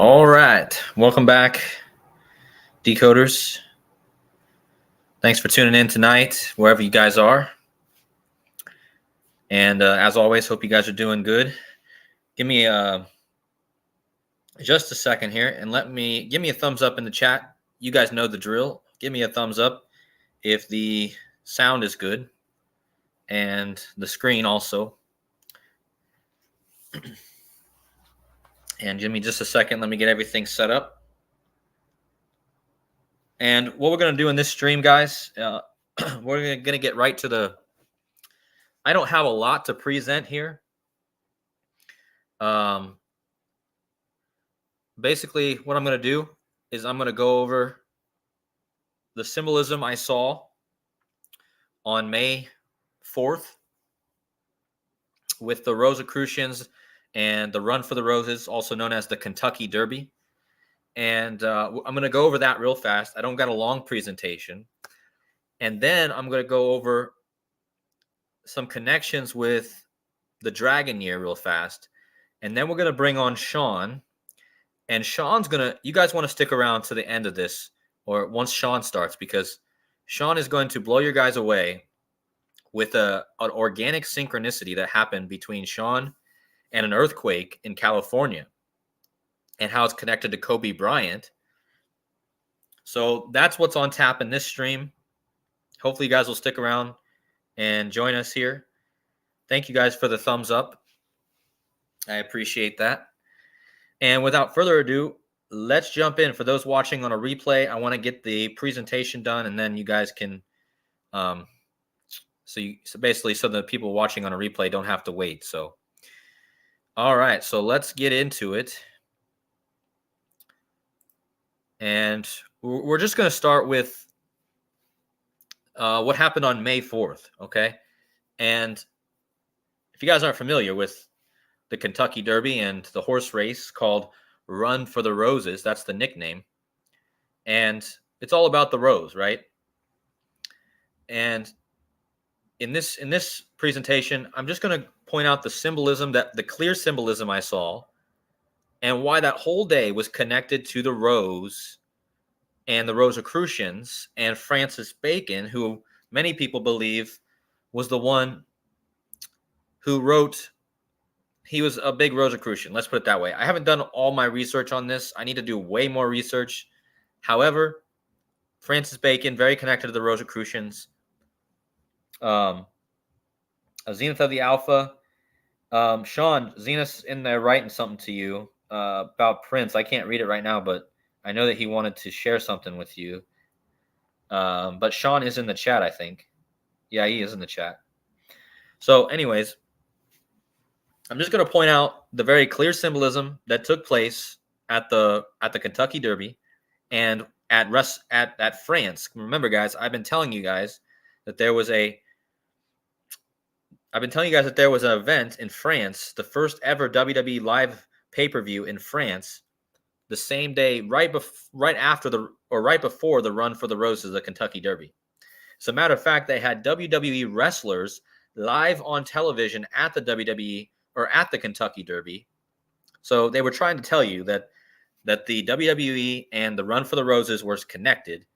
All right. Welcome back, decoders. Thanks for tuning in tonight, wherever you guys are. And as always, hope you guys are doing good. Give me just a second here and give me a thumbs up in the chat. You guys know the drill. Give me a thumbs up if the sound is good and the screen also. And give me just a second. Let me get everything set up. And what we're going to do in this stream, guys, we're going to get right to the... I don't have a lot to present here. Basically, what I'm going to do is I'm going to go over the symbolism I saw on May 4th with the Rosicrucians and the Run for the Roses, also known as the Kentucky Derby. And I'm going to go over that real fast. I don't got a long presentation. And then I'm going to go over some connections with the Dragon Year real fast. And then we're going to bring on Sean. And Sean's going to, you guys want to stick around to the end of this, or once Sean starts, because Sean is going to blow your guys away with an organic synchronicity that happened between Sean and an earthquake in California and how it's connected to Kobe Bryant. So that's what's on tap in this stream. Hopefully you guys will stick around and join us here. Thank you guys for the thumbs up. I appreciate that. And without further ado, let's jump in. For those watching on a replay, I want to get the presentation done, and then you guys can, so basically, so the people watching on a replay don't have to wait. So, all right, so let's get into it. And we're just going to start with what happened on May 4th, okay? And if you guys aren't familiar with the Kentucky Derby and the horse race called Run for the Roses, that's the nickname. And it's all about the rose, right? And in this presentation, I'm just going to point out the symbolism, the clear symbolism I saw, and why that whole day was connected to the rose and the Rosicrucians and Francis Bacon, who many people believe was the one who wrote. He was a big Rosicrucian. Let's put it that way. I haven't done all my research on this. I need to do way more research. However, Francis Bacon, very connected to the Rosicrucians. A Zenith of the Alpha. Sean, Zenith's in there writing something to you about Prince. I can't read it right now, but I know that he wanted to share something with you. But Sean is in the chat, I think. Yeah, he is in the chat. So anyways, I'm just going to point out the very clear symbolism that took place at the Kentucky Derby and at France. Remember, guys, I've been telling you guys that there was an event in France, the first ever WWE live pay-per-view in France, the same day, right before the Run for the Roses, the Kentucky Derby. As a matter of fact, they had WWE wrestlers live on television at the WWE or at the Kentucky Derby. So they were trying to tell you that the WWE and the Run for the Roses were connected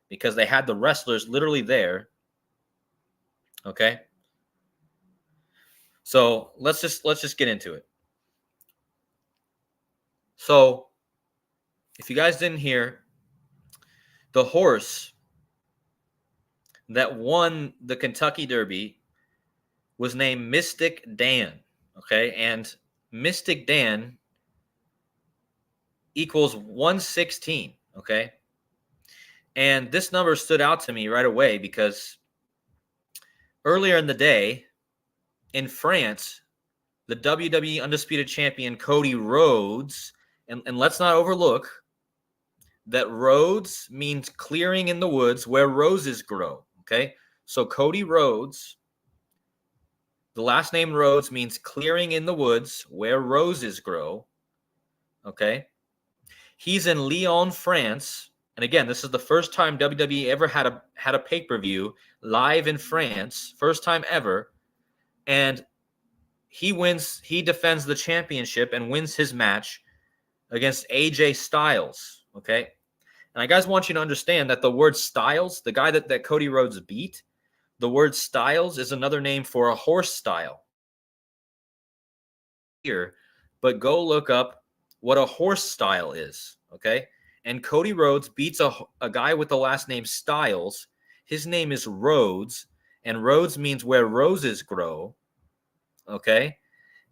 because they had the wrestlers literally there. Okay? So let's just get into it. So if you guys didn't hear, the horse that won the Kentucky Derby was named Mystic Dan. Okay, and Mystic Dan equals 116. Okay, and this number stood out to me right away because earlier in the day in France, the WWE Undisputed Champion Cody Rhodes, and let's not overlook that Rhodes means clearing in the woods where roses grow. Okay, so Cody Rhodes, the last name Rhodes means clearing in the woods where roses grow. Okay. He's in Lyon, France. And again, this is the first time WWE ever had a pay-per-view live in France. First time ever. And he defends the championship and wins his match against AJ Styles. Okay. And I guys want you to understand that the word Styles, the guy that Cody Rhodes beat, the word Styles is another name for a horse style. Here, but go look up what a horse style is. Okay. And Cody Rhodes beats a guy with the last name Styles. His name is Rhodes, and Rhodes means where roses grow. Okay.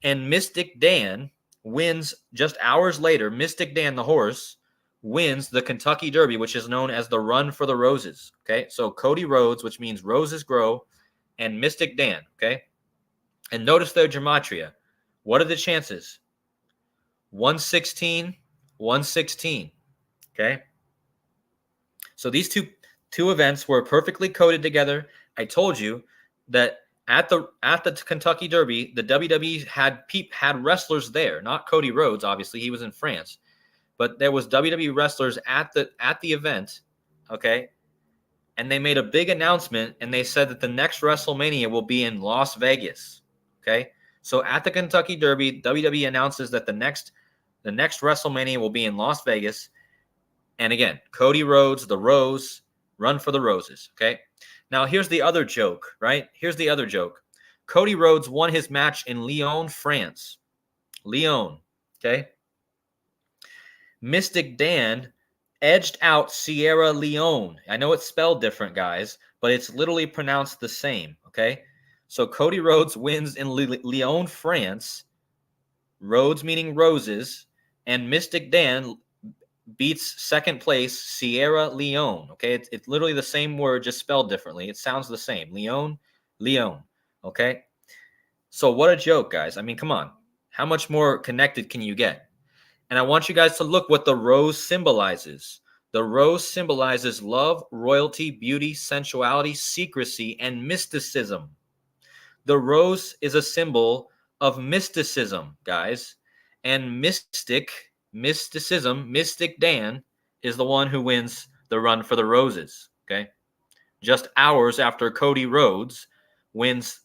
And Mystic Dan wins just hours later. Mystic Dan, the horse, wins the Kentucky Derby, which is known as the Run for the Roses. Okay. So Cody Rhodes, which means roses grow, and Mystic Dan. Okay. And notice their gematria. What are the chances? 116, 116. Okay. So these two events were perfectly coded together. I told you that at the Kentucky Derby, the WWE had wrestlers there, not Cody Rhodes. Obviously, he was in France, but there was WWE wrestlers at the event. Okay, and they made a big announcement, and they said that the next WrestleMania will be in Las Vegas. Okay, so at the Kentucky Derby, WWE announces that the next WrestleMania will be in Las Vegas. And again, Cody Rhodes, the Rose, Run for the Roses. Okay. Now, here's the other joke, right? Here's the other joke. Cody Rhodes won his match in Lyon, France. Lyon. Okay. Mystic Dan edged out Sierra Leone. I know it's spelled different, guys, but it's literally pronounced the same. Okay. So Cody Rhodes wins in Lyon, France. Rhodes meaning roses. And Mystic Dan beats second place Sierra Leone. Okay, it's literally the same word, just spelled differently. It sounds the same. Leone. Okay, so what a joke, guys. I mean, come on. How much more connected can you get? And I want you guys to look what the rose symbolizes. The rose symbolizes love, royalty, beauty, sensuality, secrecy, and mysticism. The rose is a symbol of mysticism, guys. And mysticism, Mystic Dan is the one who wins the Run for the Roses. Okay. Just hours after Cody Rhodes wins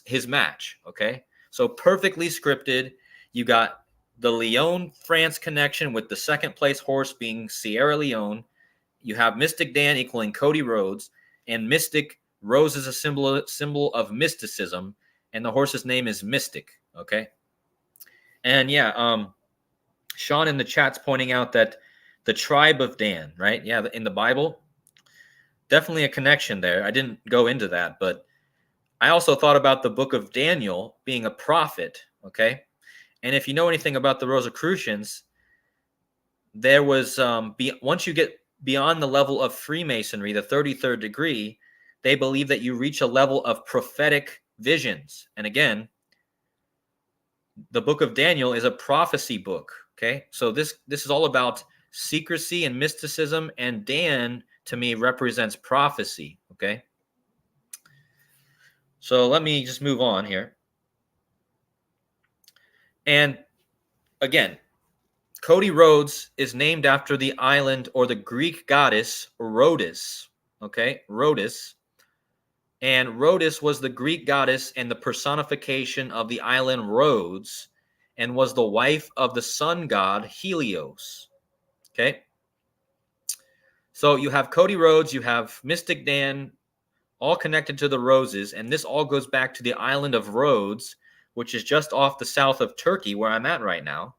his match. Okay. So perfectly scripted. You got the Lyon, France connection with the second place horse being Sierra Leone. You have Mystic Dan equaling Cody Rhodes, and Mystic Rose is a symbol of mysticism, and the horse's name is Mystic. Okay. And yeah, Sean in the chat's pointing out that the tribe of Dan, right? Yeah, in the Bible, definitely a connection there. I didn't go into that, but I also thought about the book of Daniel being a prophet, okay? And if you know anything about the Rosicrucians, there was, once you get beyond the level of Freemasonry, the 33rd degree, they believe that you reach a level of prophetic visions. And again, the book of Daniel is a prophecy book. Okay. So this is all about secrecy and mysticism. And Dan, to me, represents prophecy. Okay. So let me just move on here. And again, Cody Rhodes is named after the island or the Greek goddess Rhodes. Okay. Rhodes. And Rhodes was the Greek goddess and the personification of the island Rhodes, and was the wife of the sun god Helios. Okay. So you have Cody Rhodes, you have Mystic Dan, all connected to the roses, and this all goes back to the island of Rhodes, which is just off the south of Turkey, where I'm at right now.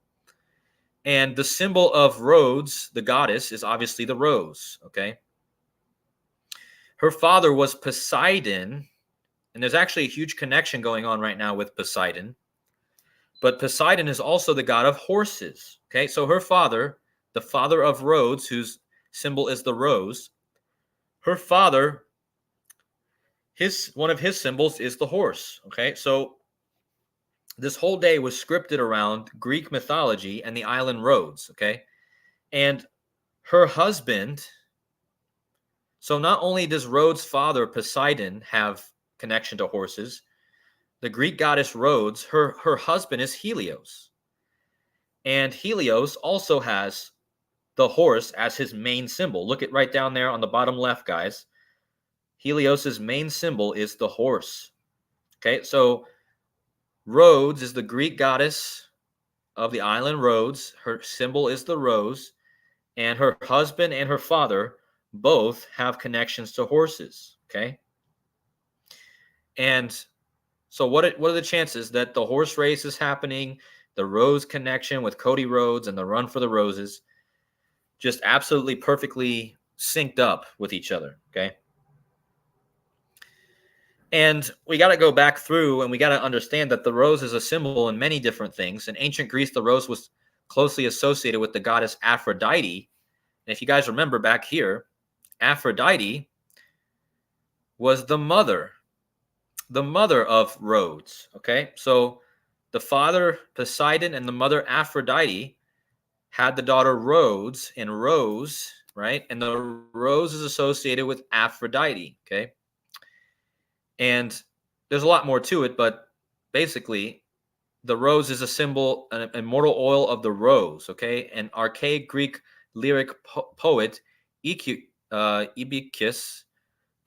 And the symbol of Rhodes, the goddess, is obviously the rose. Okay. Her father was Poseidon, and there's actually a huge connection going on right now with Poseidon. But Poseidon is also the god of horses. Okay, so her father, the father of Rhodes, whose symbol is the rose, her father, one of his symbols is the horse. Okay, so this whole day was scripted around Greek mythology and the island Rhodes. Okay, and her husband. So not only does Rhodes' father Poseidon have connection to horses, the Greek goddess Rhodes, her husband is Helios. And Helios also has the horse as his main symbol. Look at right down there on the bottom left, guys. Helios's main symbol is the horse. Okay, so Rhodes is the Greek goddess, of the island Rhodes. Her symbol is the rose, and her husband and her father both have connections to horses. Okay, and so what are the chances that the horse race is happening, the rose connection with Cody Rhodes and the run for the roses, just absolutely perfectly synced up with each other? Okay. And we got to go back through and we got to understand that the rose is a symbol in many different things. In ancient Greece, the rose was closely associated with the goddess Aphrodite. And if you guys remember back here, Aphrodite was the mother of Rhodes. Okay. So the father Poseidon and the mother Aphrodite had the daughter Rhodes and Rose, right? And the rose is associated with Aphrodite. Okay. And there's a lot more to it, but basically, the rose is a symbol, an immortal oil of the rose. Okay. An archaic Greek lyric poet, Ibycus,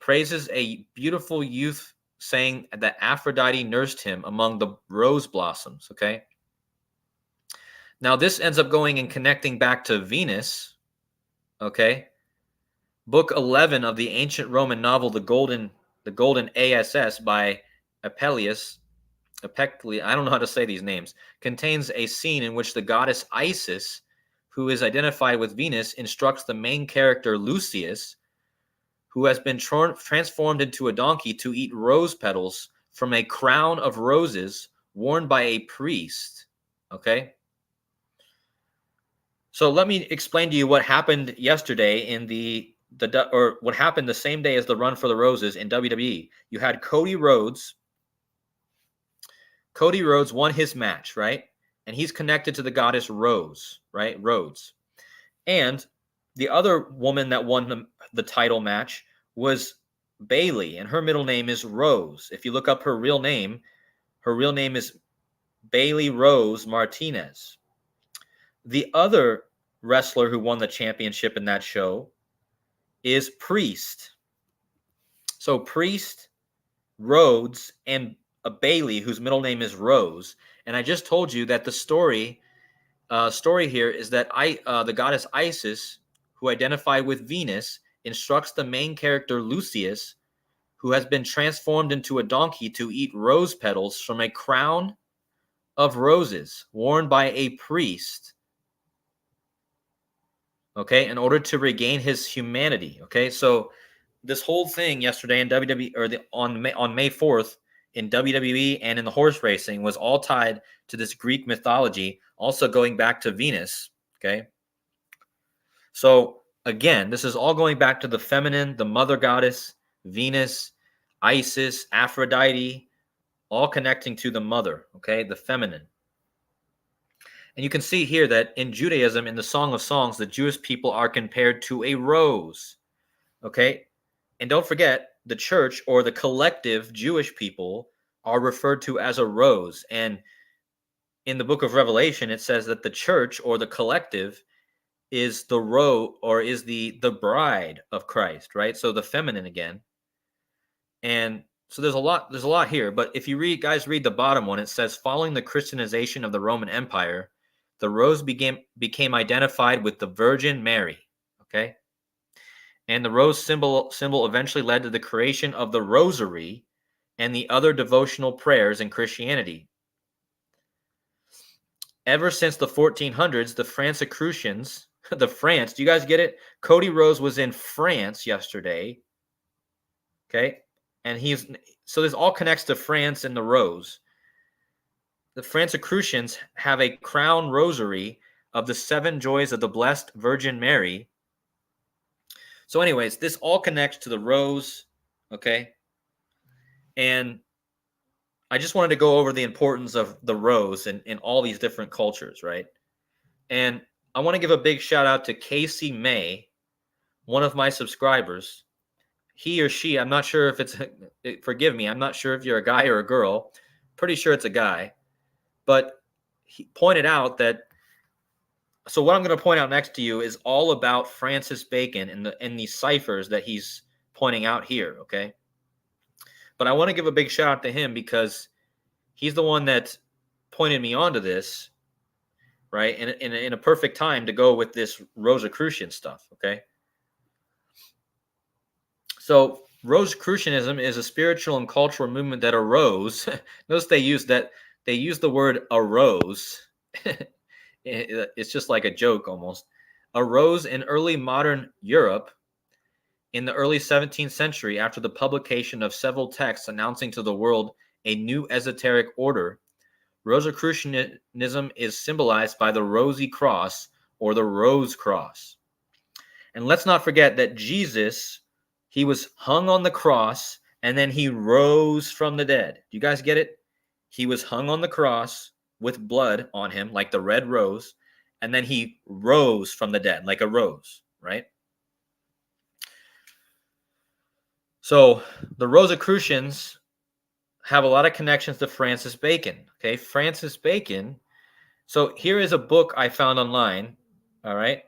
praises a beautiful youth, saying that Aphrodite nursed him among the rose blossoms. Okay. Now, this ends up going and connecting back to Venus. Okay. Book 11 of the ancient Roman novel, the Golden Ass by Apelles, I don't know how to say these names, contains a scene in which the goddess Isis, who is identified with Venus, instructs the main character Lucius, who has been transformed into a donkey, to eat rose petals from a crown of roses worn by a priest. Okay? So let me explain to you what happened yesterday in or what happened the same day as the Run for the Roses in WWE. You had Cody Rhodes. Cody Rhodes won his match, right? And he's connected to the goddess Rose, right? Rhodes. And the other woman that won the title match was Bailey, and her middle name is Rose. If you look up her real name is Bailey Rose Martinez. The other wrestler who won the championship in that show is Priest. So Priest, Rhodes, and a Bailey whose middle name is Rose. And I just told you that the story here is that the goddess Isis, who identified with Venus, instructs the main character Lucius, who has been transformed into a donkey, to eat rose petals from a crown of roses worn by a priest. Okay, in order to regain his humanity. Okay, so this whole thing yesterday in WWE, or on May 4th in WWE and in the horse racing, was all tied to this Greek mythology, also going back to Venus. Okay, so again, this is all going back to the feminine, the mother goddess, Venus, Isis, Aphrodite, all connecting to the mother. Okay, the feminine. And you can see here that in Judaism, in the Song of Songs, the Jewish people are compared to a rose. Okay, and don't forget, the church, or the collective Jewish people, are referred to as a rose. And in the book of Revelation, it says that the church, or the collective, is the rose, or is the bride of Christ, right? So the feminine again. And so there's a lot here. But if you read the bottom one, it says, following the Christianization of the Roman Empire, the rose became identified with the Virgin Mary. Okay. And the rose symbol eventually led to the creation of the rosary and the other devotional prayers in Christianity. Ever since the 1400s, the Francicrucians, do you guys get it? Cody Rhodes was in France yesterday. Okay. And so this all connects to France and the rose. The Francicrucians have a crown rosary of the 7 joys of the Blessed Virgin Mary. So anyways, this all connects to the rose, okay? And I just wanted to go over the importance of the rose in all these different cultures, right? And I want to give a big shout out to Casey May, one of my subscribers. He or she, I'm not sure if forgive me, I'm not sure if you're a guy or a girl. Pretty sure it's a guy. But he pointed out that, so what I'm going to point out next to you is all about Francis Bacon and the ciphers that he's pointing out here, okay? But I want to give a big shout out to him because he's the one that pointed me onto this. right? In a perfect time to go with this Rosicrucian stuff, okay? So Rosicrucianism is a spiritual and cultural movement that arose. Notice they use the word arose. It's just like a joke almost. Arose in early modern Europe in the early 17th century after the publication of several texts announcing to the world a new esoteric order. Rosicrucianism is symbolized by the rosy cross or the rose cross. And let's not forget that Jesus, he was hung on the cross and then he rose from the dead. Do you guys get it? He was hung on the cross with blood on him, like the red rose, and then he rose from the dead, like a rose, right? So the Rosicrucians have a lot of connections to Francis Bacon. Okay, Francis Bacon. So here is a book I found online. All right.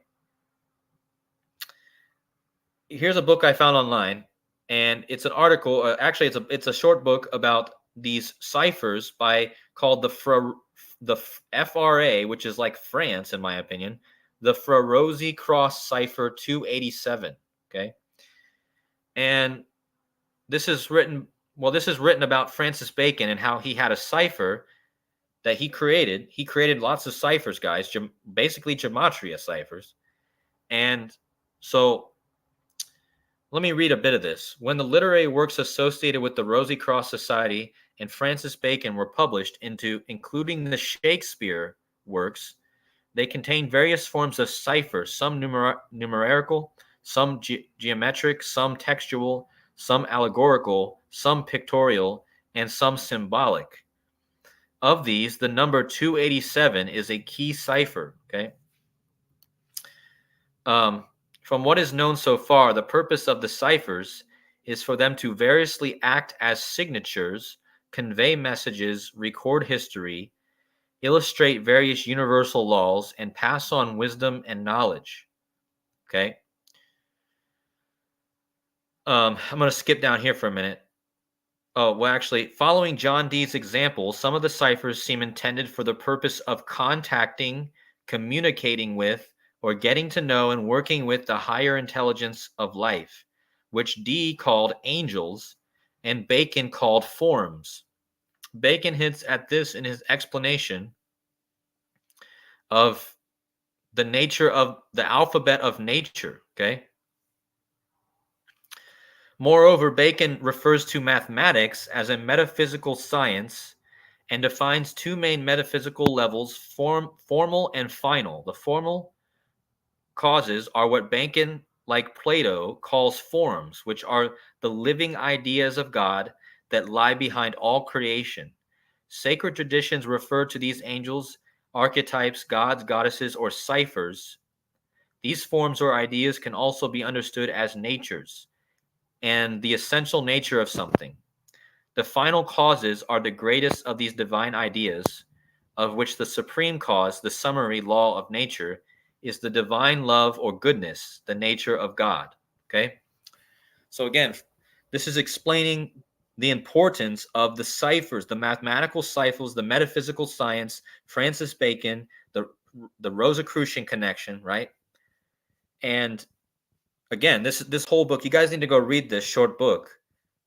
Here's a book I found online, and it's an article. Actually, it's a short book about these ciphers by called the FRA, which is like France in my opinion, the Ferozzi Cross Cipher 287. Okay, and this is written. Well, this is written about Francis Bacon and how he had a cipher that he created. He created lots of ciphers, guys, basically Gematria ciphers. And so let me read a bit of this. When the literary works associated with the Rosy Cross Society and Francis Bacon were published including the Shakespeare works, they contain various forms of ciphers, some numerical, some geometric, some textual, some allegorical, some pictorial, and some symbolic. Of these, the number 287 is a key cipher. Okay. From what is known so far, the purpose of the ciphers is for them to variously act as signatures, convey messages, record history, illustrate various universal laws, and pass on wisdom and knowledge. Okay. I'm going to skip down here for a minute. Oh, well, actually, following John Dee's example, some of the ciphers seem intended for the purpose of contacting, communicating with, or getting to know and working with the higher intelligence of life, which Dee called angels and Bacon called forms. Bacon hints at this in his explanation of the nature of the alphabet of nature, okay? Moreover, Bacon refers to mathematics as a metaphysical science and defines two main metaphysical levels, formal and final. The formal causes are what Bacon, like Plato, calls forms, which are the living ideas of God that lie behind all creation. Sacred traditions refer to these angels, archetypes, gods, goddesses, or ciphers. These forms or ideas can also be understood as natures and the essential nature of something. The final causes are the greatest of these divine ideas, of which the supreme cause, the summary law of nature, is the divine love or goodness, the nature of God. Okay? So again, this is explaining the importance of the ciphers, the mathematical ciphers, the metaphysical science, Francis Bacon, the Rosicrucian connection, right? And again, this whole book, you guys need to go read this short book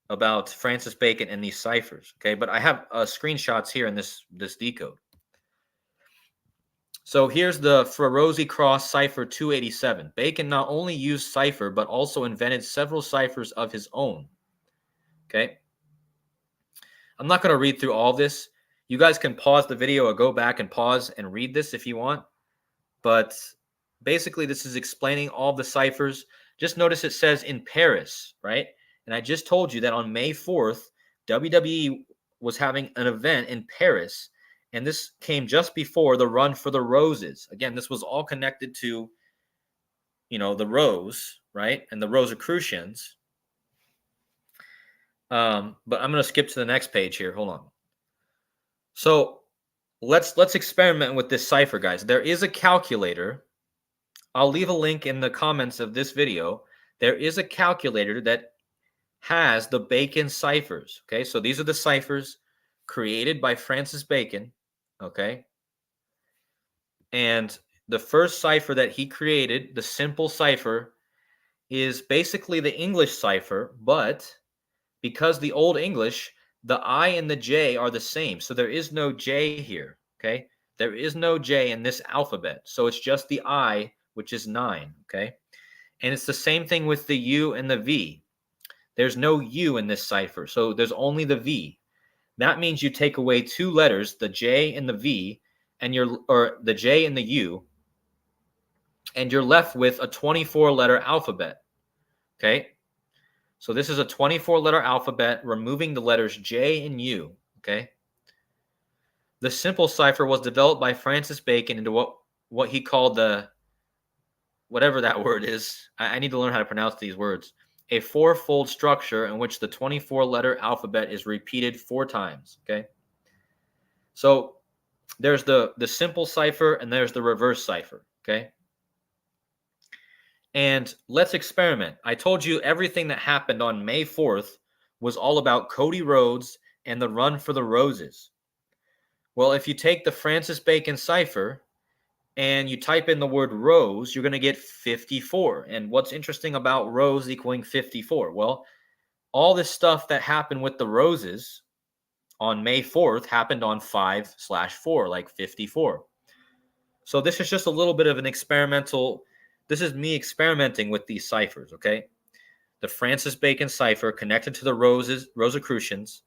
about Francis Bacon and these ciphers. Okay, but I have screenshots here in this decode. So here's the Ferozzi Cross Cipher 287. Bacon not only used cipher, but also invented several ciphers of his own. Okay. I'm not going to read through all this. You guys can pause the video or go back and pause and read this if you want. But basically, this is explaining all the ciphers. Just notice it says in Paris, right? And I just told you that on May 4th, WWE was having an event in Paris. And this came just before the Run for the Roses. Again, this was all connected to, the Rose, right? And the Rosicrucians. But I'm going to skip to the next page here. Hold on. So let's experiment with this cipher, guys. There is a calculator. I'll leave a link in the comments of this video. There is a calculator that has the Bacon ciphers. Okay, so these are the ciphers created by Francis Bacon. Okay, And the first cipher that he created, the simple cipher, is basically the English cipher, but because the Old English, the I and the J are the same. So there is no J here, okay? There is no J in this alphabet. So it's just the I, which is 9, okay? And it's the same thing with the U and the V. There's no U in this cipher, so there's only the V. That means you take away 2 letters, the J and the V, or the J and the U, and you're left with a 24-letter alphabet, okay? So this is a 24-letter alphabet, removing the letters J and U, okay? The simple cipher was developed by Francis Bacon into what he called the, whatever that word is. I need to learn how to pronounce these words. A fourfold structure in which the 24-letter alphabet is repeated 4 times, okay? So there's the simple cipher and there's the reverse cipher, okay? And let's experiment. I told you everything that happened on May 4th was all about Cody Rhodes and the run for the roses. Well, if you take the Francis Bacon cipher and you type in the word rose, you're going to get 54. And what's interesting about rose equaling 54? Well, all this stuff that happened with the roses on May 4th happened on 5/4, like 54. So this is just a little bit of an experimental. This is me experimenting with these ciphers, okay? The Francis Bacon cipher connected to the Rosicrucians.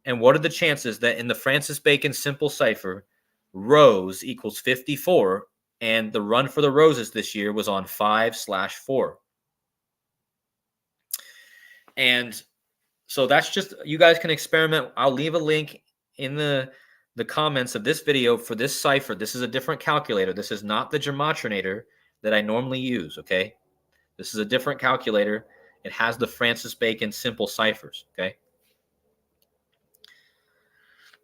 And what are the chances that in the Francis Bacon simple cipher, rose equals 54, and the run for the roses this year was on 5/4? And so that's just, you guys can experiment. I'll leave a link in the comments of this video for this cipher. This is a different calculator. This is not the Gematrinator that I normally use, okay? This is a different calculator. It has the Francis Bacon simple ciphers, okay?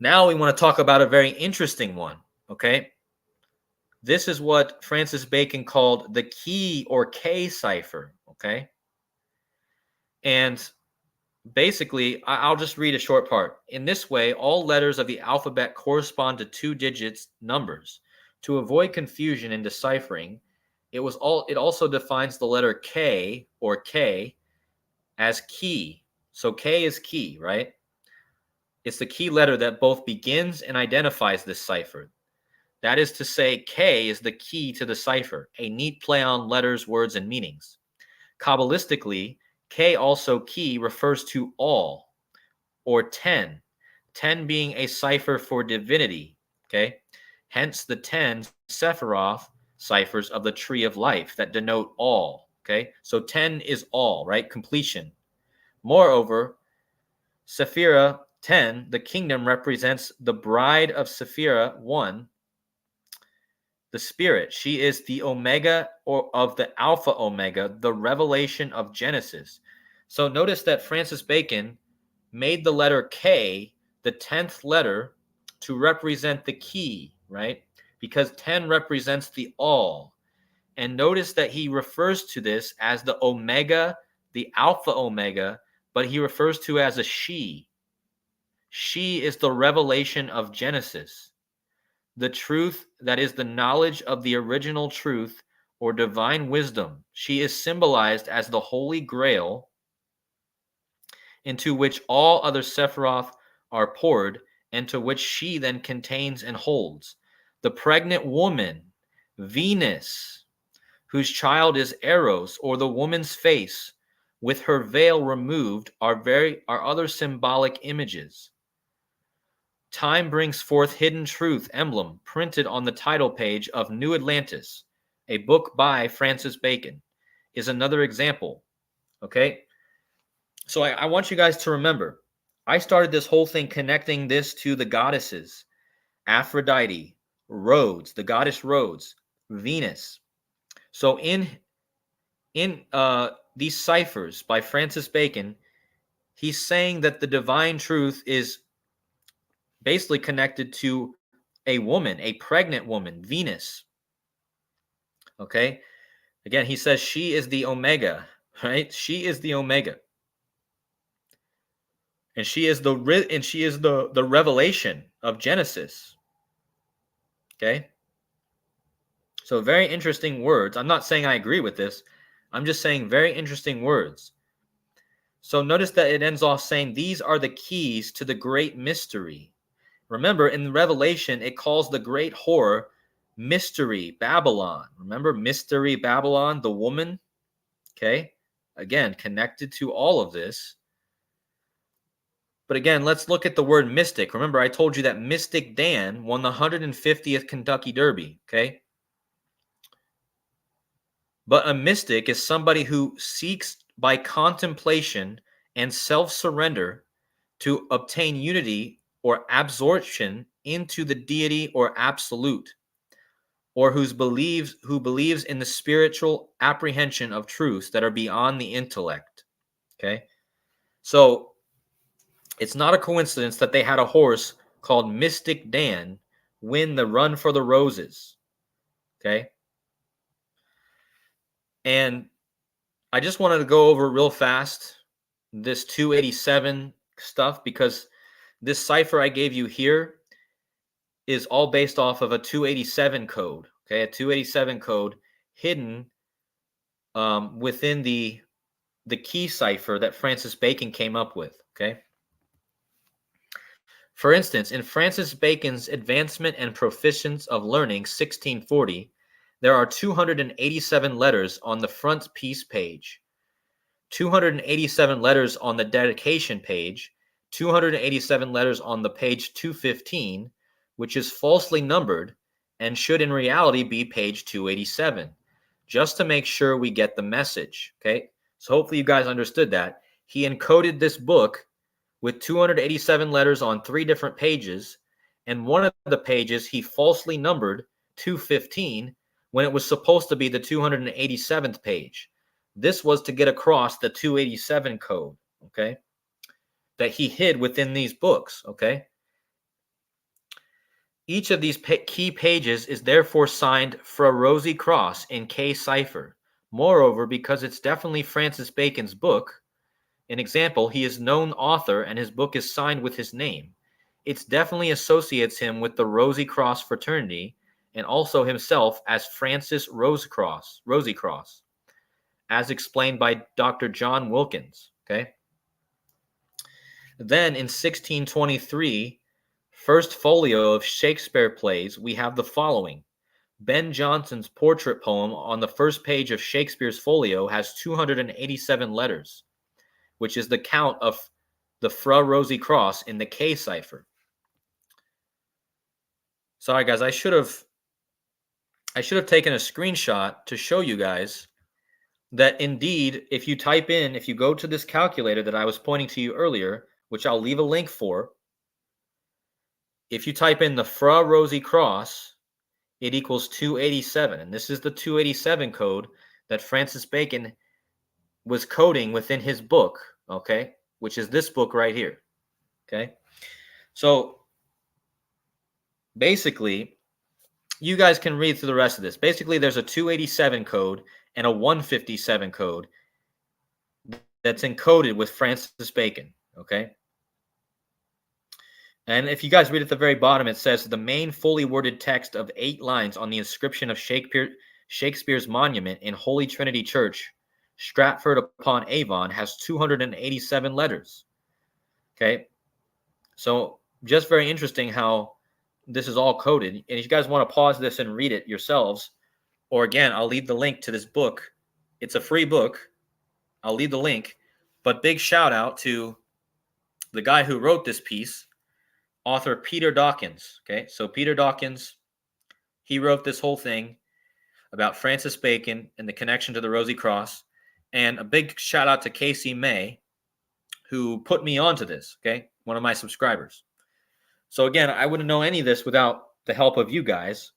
Now we want to talk about a very interesting one, okay? This is what Francis Bacon called the key or K cipher, okay? And basically, I'll just read a short part. In this way, all letters of the alphabet correspond to 2 digits numbers. To avoid confusion in deciphering, it also defines the letter K or K as key. So K is key, right? It's the key letter that both begins and identifies this cipher. That is to say, K is the key to the cipher, a neat play on letters, words, and meanings. Kabbalistically, K also key refers to all, or 10, 10 being a cipher for divinity, okay? Hence the 10 Sephiroth ciphers of the tree of life that denote all, okay? So 10 is all, right? Completion. Moreover, Sephira 10, the kingdom, represents the bride of Sephira 1, the spirit. She is the omega, or of the alpha omega, the revelation of Genesis. So notice that Francis Bacon made the letter K the 10th letter to represent the key, right? Because 10 represents the all. And notice that he refers to this as the omega, the alpha omega, but he refers to as a she. She is the revelation of Genesis, the truth that is the knowledge of the original truth or divine wisdom. She is symbolized as the Holy Grail into which all other Sephiroth are poured, and to which she then contains and holds. The pregnant woman, Venus, whose child is Eros, or the woman's face, with her veil removed, are other symbolic images. Time brings forth hidden truth emblem printed on the title page of New Atlantis, a book by Francis Bacon, is another example. Okay? So I want you guys to remember, I started this whole thing connecting this to the goddesses, Aphrodite, Rhodes, the goddess Rhodes, Venus. So in these ciphers by Francis Bacon, he's saying that the divine truth is basically connected to a woman, a pregnant woman, Venus. Okay? Again, he says she is the omega, right? She is the omega. And she is the revelation of Genesis. Okay? So very interesting words. I'm not saying I agree with this. I'm just saying very interesting words. So notice that it ends off saying these are the keys to the great mystery. Remember, in Revelation, it calls the great whore Mystery Babylon. Remember, Mystery Babylon, the woman? Okay. Again, connected to all of this. But again, let's look at the word mystic. Remember, I told you that Mystic Dan won the 150th Kentucky Derby. Okay. But a mystic is somebody who seeks by contemplation and self surrender to obtain unity or absorption into the deity or absolute, or who believes in the spiritual apprehension of truths that are beyond the intellect. Okay? So it's not a coincidence that they had a horse called Mystic Dan win the Run for the Roses. Okay? And I just wanted to go over real fast this 287 stuff because this cipher I gave you here is all based off of a 287 code. Okay, a 287 code hidden within the key cipher that Francis Bacon came up with. Okay. For instance, in Francis Bacon's Advancement and Proficience of Learning, 1640, there are 287 letters on the frontispiece page, 287 letters on the dedication page, 287 letters on the page 215, which is falsely numbered and should in reality be page 287, just to make sure we get the message. Okay, so hopefully you guys understood that. He encoded this book with 287 letters on 3 different pages, and one of the pages he falsely numbered 215 when it was supposed to be the 287th page. This was to get across the 287 code, okay, that he hid within these books, okay? Each of these key pages is therefore signed for a rosy cross in K cipher. Moreover, because it's definitely Francis Bacon's book, an example, he is known author and his book is signed with his name. It definitely associates him with the Rosy Cross fraternity and also himself as Francis Rosy Cross, as explained by Dr. John Wilkins. Okay. Then in 1623, first folio of Shakespeare plays, we have the following. Ben Jonson's portrait poem on the first page of Shakespeare's folio has 287 letters, which is the count of the Fra Rosy Cross in the K cipher. Sorry guys, I should have taken a screenshot to show you guys that indeed, if you go to this calculator that I was pointing to you earlier, which I'll leave a link for, if you type in the Fra Rosy Cross, it equals 287. And this is the 287 code that Francis Bacon was coding within his book, okay, which is this book right here, okay? So basically, you guys can read through the rest of this. Basically, there's a 287 code and a 157 code that's encoded with Francis Bacon, okay? And if you guys read at the very bottom, it says the main fully worded text of 8 lines on the inscription of Shakespeare's monument in Holy Trinity Church, Stratford upon Avon, has 287 letters, okay? So just very interesting how this is all coded. And if you guys want to pause this and read it yourselves, or again, I'll leave the link to this book. It's a free book. I'll leave the link. But big shout out to the guy who wrote this piece, author Peter Dawkins. Okay, so Peter Dawkins, he wrote this whole thing about Francis Bacon and the connection to the Rosy Cross. And a big shout out to Casey May, who put me onto this, okay? One of my subscribers. So again, I wouldn't know any of this without the help of you guys.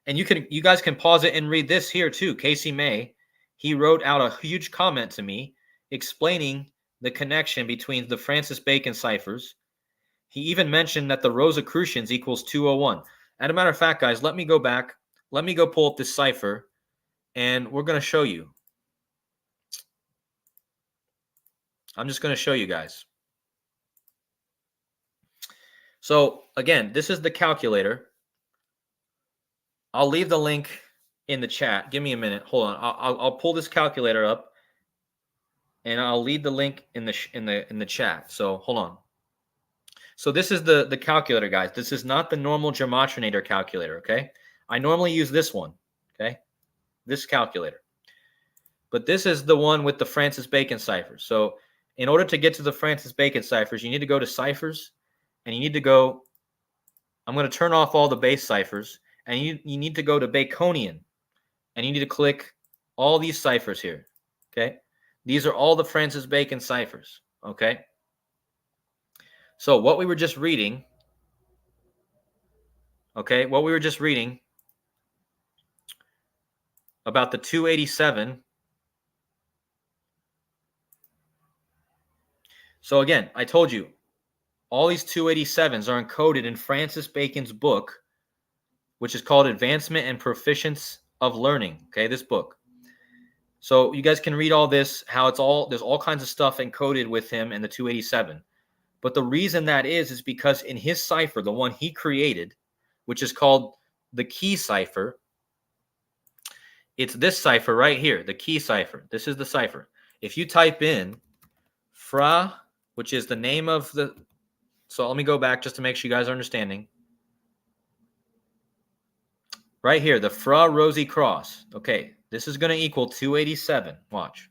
And you guys can pause it and read this here too. Casey May, he wrote out a huge comment to me explaining the connection between the Francis Bacon ciphers. He even mentioned that the Rosicrucians equals 201. As a matter of fact, guys, let me go back. Let me go pull up this cipher, and we're going to show you. I'm just going to show you guys. So again, this is the calculator. I'll leave the link in the chat. Give me a minute. Hold on. I'll pull this calculator up, and I'll leave the link in the chat. So hold on. So this is the calculator, guys. This is not the normal Gematrinator calculator. Okay. I normally use this one. Okay. This calculator. But this is the one with the Francis Bacon ciphers. So in order to get to the Francis Bacon ciphers, you need to go to ciphers, and you need to go. I'm going to turn off all the base ciphers, and you need to go to Baconian, and you need to click all these ciphers here. Okay. These are all the Francis Bacon ciphers. Okay. So what we were just reading. Okay. What we were just reading about the 287. So again, I told you, all these 287s are encoded in Francis Bacon's book, which is called Advancement and Proficience of Learning. Okay, this book. So you guys can read all this, how there's all kinds of stuff encoded with him in the 287. But the reason that is because in his cipher, the one he created, which is called the key cipher, it's this cipher right here, the key cipher. This is the cipher. If you type in Fra, which is the name of the... So let me go back just to make sure you guys are understanding. Right here, the Fra Rosy Cross. Okay, this is going to equal 287. Watch.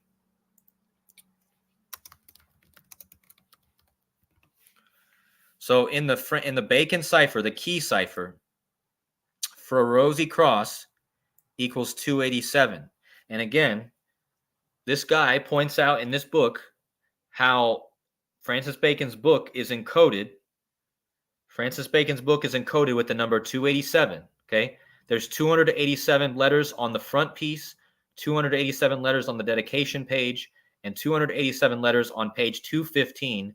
So in the Bacon cipher, the key cipher, Fra Rosy Cross equals 287. And again, this guy points out in this book how Francis Bacon's book is encoded. Francis Bacon's book is encoded with the number 287. Okay, there's 287 letters on the front piece, 287 letters on the dedication page, and 287 letters on page 215,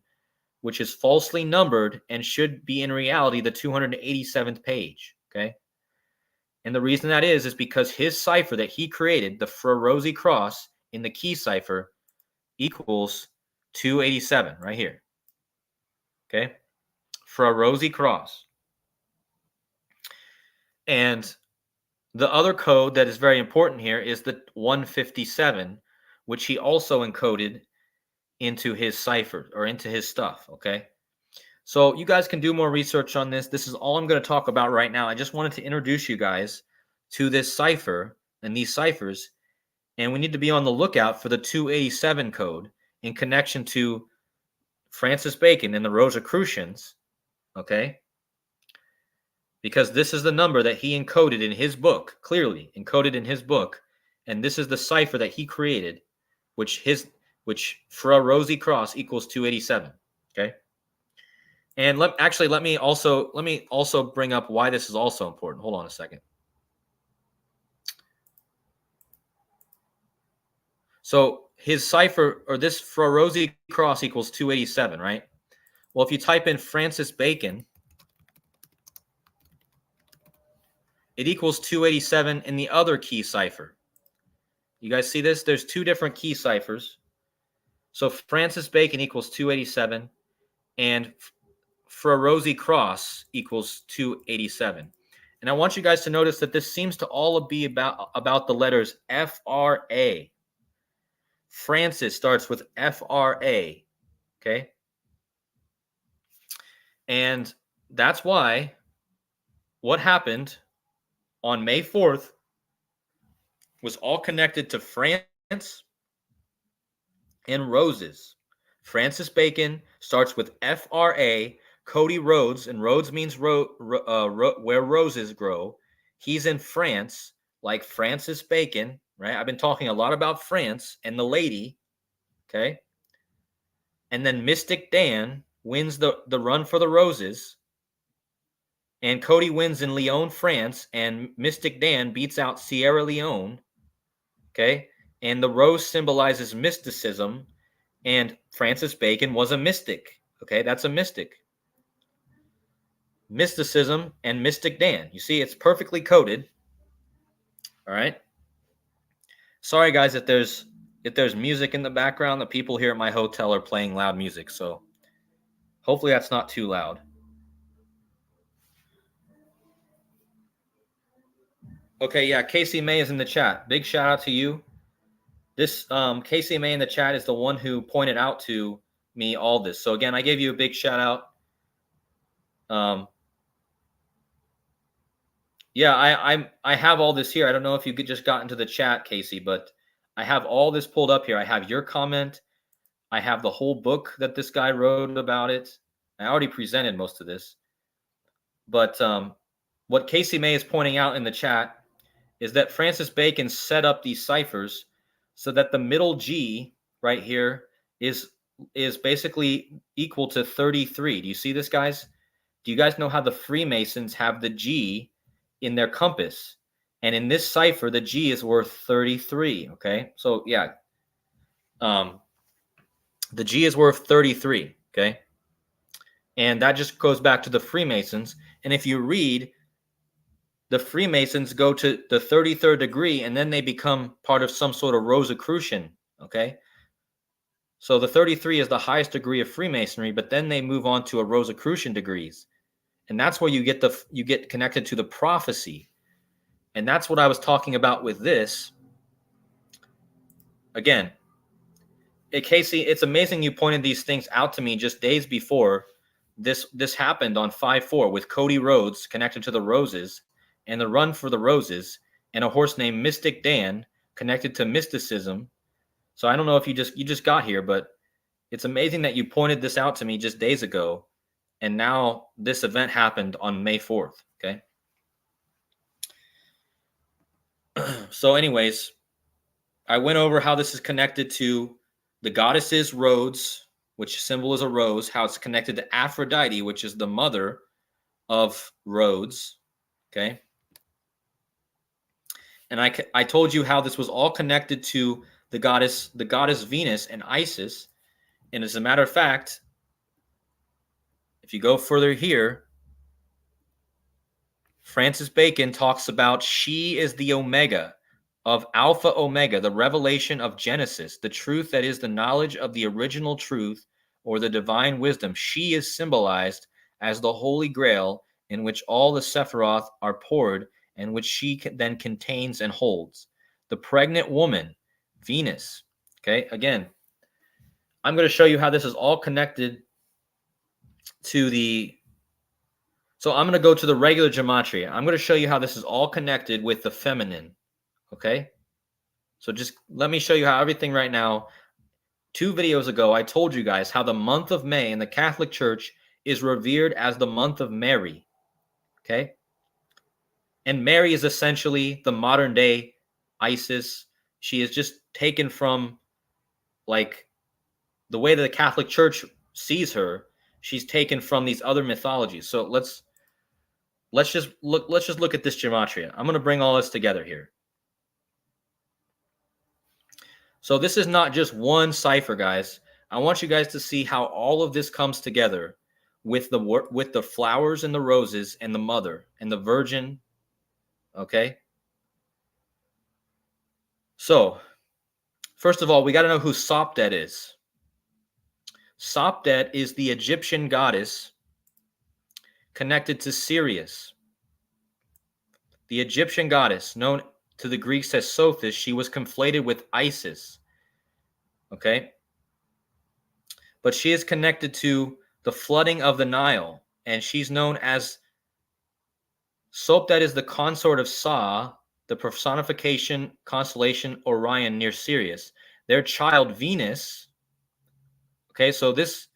which is falsely numbered and should be in reality the 287th page. Okay, and the reason that is because his cipher that he created, the Fra Rosy Cross in the key cipher, equals 287 right here. Okay, Fra Rosy Cross. And the other code that is very important here is the 157, which he also encoded into his cipher or into his stuff. Okay, so you guys can do more research on this. This is all I'm going to talk about right now. I just wanted to introduce you guys to this cipher and these ciphers, and we need to be on the lookout for the 287 code in connection to Francis Bacon and the Rosicrucians. Okay, because this is the number that he encoded in his book, clearly encoded in his book, and this is the cipher that he created, which Fra Rosy Cross equals 287. Okay, and let me also bring up why this is also important. Hold on a second. So his cipher, or this Fra Rosy Cross, equals 287, right? Well, if you type in Francis Bacon, it equals 287 in the other key cipher. You guys see this? There's two different key ciphers. So Francis Bacon equals 287, and Fra Rosy Cross equals 287. And I want you guys to notice that this seems to all be about the letters F-R-A. Francis starts with F-R-A, okay? And that's why what happened on May 4th was all connected to France and roses. Francis Bacon starts with F-R-A. Cody Rhodes, and Rhodes means where roses grow. He's in France, like Francis Bacon, right? I've been talking a lot about France and the lady, okay? And then Mystic Dan wins the run for the roses, and Cody wins in Lyon, France, and Mystic Dan beats out Sierra Leone, okay? And the rose symbolizes mysticism, and Francis Bacon was a mystic, okay? That's a mystic. Mysticism and Mystic Dan. You see, it's perfectly coded. All right. Sorry, guys, if there's music in the background. The people here at my hotel are playing loud music, so hopefully that's not too loud. Okay, yeah, Casey May is in the chat. Big shout out to you. This Casey May in the chat is the one who pointed out to me all this. So again, I gave you a big shout out. Yeah, I have all this here. I don't know if you could just got into the chat, Casey, but I have all this pulled up here. I have your comment. I have the whole book that this guy wrote about it. I already presented most of this. But what Casey May is pointing out in the chat is that Francis Bacon set up these ciphers so that the middle G right here is basically equal to 33. Do you see this, guys? Do you guys know how the Freemasons have the G in their compass? And in this cipher, the G is worth 33. Okay, so yeah, the G is worth 33. Okay, and that just goes back to the Freemasons. And if you read, the Freemasons go to the 33rd degree and then they become part of some sort of Rosicrucian. Okay, so the 33 is the highest degree of Freemasonry, but then they move on to a Rosicrucian degrees, and that's where you get connected to the prophecy. And that's what I was talking about with this. Again, Casey, it's amazing you pointed these things out to me just days before this happened on 5/4 with Cody Rhodes connected to the Roses and the Run for the Roses and a horse named Mystic Dan connected to mysticism. So I don't know if you just got here, but it's amazing that you pointed this out to me just days ago, and now this event happened on May 4th. Okay. So, anyways, I went over how this is connected to the goddesses Rhodes, which symbol is a rose, how it's connected to Aphrodite, which is the mother of Rhodes. Okay. And I told you how this was all connected to the goddess Venus and Isis. And as a matter of fact, if you go further here, Francis Bacon talks about she is the Omega of Alpha Omega, the revelation of Genesis, the truth that is the knowledge of the original truth or the divine wisdom. She is symbolized as the Holy Grail in which all the Sephiroth are poured and which she then contains and holds. The pregnant woman, Venus. Okay, again, I'm going to show you how this is all connected to the. So I'm going to go to the regular gematria. I'm going to show you how this is all connected with the feminine. Okay. So just let me show you how everything right now. 2 videos ago, I told you guys how the month of May in the Catholic Church is revered as the month of Mary. Okay. And Mary is essentially the modern day Isis. She is just taken from, like, the way that the Catholic Church sees her. She's taken from these other mythologies. So let's just look at this gematria. I'm going to bring all this together here. So this is not just one cipher, guys. I want you guys to see how all of this comes together with the flowers and the roses and the mother and the virgin. Okay. So first of all, we got to know who Sopdet is. Sopdet is the Egyptian goddess connected to Sirius. The Egyptian goddess, known to the Greeks as Sophis, she was conflated with Isis. Okay. But she is connected to the flooding of the Nile, and she's known as Sopdet is the consort of Sa, the personification constellation Orion near Sirius. Their child Venus. Okay, so this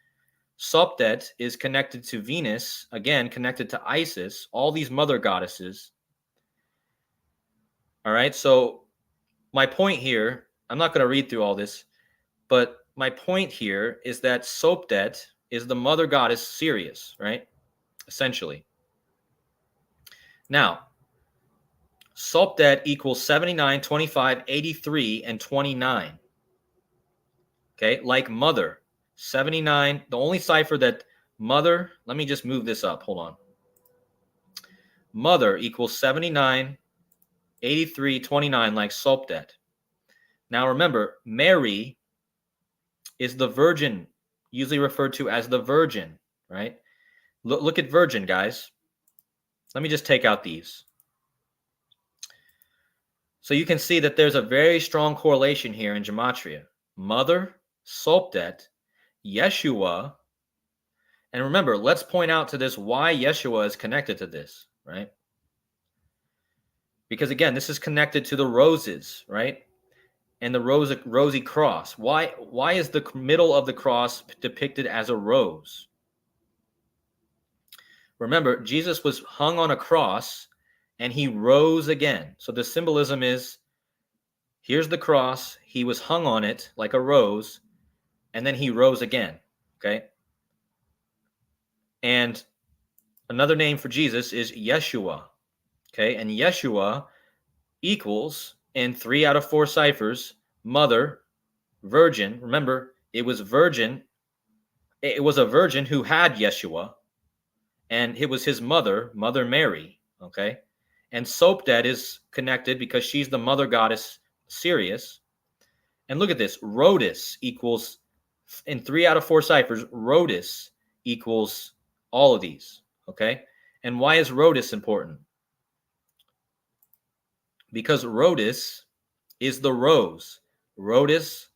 Sopdet is connected to Venus, again connected to Isis, all these mother goddesses. All right, so my point here, I'm not going to read through all this, but my point here is that Sopdet is the mother goddess Sirius, right? Essentially. Now, Sopdet equals 79, 25, 83, and 29. Okay, like mother. 79, the only cipher that mother, let me just move this up. Hold on. Mother equals 79, 83, 29, like Sopdet. Now remember, Mary is the virgin, usually referred to as the virgin, right? Look at virgin, guys. Let me just take out these. So you can see that there's a very strong correlation here in Gematria. Mother, Sopdet, Yeshua. And remember, let's point out to this why Yeshua is connected to this, right? Because again, this is connected to the roses, right? And the rosy cross. Why is the middle of the cross depicted as a rose? Remember, Jesus was hung on a cross and he rose again. So the symbolism is, here's the cross, he was hung on it like a rose, and then he rose again, okay? And another name for Jesus is Yeshua, okay? And Yeshua equals, in 3 out of 4 ciphers, mother, virgin. Remember, it was a virgin who had Yeshua, and it was his mother, Mother Mary, okay? And Sopdet is connected because she's the mother goddess Sirius. And look at this, Rhodus equals, in 3 out of 4 ciphers, Rhodus equals all of these, okay? And why is Rhodus important? Because Rhodus is the rose. Rhodus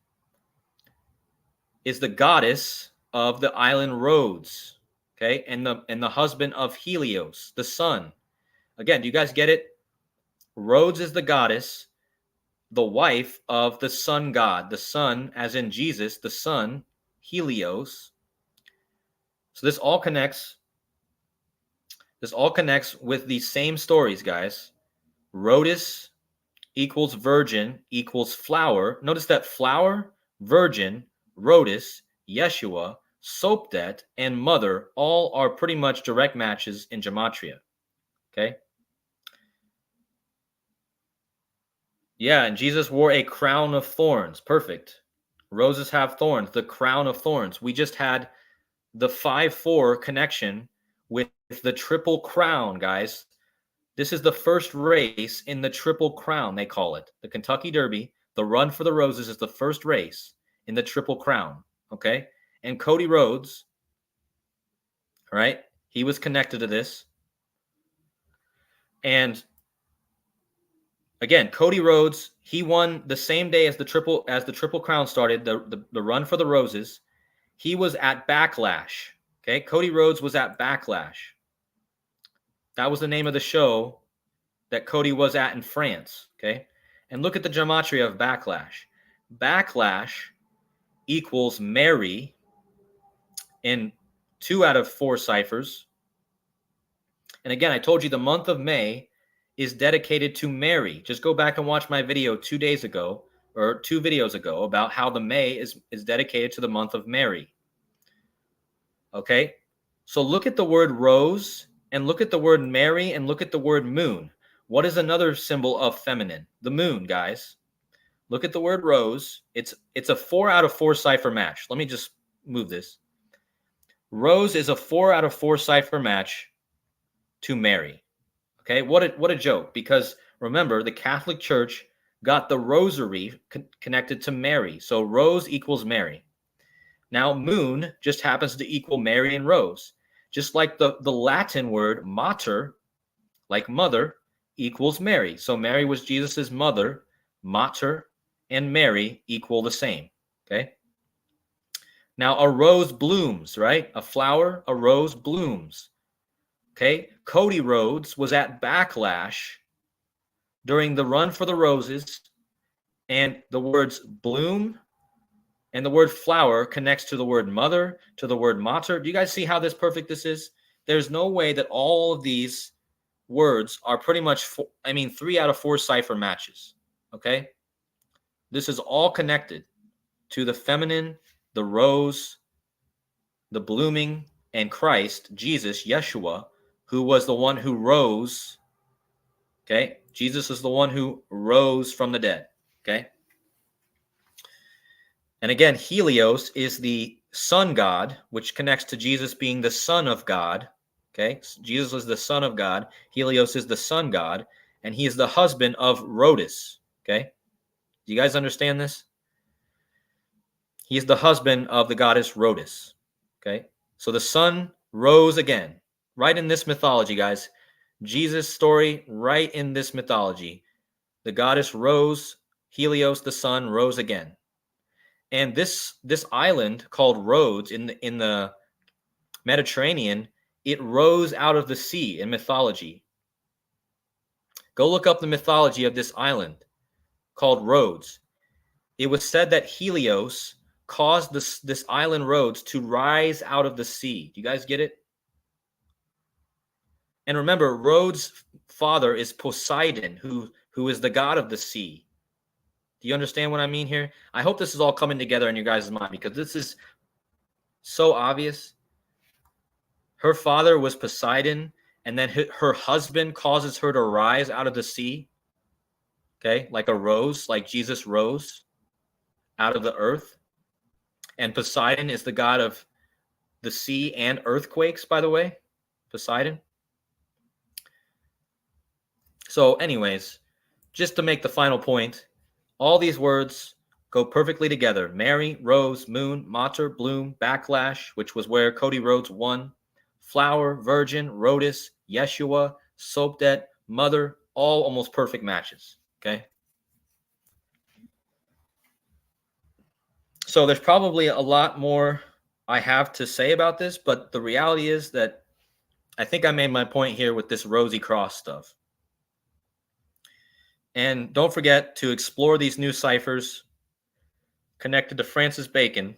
is the goddess of the island Rhodes, okay? And the husband of Helios, the sun. Again, do you guys get it? Rhodes is the goddess, the wife of the sun god, the sun as in Jesus, the sun, Helios. So this all connects with these same stories, guys. Rhodus equals virgin equals flower. Notice that flower, virgin, Rhodus, Yeshua, Sopdet, and mother all are pretty much direct matches in Gematria. Okay? Yeah, and Jesus wore a crown of thorns. Perfect. Roses have thorns, the crown of thorns. We just had the 5-4 connection with the triple crown, guys. This is the first race in the Triple Crown, they call it. The Kentucky Derby, the Run for the Roses is the first race in the Triple Crown, okay? And Cody Rhodes, all right, he was connected to this. And again, Cody Rhodes, he won the same day as the Triple Crown started, the Run for the Roses. He was at Backlash, okay? Cody Rhodes was at Backlash. That was the name of the show that Cody was at in France, okay? And look at the gematria of Backlash. Backlash equals Mary in 2 out of 4 ciphers. And again, I told you the month of May is dedicated to Mary. Just go back and watch my video 2 days ago, or 2 videos ago, about how the May is dedicated to the month of Mary. Okay? So look at the word rose, and look at the word Mary, and look at the word moon. What is another symbol of feminine? The moon, guys. Look at the word rose. It's a 4 out of 4 cipher match. Let me just move this. Rose is a 4 out of 4 cipher match to Mary. Okay, what a joke. Because remember, the Catholic Church got the rosary connected to Mary. So rose equals Mary. Now moon just happens to equal Mary and rose. Just like the Latin word mater, like mother, equals Mary. So Mary was Jesus's mother. Mater and Mary equal the same. Okay. Now a rose blooms, right? A flower, a rose blooms. Okay. Cody Rhodes was at Backlash during the Run for the Roses, and the words bloom and the word flower connects to the word mother, to the word mater. Do you guys see how perfect this is? There's no way that all of these words are pretty much, 3 out of 4 cipher matches. Okay. This is all connected to the feminine, the rose, the blooming, and Christ, Jesus, Yeshua, who was the one who rose. Okay. Jesus is the one who rose from the dead. Okay. And again, Helios is the sun god, which connects to Jesus being the son of God. Okay. Jesus is the son of God. Helios is the sun god, and he is the husband of Rhodus. Okay. Do you guys understand this? He is the husband of the goddess Rhodus. Okay. So the sun rose again, right in this mythology, guys. Jesus' story, right in this mythology. the goddess rose, Helios, the sun, rose again. And this island called Rhodes in the Mediterranean, it rose out of the sea in mythology. Go look up the mythology of this island called Rhodes. It was said that Helios caused this island Rhodes to rise out of the sea. Do you guys get it? And remember, Rhodes' father is Poseidon, who is the god of the sea. Do you understand what I mean here? I hope this is all coming together in your guys' mind, because this is so obvious. Her father was Poseidon, and then her husband causes her to rise out of the sea. Okay, like a rose, like Jesus rose out of the earth. And Poseidon is the god of the sea and earthquakes, by the way. Poseidon. So, anyways, just to make the final point, all these words go perfectly together. Mary, rose, moon, mater, bloom, backlash, which was where Cody Rhodes won. Flower, virgin, Rhodus, Yeshua, Sopdet, mother, all almost perfect matches. Okay. So there's probably a lot more I have to say about this, but the reality is that I think I made my point here with this Rosy Cross stuff. And don't forget to explore these new ciphers connected to Francis Bacon.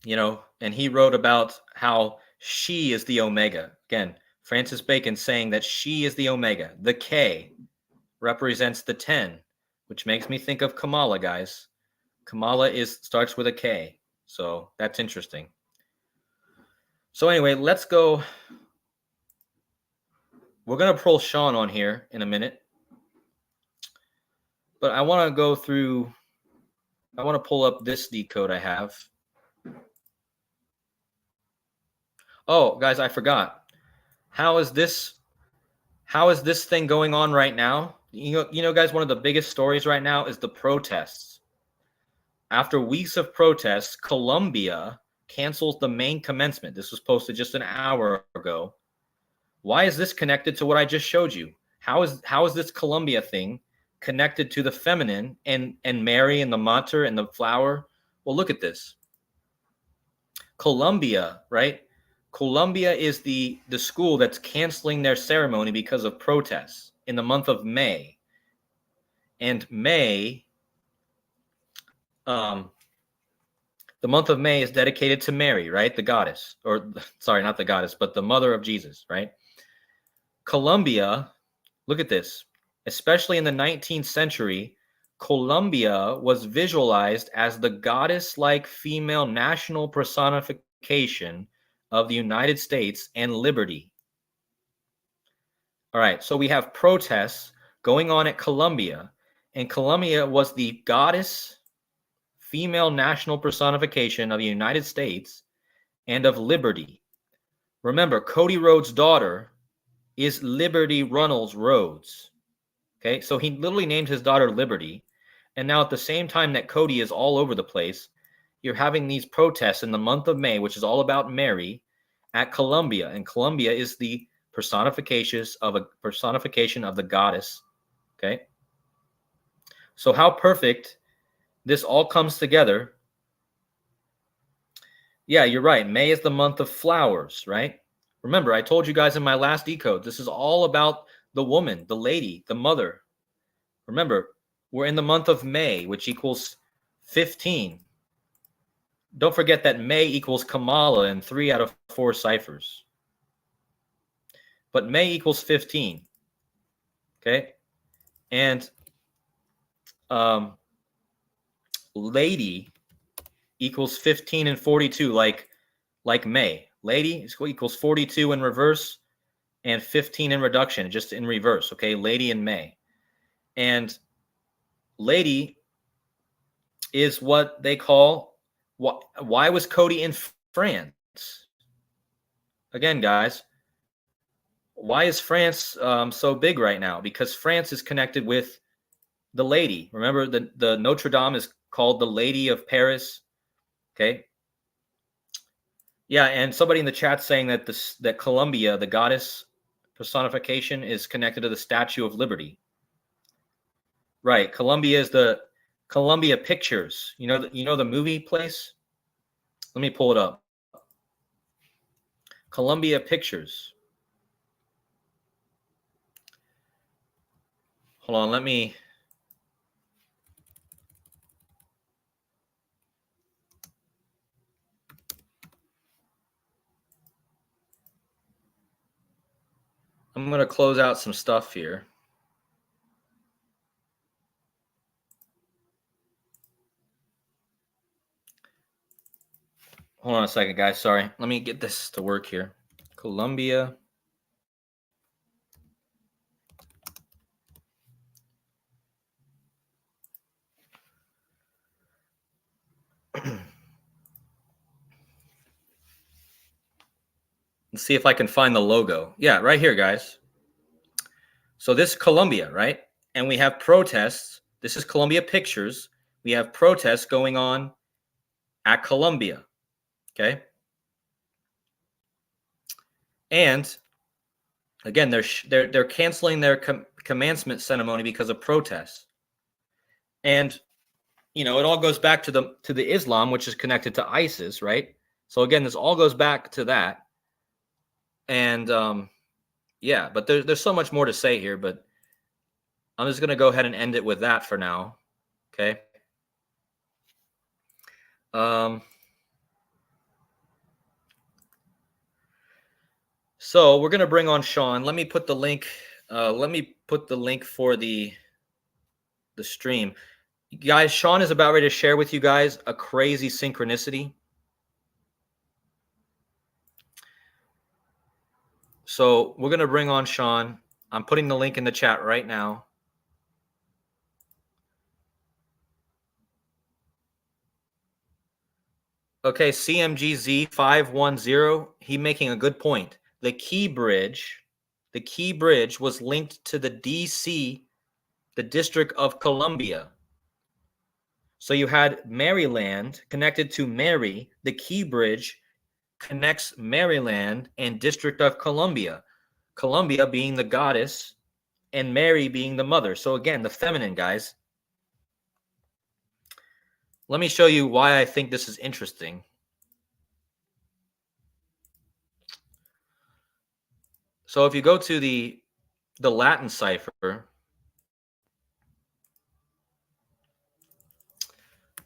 You know, and he wrote about how she is the Omega. Again, Francis Bacon saying that she is the Omega. The K represents the 10, which makes me think of Kamala, guys. Kamala starts with a K. So that's interesting. So anyway, let's go. We're going to pull Sean on here in a minute. But I want to go through, I want to pull up this decode I have. Oh, guys, I forgot. How is this thing going on right now? You know, guys, one of the biggest stories right now is the protests. After weeks of protests, Colombia cancels the main commencement. This was posted just an hour ago. Why is this connected to what I just showed you? How is this Colombia thing connected to the feminine and Mary and the mater and the flower? Well, look at this. Colombia, right? Colombia is the school that's canceling their ceremony because of protests in the month of May. And May, the month of May is dedicated to Mary, right? The goddess, or sorry, not the goddess, but the mother of Jesus, right? Colombia, look at this, especially in the 19th century, Colombia was visualized as the goddess-like female national personification of the United States and liberty. All right, so we have protests going on at Colombia, and Colombia was the goddess female national personification of the United States and of liberty. Remember, Cody Rhodes' daughter is Liberty Runnels Rhodes. Okay, so he literally named his daughter Liberty. And now at the same time that Cody is all over the place, you're having these protests in the month of May, which is all about Mary, at Colombia. And Colombia is the personification of the goddess. Okay. So how perfect this all comes together. Yeah, you're right. May is the month of flowers, right? Remember, I told you guys in my last decode, this is all about the woman, the lady, the mother. Remember, we're in the month of May, which equals 15. Don't forget that May equals Kamala in 3 out of 4 ciphers. But May equals 15. Okay? And lady equals 15 and 42, like May. Lady equals 42 in reverse and 15 in reduction, just in reverse. Okay? Lady and May. And lady is what they call, why was Cody in France? Again, guys, why is France so big right now? Because France is connected with the lady. Remember, the Notre Dame is called the Lady of Paris. Okay. Yeah, and somebody in the chat saying that that Columbia, the goddess personification is connected to the Statue of Liberty. Right. Columbia is the Columbia Pictures. You know the movie place? Let me pull it up. Columbia Pictures. Hold on, let me. I'm going to close out some stuff here. Hold on a second, guys. Sorry. Let me get this to work here. Columbia. Let's see if I can find the logo. Yeah, right here, guys. So this is Columbia, right? And we have protests. This is Columbia Pictures. We have protests going on at Columbia. Okay. And again, they're canceling their commencement ceremony because of protests. And it all goes back to the Islam, which is connected to ISIS, right? So again, this all goes back to that. And yeah, but there's so much more to say here, but I'm just going to go ahead and end it with that for now. Okay. So we're going to bring on Sean. Let me put the link. Let me put the link for the stream. Guys, Sean is about ready to share with you guys a crazy synchronicity. So we're going to bring on Sean. I'm putting the link in the chat right now. Okay, CMGZ510, he making a good point. The key bridge was linked to the DC, the District of Columbia. So you had Maryland connected to Mary. The key bridge connects Maryland and District of Columbia. Columbia being the goddess and Mary being the mother. So again, the feminine, guys. Let me show you why I think this is interesting. So if you go to the Latin cipher,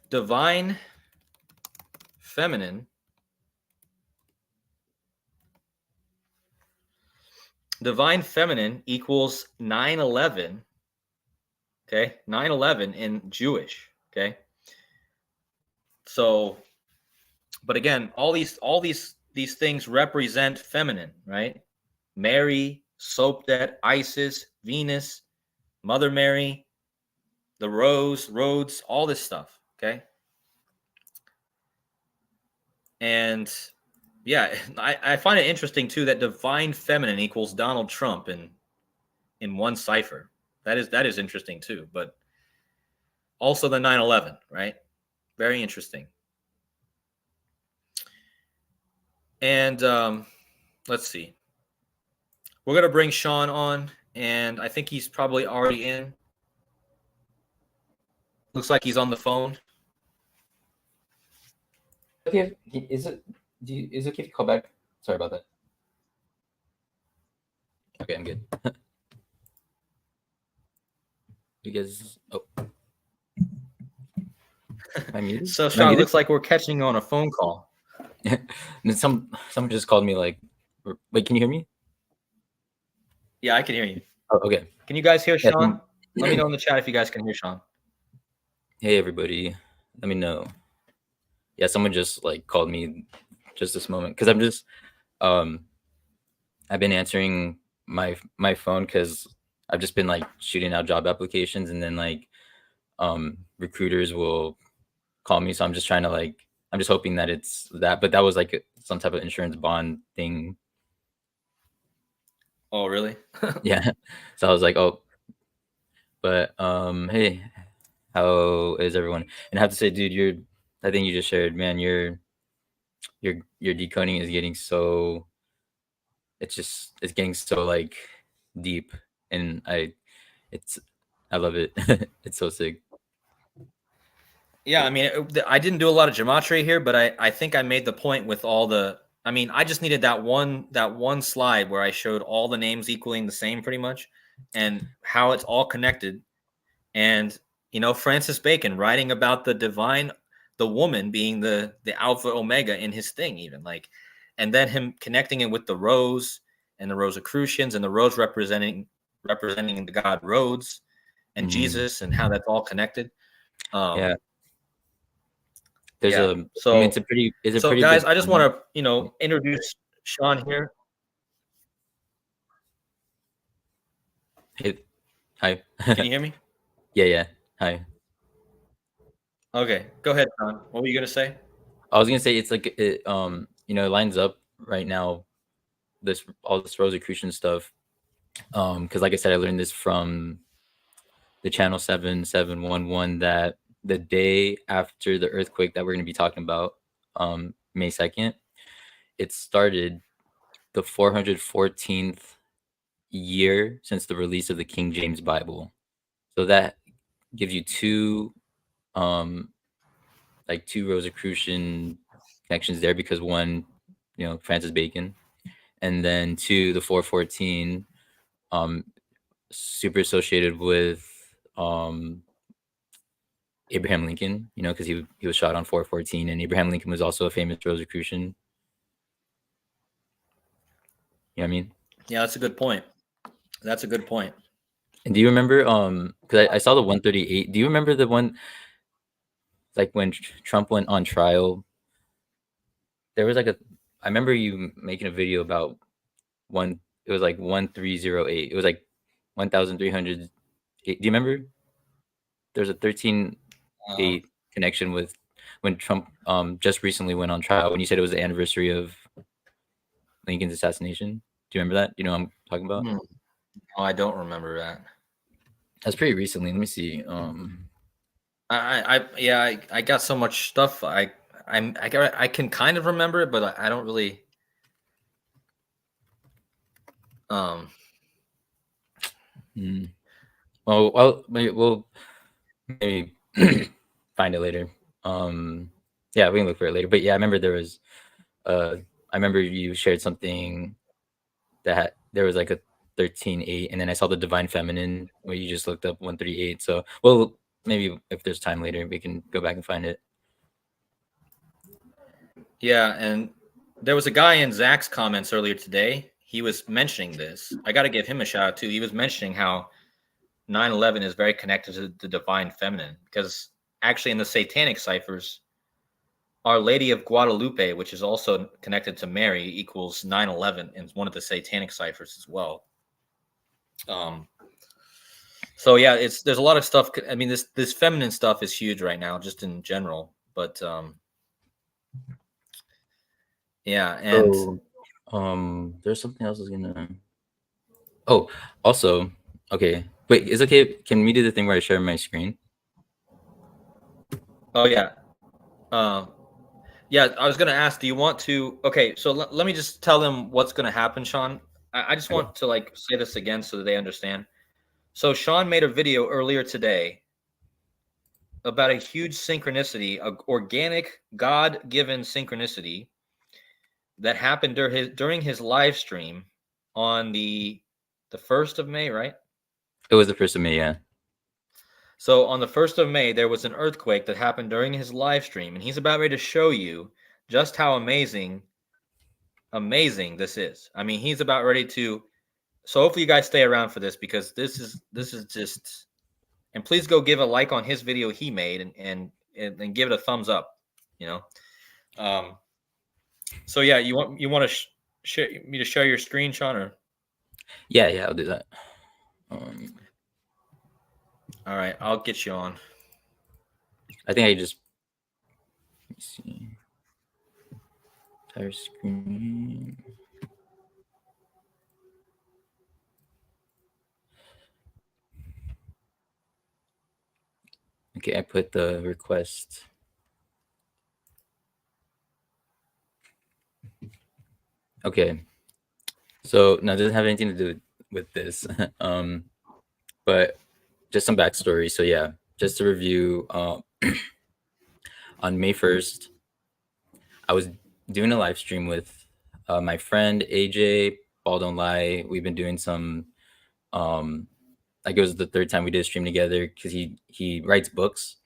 divine feminine equals 9/11. Okay, 9/11 in Jewish. Okay, so, but again, all these things represent feminine, right? Mary, Soapdet, Isis, Venus, Mother Mary, the Rhodes, all this stuff. Okay, and yeah, I find it interesting too that divine feminine equals Donald Trump in one cipher. That is interesting too, but also the 9/11, right? Very interesting. And let's see. We're going to bring Sean on, and I think he's probably already in. Looks like he's on the phone. Okay, is it okay if you call back? Sorry about that. Okay, I'm good. You guys, am I muted? So Sean, it looks like we're catching you on a phone call. Someone just called me like, wait, can you hear me? Yeah, I can hear you. Oh, okay. Can you guys hear Sean? Let me know in the chat if you guys can hear Sean. Hey everybody, let me know. Yeah, someone just like called me just this moment because I'm just I've been answering my phone because I've just been like shooting out job applications, and then like recruiters will call me, so I'm just trying to like, I'm just hoping that it's that, but that was like some type of insurance bond thing. Oh, really? Yeah. So I was like, oh, but hey, how is everyone? And I have to say, dude, I think you just shared, man, your decoding is getting so it's getting so like deep, and it's I love it. It's so sick. Yeah, I mean, I didn't do a lot of gematria here, but I think I made the point with all the. I mean, I just needed that one slide where I showed all the names equaling the same, pretty much, and how it's all connected. And Francis Bacon writing about the divine, the woman being the Alpha Omega in his thing, even like, and then him connecting it with the rose and the Rosicrucians and the rose representing the god Rhodes and Mhm. Jesus and how that's all connected. Um, Yeah, there's yeah. a. I mean, So it's a so pretty guys, big I just thing. want to introduce Sean here. Hey, hi. Can you hear me? Yeah, yeah. Hi. Okay, go ahead, Sean. What were you gonna say? I was gonna say it's like it lines up right now. This all this Rosicrucian stuff. Because like I said, I learned this from the channel 7711 that the day after the earthquake that we're gonna be talking about, May 2nd, it started the 414th year since the release of the King James Bible. So that gives you um two Rosicrucian connections there because one, Francis Bacon, and then two, the 414, um, super associated with Abraham Lincoln, because he was shot on 414, and Abraham Lincoln was also a famous Rosicrucian. You know what I mean? Yeah, that's a good point. That's a good point. And do you remember? Because I saw the 138. Do you remember the one like when Trump went on trial? There was like a. I remember you making a video about one. It was like 1308. It was like 1,300. Do you remember? There's a 13 8 Um, connection with when Trump just recently went on trial. When you said it was the anniversary of Lincoln's assassination. Do you remember that? You know what I'm talking about? no, I don't remember that. That's pretty recently. Let me see. Yeah, I got so much stuff. I can kind of remember it, but I don't really. Um, hmm. Maybe find it later. Yeah, we can look for it later. But yeah, I remember there was. I remember you shared something that there was like a 13 8, and then I saw the divine feminine where you just looked up 138. So, well, maybe if there's time later, we can go back and find it. yeah, and there was a guy in Zach's comments earlier today. He was mentioning this. I got to give him a shout out too. He was mentioning how 9/11 is very connected to the divine feminine because actually in the satanic ciphers, Our Lady of Guadalupe, which is also connected to Mary, equals 9/11 in one of the satanic ciphers as well. Um, so yeah, there's a lot of stuff. I mean, this feminine stuff is huge right now, just in general. But yeah, and So, there's something else I was gonna. Oh, also, okay. Wait, is it okay? Can we do the thing where I share my screen? oh yeah, uh, yeah. I was gonna ask, do you want to? Okay, so let me just tell them what's gonna happen, Sean. I just Okay. want to like say this again so that they understand. So Sean made a video earlier today about a huge synchronicity, a organic God-given synchronicity that happened during his live stream on the 1st of May, right? It was the 1st of May, yeah. So on the 1st of May, there was an earthquake that happened during his live stream, and he's about ready to show you just how amazing this is. I mean, he's about ready to. So hopefully you guys stay around for this because this is just. And please go give a like on his video he made and give it a thumbs up. You know. Um. So yeah, you want to share me to share your screen, Sean, or Yeah, yeah, I'll do that. Um, all right, I'll get you on. I think I just let me see entire screen. Okay, I put the request. Okay, So now it doesn't have anything to do with this, but just some backstory. So yeah, just to review, on May 1st, I was doing a live stream with my friend AJ. Ball don't lie. We've been doing some, like it was the third time we did a stream together because he writes books,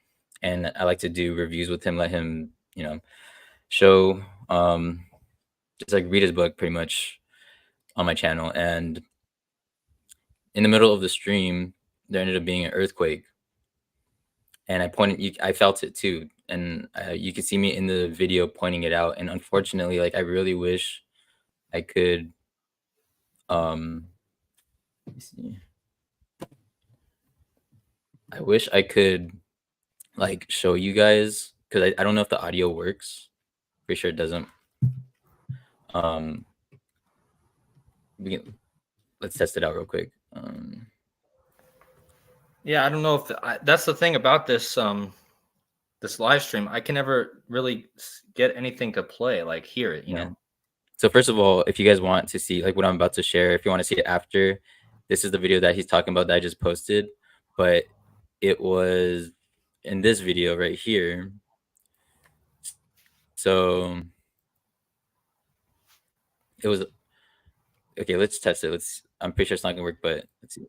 and I like to do reviews with him. Let him, show, just like read his book pretty much on my channel. And in the middle of the stream, there ended up being an earthquake, and I felt it too, and you could see me in the video pointing it out. And unfortunately, like I really wish I could, let me see. I wish I could like show you guys because I don't know if the audio works. Pretty sure it doesn't. Um, let's test it out real quick. Yeah, I don't know if that's the thing about this live stream. I can never really get anything to play, like hear it, you Yeah. know. So first of all, if you guys want to see like what I'm about to share, if you want to see it after, this is the video that he's talking about that I just posted. But it was in this video right here. So it was okay. Let's test it. I'm pretty sure it's not gonna work, but let's see.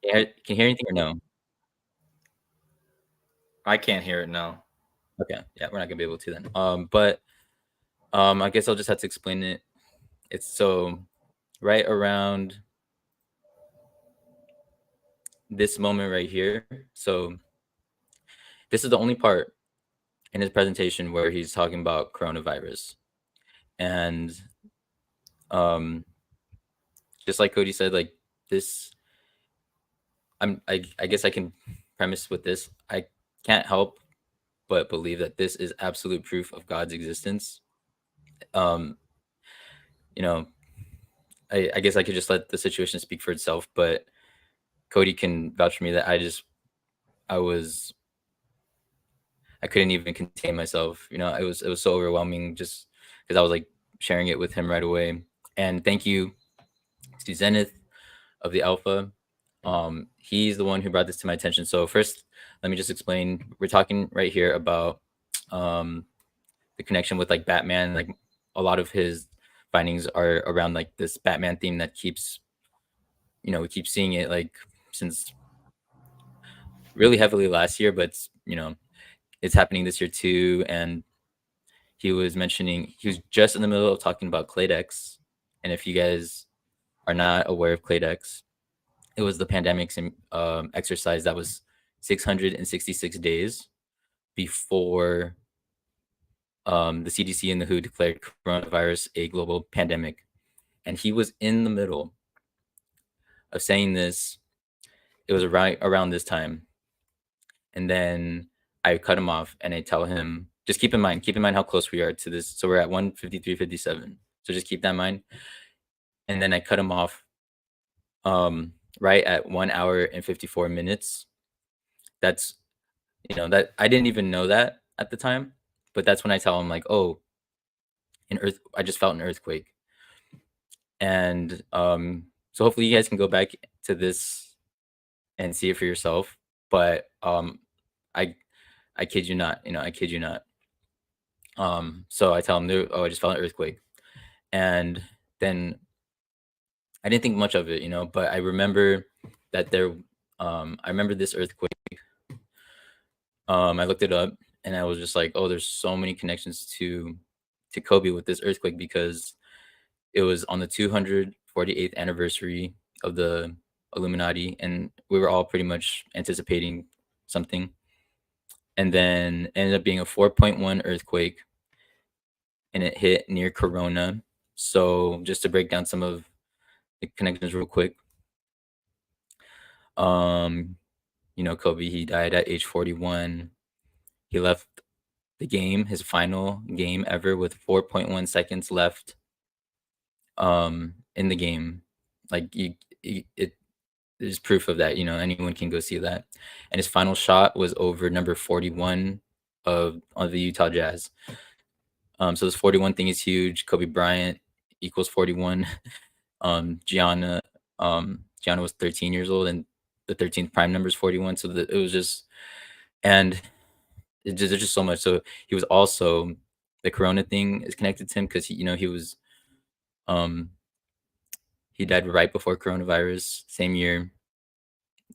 Yeah, can you hear anything or no? I can't hear it, no. Okay, yeah, we're not gonna be able to then. But I guess I'll just have to explain it. It's so right around this moment right here. So this is the only part in his presentation where he's talking about coronavirus. And just like Cody said, like this, I guess I can premise with this. I can't help but believe that this is absolute proof of God's existence. Um, you know, I guess I could just let the situation speak for itself, but Cody can vouch for me that I was I couldn't even contain myself. It was so overwhelming just because I was like sharing it with him right away. And thank you to Zenith of the Alpha. He's the one who brought this to my attention. So first, let me just explain. We're talking right here about the connection with like Batman. Like a lot of his findings are around like this Batman theme that we keep seeing it like since really heavily last year, but it's happening this year too. And he was just in the middle of talking about Claydex. And if you guys are not aware of Claydex, it was the pandemic exercise that was 666 days before the CDC and the WHO declared coronavirus a global pandemic. And he was in the middle of saying this. It was around this time. And then I cut him off and I tell him, just keep in mind how close we are to this. So we're at 1:53:57. So just keep that in mind. And then I cut him off right at 1 hour and 54 minutes. That's, that I didn't even know that at the time, but that's when I tell him like, oh, I just felt an earthquake. And so hopefully you guys can go back to this and see it for yourself. But I kid you not, I kid you not. So I tell him, oh, I just felt an earthquake. And then I didn't think much of it, but I remember that I remember this earthquake. I looked it up and I was just like, oh, there's so many connections to Kobe with this earthquake because it was on the 248th anniversary of the Illuminati, and we were all pretty much anticipating something. And then it ended up being a 4.1 earthquake, and it hit near Corona. So just to break down some of the connections real quick, Kobe, he died at age 41. He left the game, his final game ever, with 4.1 seconds left in the game. Like it there's proof of that, anyone can go see that. And his final shot was over number 41 of the Utah Jazz. So this 41 thing is huge. Kobe Bryant equals 41. Gianna Gianna was 13 years old, and the 13th prime number is 41. So it was just, and there's just so much. So he was also, the corona thing is connected to him because he was, um he died right before coronavirus, same year,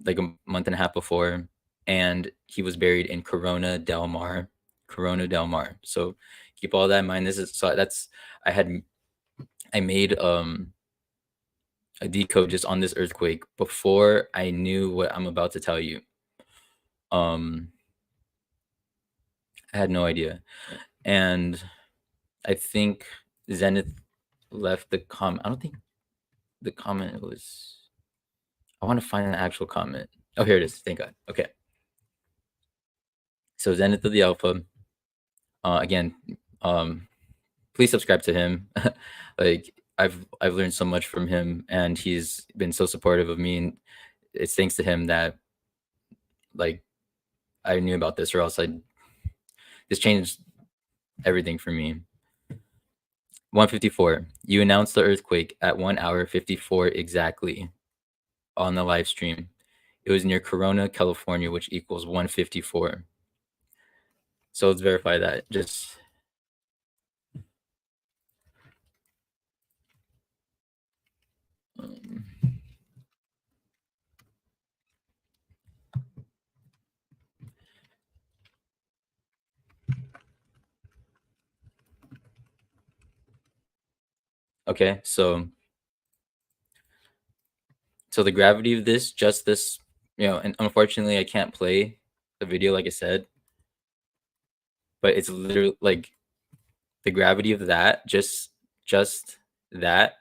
like a month and a half before, and he was buried in Corona del Mar. So keep all that in mind. This is, so that's, I had I made a decode just on this earthquake before I knew what I'm about to tell you. Um, I had no idea, and I think Zenith left the comment. I don't think the comment was. I want to find an actual comment. Oh, here it is. Thank God. Okay. So Zenith of the Alpha. Again, please subscribe to him. Like, I've learned so much from him, and he's been so supportive of me, and it's thanks to him that, like, I knew about this, or else this changed everything for me. 154. You announced the earthquake at 1 hour 54 exactly on the live stream. It was near Corona, California, which equals 154. So let's verify that. Just um, okay, so the gravity of this, just this, and unfortunately I can't play the video like I said, but it's literally like the gravity of that, just that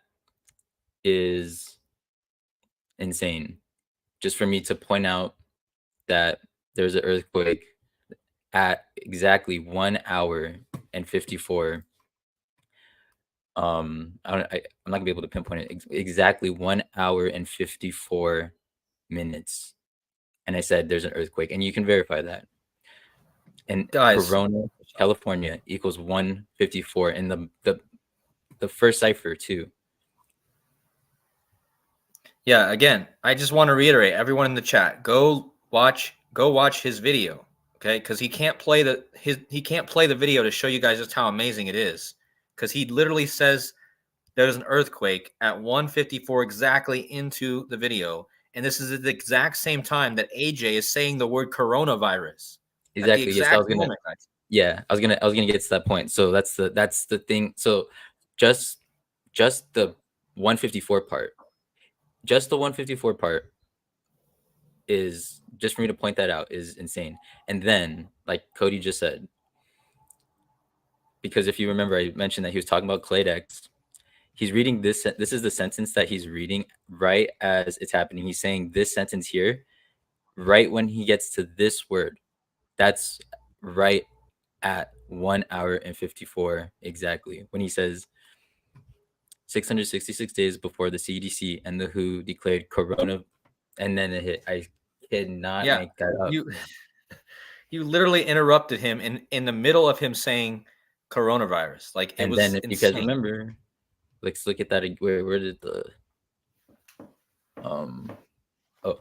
is insane. Just for me to point out that there's an earthquake at exactly 1 hour and 54. I'm not gonna be able to pinpoint it exactly 1 hour and 54 minutes. And I said there's an earthquake, and you can verify that. And Guys, Corona, California equals 154 in the first cipher too. yeah, again, I just want to reiterate, everyone in the chat, go watch his video, okay? Because he can't play the video to show you guys just how amazing it is. Because he literally says there's an earthquake at 154 exactly into the video, and this is at the exact same time that AJ is saying the word coronavirus. At the Exactly. Yes, exact moment, guys. I was gonna get to that point. So that's the thing. So just the 154 part, just the 154 part is, just for me to point that out, is insane. And then, like Cody just said, because if you remember, I mentioned that he was talking about Claydex. He's reading this. This is the sentence that he's reading right as it's happening. He's saying this sentence here, right when he gets to this word. That's right at 1 hour and 54 exactly, when he says 666 days before the CDC and the WHO declared corona, and then it hit. I cannot Yeah, make that up. you you literally interrupted him in the middle of him saying coronavirus. Like, it And then was if you guys insane. remember, let's look at that. Where did the um oh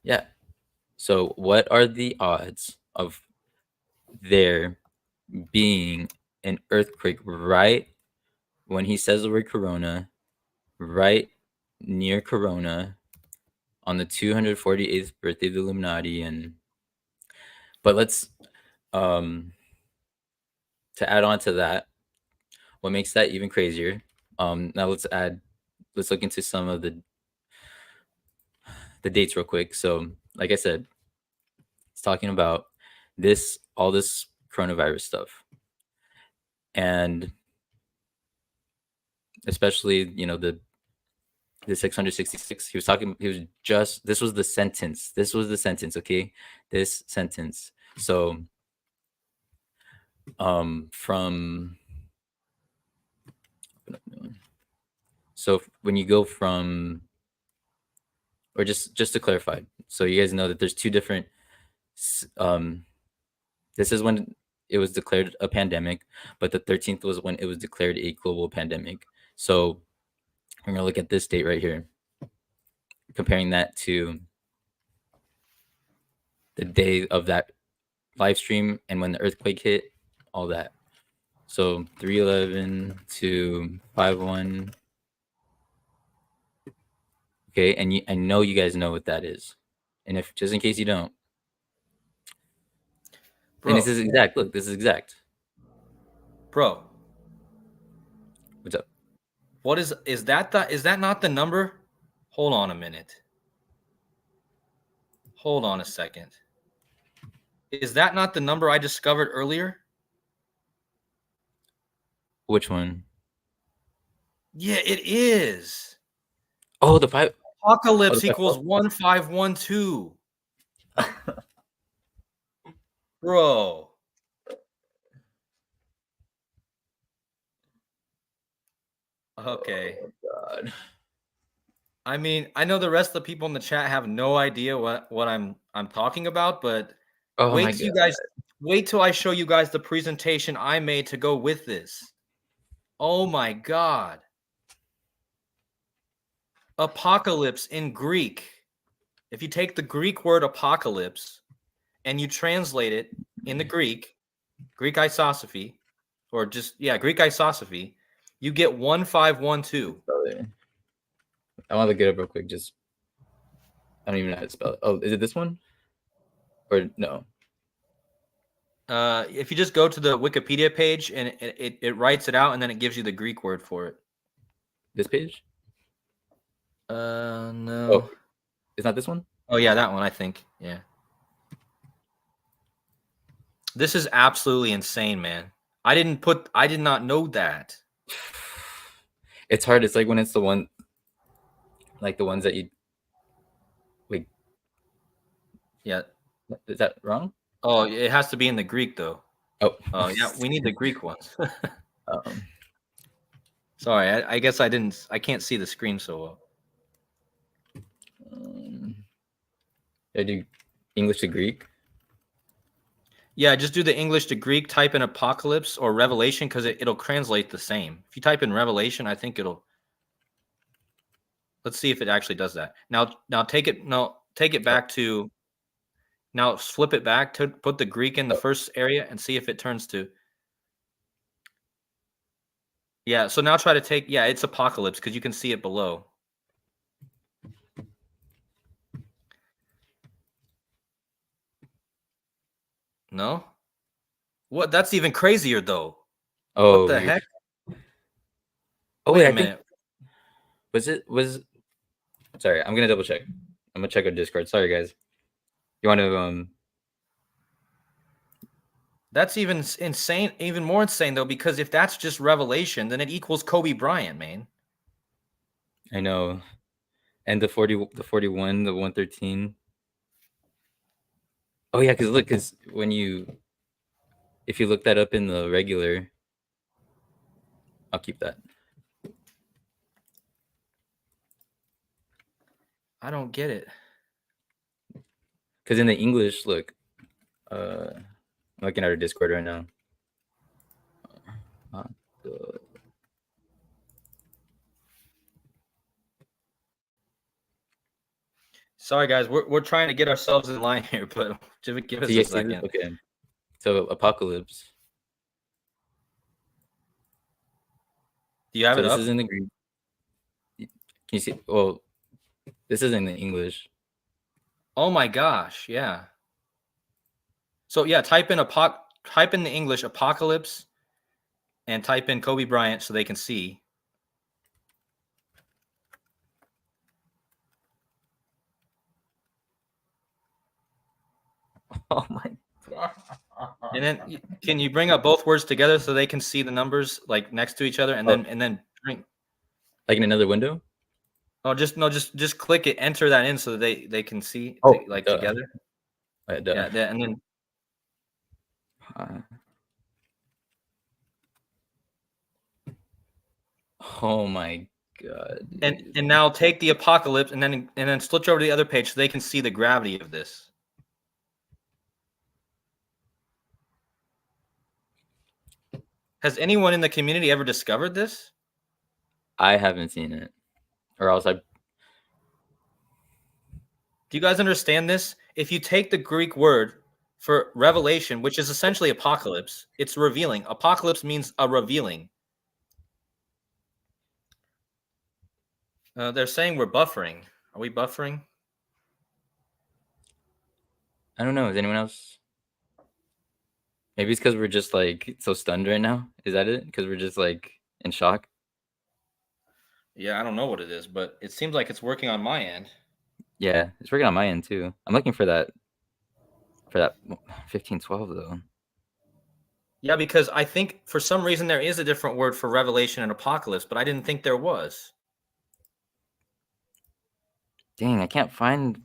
yeah. So what are the odds of there being an earthquake right when he says the word corona, right near corona, on the 248th birthday of the Illuminati? But let's, um to add on to that, what makes that even crazier, now let's look into some of the dates real quick. So like I said, it's talking about all this coronavirus stuff, and especially, the 666. This was the sentence. Okay, this sentence. So from when you go from, or just to clarify, so you guys know that there's two different, this is when it was declared a pandemic, but the 13th was when it was declared a global pandemic. So we're gonna look at this date right here, comparing that to the day of that live stream and when the earthquake hit, all that. So 311 to 51. Okay, and I know you guys know what that is, and if just in case you don't, and this Bro, is exact. Look, this is exact. bro, What's up? what is that not the number? Hold on a minute. Hold on a second. Is that not the number I discovered earlier? Which one? Yeah, it is. Oh, the five. Oh, Apocalypse the equals 1512. Bro. Okay. Oh, God. I mean, I know the rest of the people in the chat have no idea what I'm talking about, but Oh my wait till God. you guys wait till I show you guys the presentation I made to go with this. Oh my God. Apocalypse in Greek. If you take the Greek word apocalypse and you translate it in the Greek isosophy, or just Greek isosophy, you get 1512. I want to look it up real quick. Just I don't even know how to spell it. Oh, is it this one? Or no? If you just go to the Wikipedia page and it writes it out and then it gives you the Greek word for it. This page? No. Oh, it's not this one? Oh yeah, that one I think. Yeah. This is absolutely insane, man. I did not know that. It's hard. It's like when it's the one, like the ones that you wait. Yeah. Is that wrong? Oh, it has to be in the Greek though. Oh, Oh yeah, we need the Greek ones. um, Sorry, I guess I can't see the screen so well. I do English to Greek. Yeah, just do the English to Greek, type in apocalypse or revelation because it'll translate the same. If you type in revelation, I think it'll. Let's see if it actually does that. Now take it back to. Now flip it back to put the Greek in the first area and see if it turns to. Yeah, so now try to take. Yeah, it's apocalypse because you can see it below. No? What? That's even crazier though. What Oh, the you're. heck? Oh Wait wait, a I think minute. was. Sorry, I'm gonna double check. I'm gonna check our Discord. Sorry, guys. You want to That's even insane, even more insane though, because if that's just revelation, then it equals Kobe Bryant, man. I know, and the 41, the 113. Oh yeah, because look, because if you look that up in the regular, I'll keep that. I don't get it. Because in the English, look, I'm looking at our Discord right now. Sorry, guys, we're trying to get ourselves in line here, but just give us See, a see this? second. Okay, so apocalypse. Do you have So it this is up? in the Greek. Can you see? Well, this is in the English. Oh my gosh, yeah. So yeah, type in the English apocalypse and type in Kobe Bryant so they can see. Oh my god! And then can you bring up both words together so they can see the numbers like next to each other and Oh, then bring like in another window? Oh, just click it, enter that in so they can see Oh, like duh. together. Duh. Yeah, and then Oh my god! and now take the apocalypse and then switch over to the other page so they can see the gravity of this. Has anyone in the community ever discovered this? I haven't seen it, or else I. Do you guys understand this? If you take the Greek word for revelation, which is essentially apocalypse, it's revealing. Apocalypse means a revealing. They're saying we're buffering. Are we buffering? I don't know. Is anyone else? Maybe it's because we're just like so stunned right now. Is that it? Because we're just like in shock. Yeah, I don't know what it is, but it seems like it's working on my end. Yeah, it's working on my end too. I'm looking for that 1512 though. Yeah, because I think for some reason there is a different word for revelation and apocalypse, but I didn't think there was. Dang, I can't find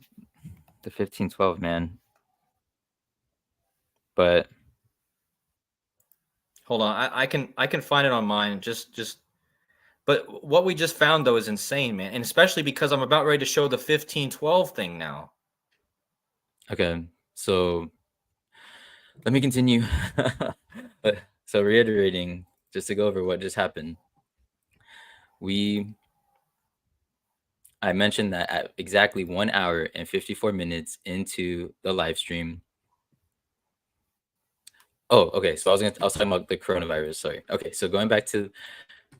the 1512, man. But Hold on, I can find it on mine. But what we just found though is insane, man, and especially because I'm about ready to show the 1512 thing now. okay, so let me continue. So reiterating, just to go over what just happened. I mentioned that at exactly 1 hour and 54 minutes into the live stream. Oh, okay. So I was talking about the coronavirus. Sorry. Okay, so going back to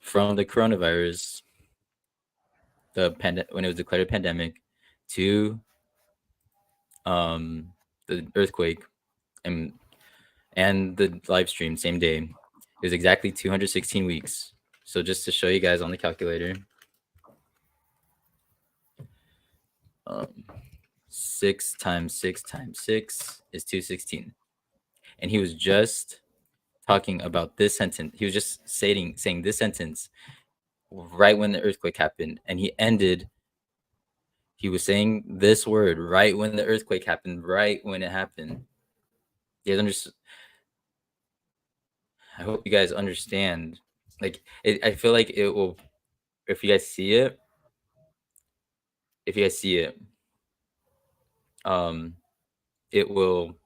from the coronavirus, when it was declared a pandemic, to the earthquake and the live stream same day, it was exactly 216 weeks. So just to show you guys on the calculator, 6 times 6 times 6 is 216. And he was just talking about this sentence. He was just saying this sentence right when the earthquake happened. And he was saying this word right when the earthquake happened, right when it happened. You guys understand? I hope you guys understand. Like, I feel like it will, if you guys see it, if you guys see it, um, it will,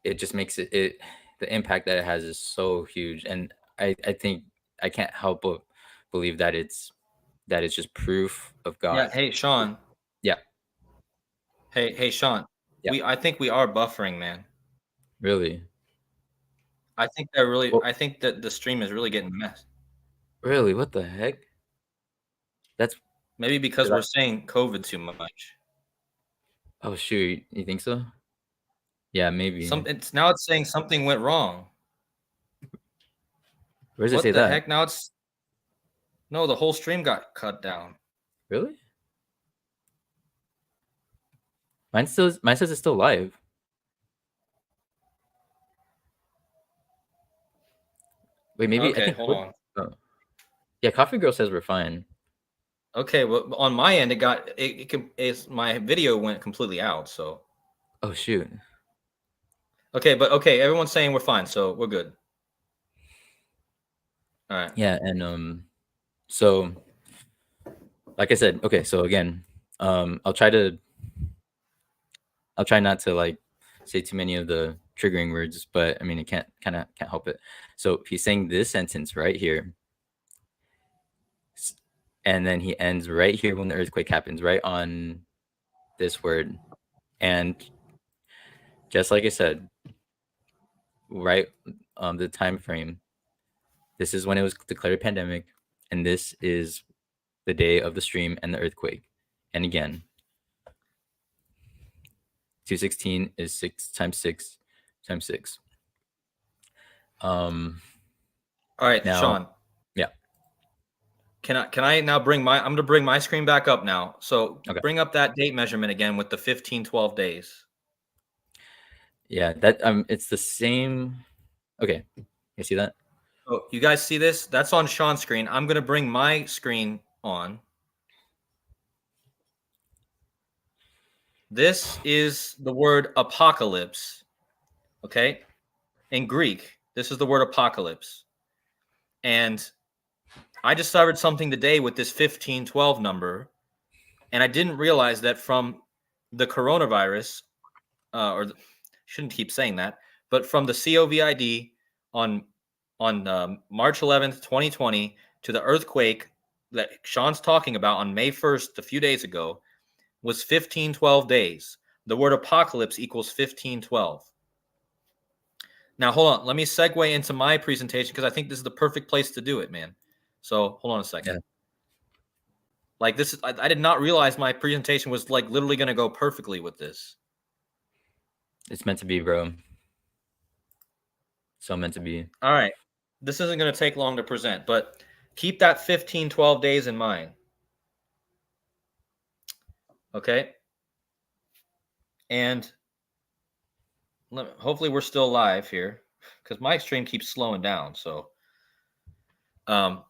it just makes the impact that it has is so huge. And I think I can't help but believe that it's just proof of Yeah, God. hey Sean. Yeah, Hey Sean. yeah, I think we are buffering, man. really. Well, I think that the stream is really getting messed. really, what the heck? That's Maybe because 'cause we're saying COVID too much. oh shoot, you think so? Yeah, maybe. It's saying something went wrong. Where does it say What the that? heck? Now it's no, the whole stream got cut down. Really? Mine says it's still live. Wait, maybe I Okay, think hold what? on. Oh. Yeah, Coffee Girl says we're fine. Okay, well, on my end, my video went completely out. So Oh shoot. okay, everyone's saying we're fine, so we're good. All right. Yeah, and so like I said, okay, so again, I'll try not to like say too many of the triggering words, but I mean, it can't help it. So he's saying this sentence right here, and then he ends right here when the earthquake happens, right on this word, and just like I said, right, the time frame. This is when it was declared a pandemic, and this is the day of the stream and the earthquake. And again, 216 is 6 times 6 times 6. All right, Now, Sean. yeah, Can I now I'm going to bring my screen back up now. So okay, bring up that date measurement again with the 1512 days. yeah, that it's the same. Okay, you see that? Oh, you guys see this? That's on Sean's screen. I'm going to bring my screen on. This is the word apocalypse. Okay? In Greek, this is the word apocalypse. And I discovered something today with this 1512 number, and I didn't realize that from the coronavirus, shouldn't keep saying that, but from the COVID on on March 11th, 2020, to the earthquake that Sean's talking about on May 1st, a few days ago, was 1512 days. The word apocalypse equals 1512. Now, hold on. Let me segue into my presentation because I think this is the perfect place to do it, man. So hold on a second. Yeah. Like this, I did not realize my presentation was like literally going to go perfectly with this. It's meant to be, bro. So meant to be. All right. This isn't going to take long to present, but keep that 1512 days in mind. Okay. And hopefully we're still live here because my stream keeps slowing down. So, but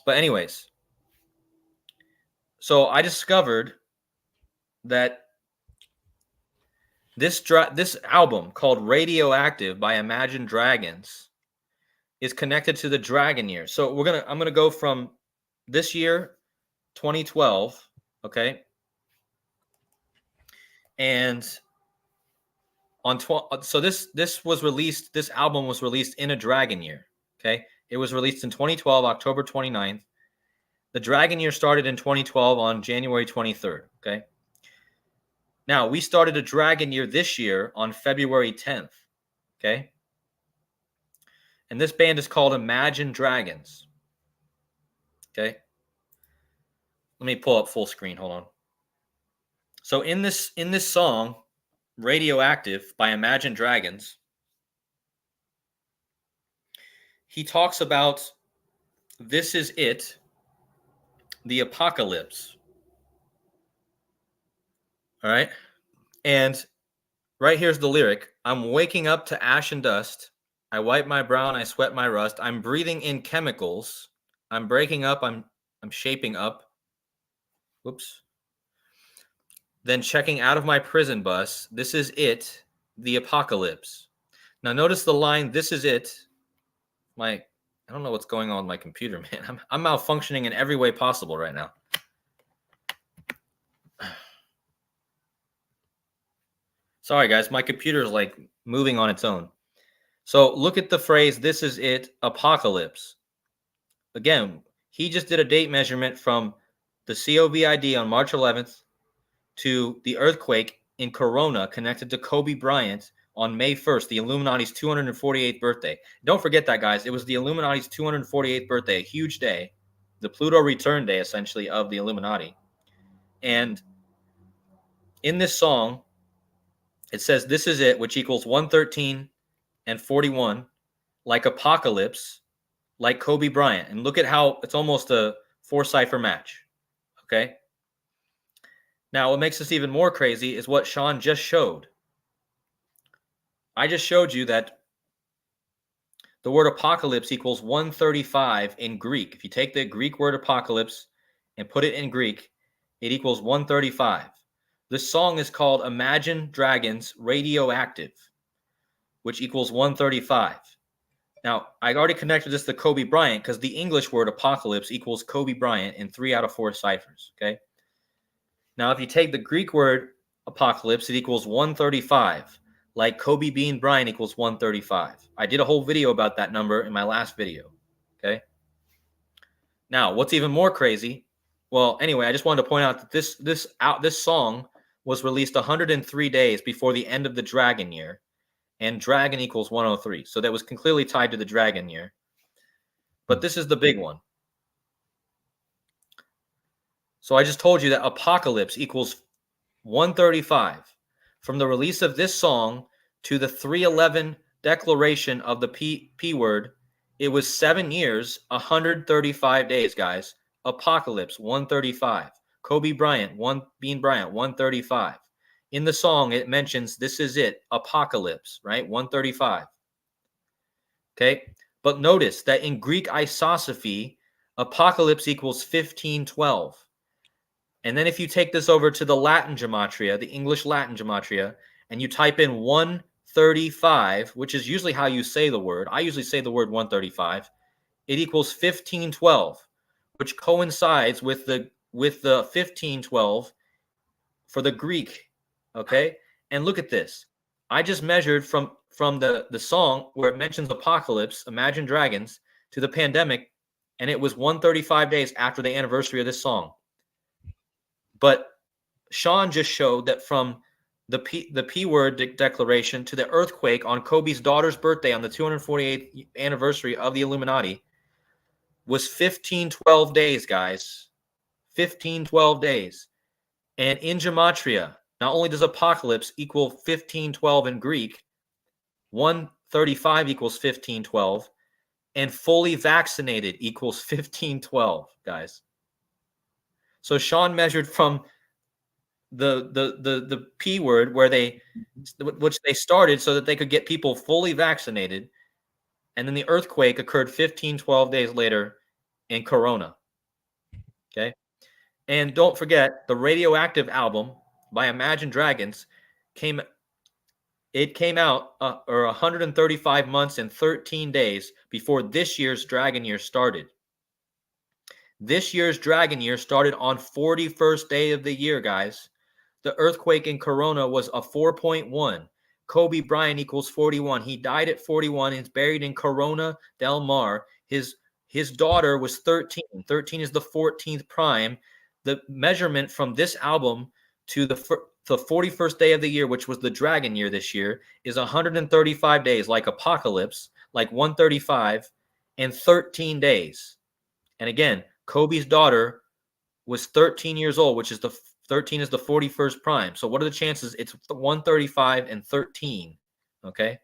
anyways, so I discovered that this album called Radioactive by Imagine Dragons is connected to the dragon year. So I'm gonna go from this year, 2012, okay, and on so this was released. This album was released in a dragon year. Okay, it was released in 2012, October 29th. The dragon year started in 2012 on January 23rd. Okay. Now we started a dragon year this year on February 10th. Okay. And this band is called Imagine Dragons. Okay. Let me pull up full screen. Hold on. So in this song, Radioactive by Imagine Dragons, he talks about this is it, the apocalypse. All right. And right here's the lyric. I'm waking up to ash and dust. I wipe my brow and I sweat my rust. I'm breathing in chemicals. I'm breaking up. I'm shaping up. Whoops. Then checking out of my prison bus. This is it, the apocalypse. Now notice the line, this is it. I don't know what's going on with my computer, man. I'm malfunctioning in every way possible right now. Sorry, guys. My computer is like moving on its own. So look at the phrase, this is it, apocalypse. Again, he just did a date measurement from the COVID on March 11th to the earthquake in Corona connected to Kobe Bryant on May 1st, the Illuminati's 248th birthday. Don't forget that, guys. It was the Illuminati's 248th birthday, a huge day, the Pluto return day, essentially, of the Illuminati. And in this song, it says, this is it, which equals 113 and 41, like apocalypse, like Kobe Bryant. And look at how it's almost a 4-cipher match. Okay? Now, what makes this even more crazy is what Sean just showed. I just showed you that the word apocalypse equals 135 in Greek. If you take the Greek word apocalypse and put it in Greek, it equals 135. This song is called Imagine Dragons Radioactive, which equals 135. Now, I already connected this to Kobe Bryant because the English word apocalypse equals Kobe Bryant in 3 out of 4 ciphers, okay? Now, if you take the Greek word apocalypse, it equals 135. Like Kobe Bean Bryant equals 135. I did a whole video about that number in my last video, okay? Now, what's even more crazy? Well, anyway, I just wanted to point out that this song was released 103 days before the end of the Dragon year, and Dragon equals 103. So that was clearly tied to the Dragon year. But this is the big one. So I just told you that apocalypse equals 135. From the release of this song to the 311 declaration of the P word, it was 7 years, 135 days, guys. Apocalypse, 135. Kobe Bryant, Bean Bryant, 135. In the song, it mentions this is it, apocalypse, right? 135. Okay? But notice that in Greek isosophy, apocalypse equals 1512. And then if you take this over to the Latin gematria, the English Latin gematria, and you type in 135, which is usually how you say the word. I usually say the word 135. It equals 1512, which coincides with the 1512 for the Greek. Okay? And look at this. I just measured from the song where it mentions apocalypse, Imagine Dragons, to the pandemic, and it was 135 days after the anniversary of this song. But Sean just showed that from the P word declaration to the earthquake on Kobe's daughter's birthday on the 248th anniversary of the Illuminati was 1512 days, guys. 1512 days. And in Gematria, not only does apocalypse equal 1512 in Greek, 135 equals 1512, and fully vaccinated equals 1512, guys. So Sean measured from the P word where which they started so that they could get people fully vaccinated, and then the earthquake occurred 1512 days later in Corona. Okay. And don't forget the Radioactive album by Imagine Dragons came out or 135 months and 13 days before this year's Dragon Year started. This year's Dragon Year started on 41st day of the year, guys. The earthquake in Corona was a 4.1. Kobe Bryant equals 41. He died at 41. He's buried in Corona del Mar. His daughter was 13. 13 is the 14th prime. The measurement from this album to the 41st day of the year, which was the Dragon Year this year, is 135 days, like Apocalypse, like 135, and 13 days. And again, Kobe's daughter was 13 years old, which is the 13 is the 41st prime. So what are the chances? It's 135 and 13. Okay.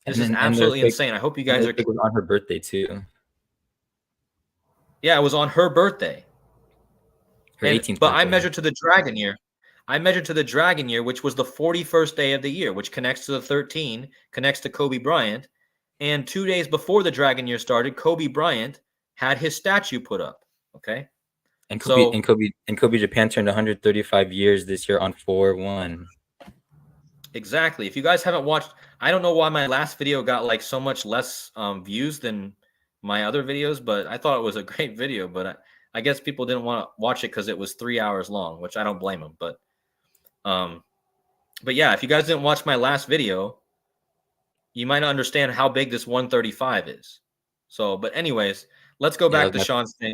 This is absolutely insane. I hope you guys are. It was on her birthday too. Yeah, it was on her birthday. Her 18th but birthday. I measured to the Dragon Year. I measured to the Dragon Year, which was the 41st day of the year, which connects to the 13, connects to Kobe Bryant. And 2 days before the Dragon Year started, Kobe Bryant had his statue put up. Okay. And Kobe Japan turned 135 years this year on 4/1. Exactly. If you guys haven't watched, I don't know why my last video got like so much less views than my other videos, but I thought it was a great video. But I guess people didn't want to watch it because it was 3 hours long, which I don't blame them. But yeah, if you guys didn't watch my last video, you might not understand how big this 135 is. So, but anyways, let's go back to Sean's thing.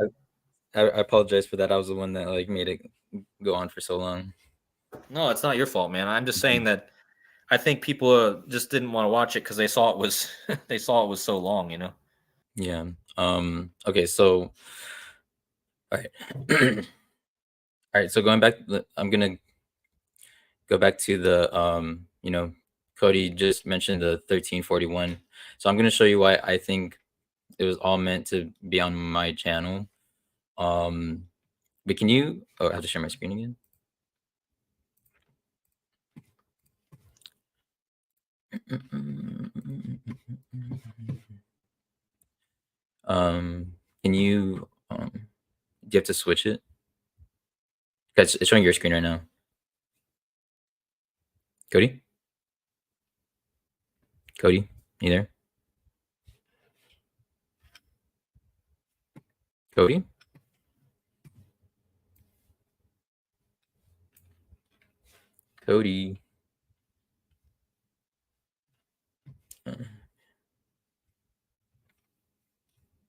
I apologize for that. I was the one that like made it go on for so long. No, it's not your fault, man. I'm just saying that I think people just didn't want to watch it because they saw it was they saw it was so long, you know. Yeah. Okay. So, all right. All right. So going back, I'm gonna go back to the Cody just mentioned the 1341. So I'm gonna show you why I think it was all meant to be on my channel. But can you? Oh, I have to share my screen again. Can you? Do you have to switch it? Because it's showing your screen right now. Cody? Cody, you there? Cody? Cody.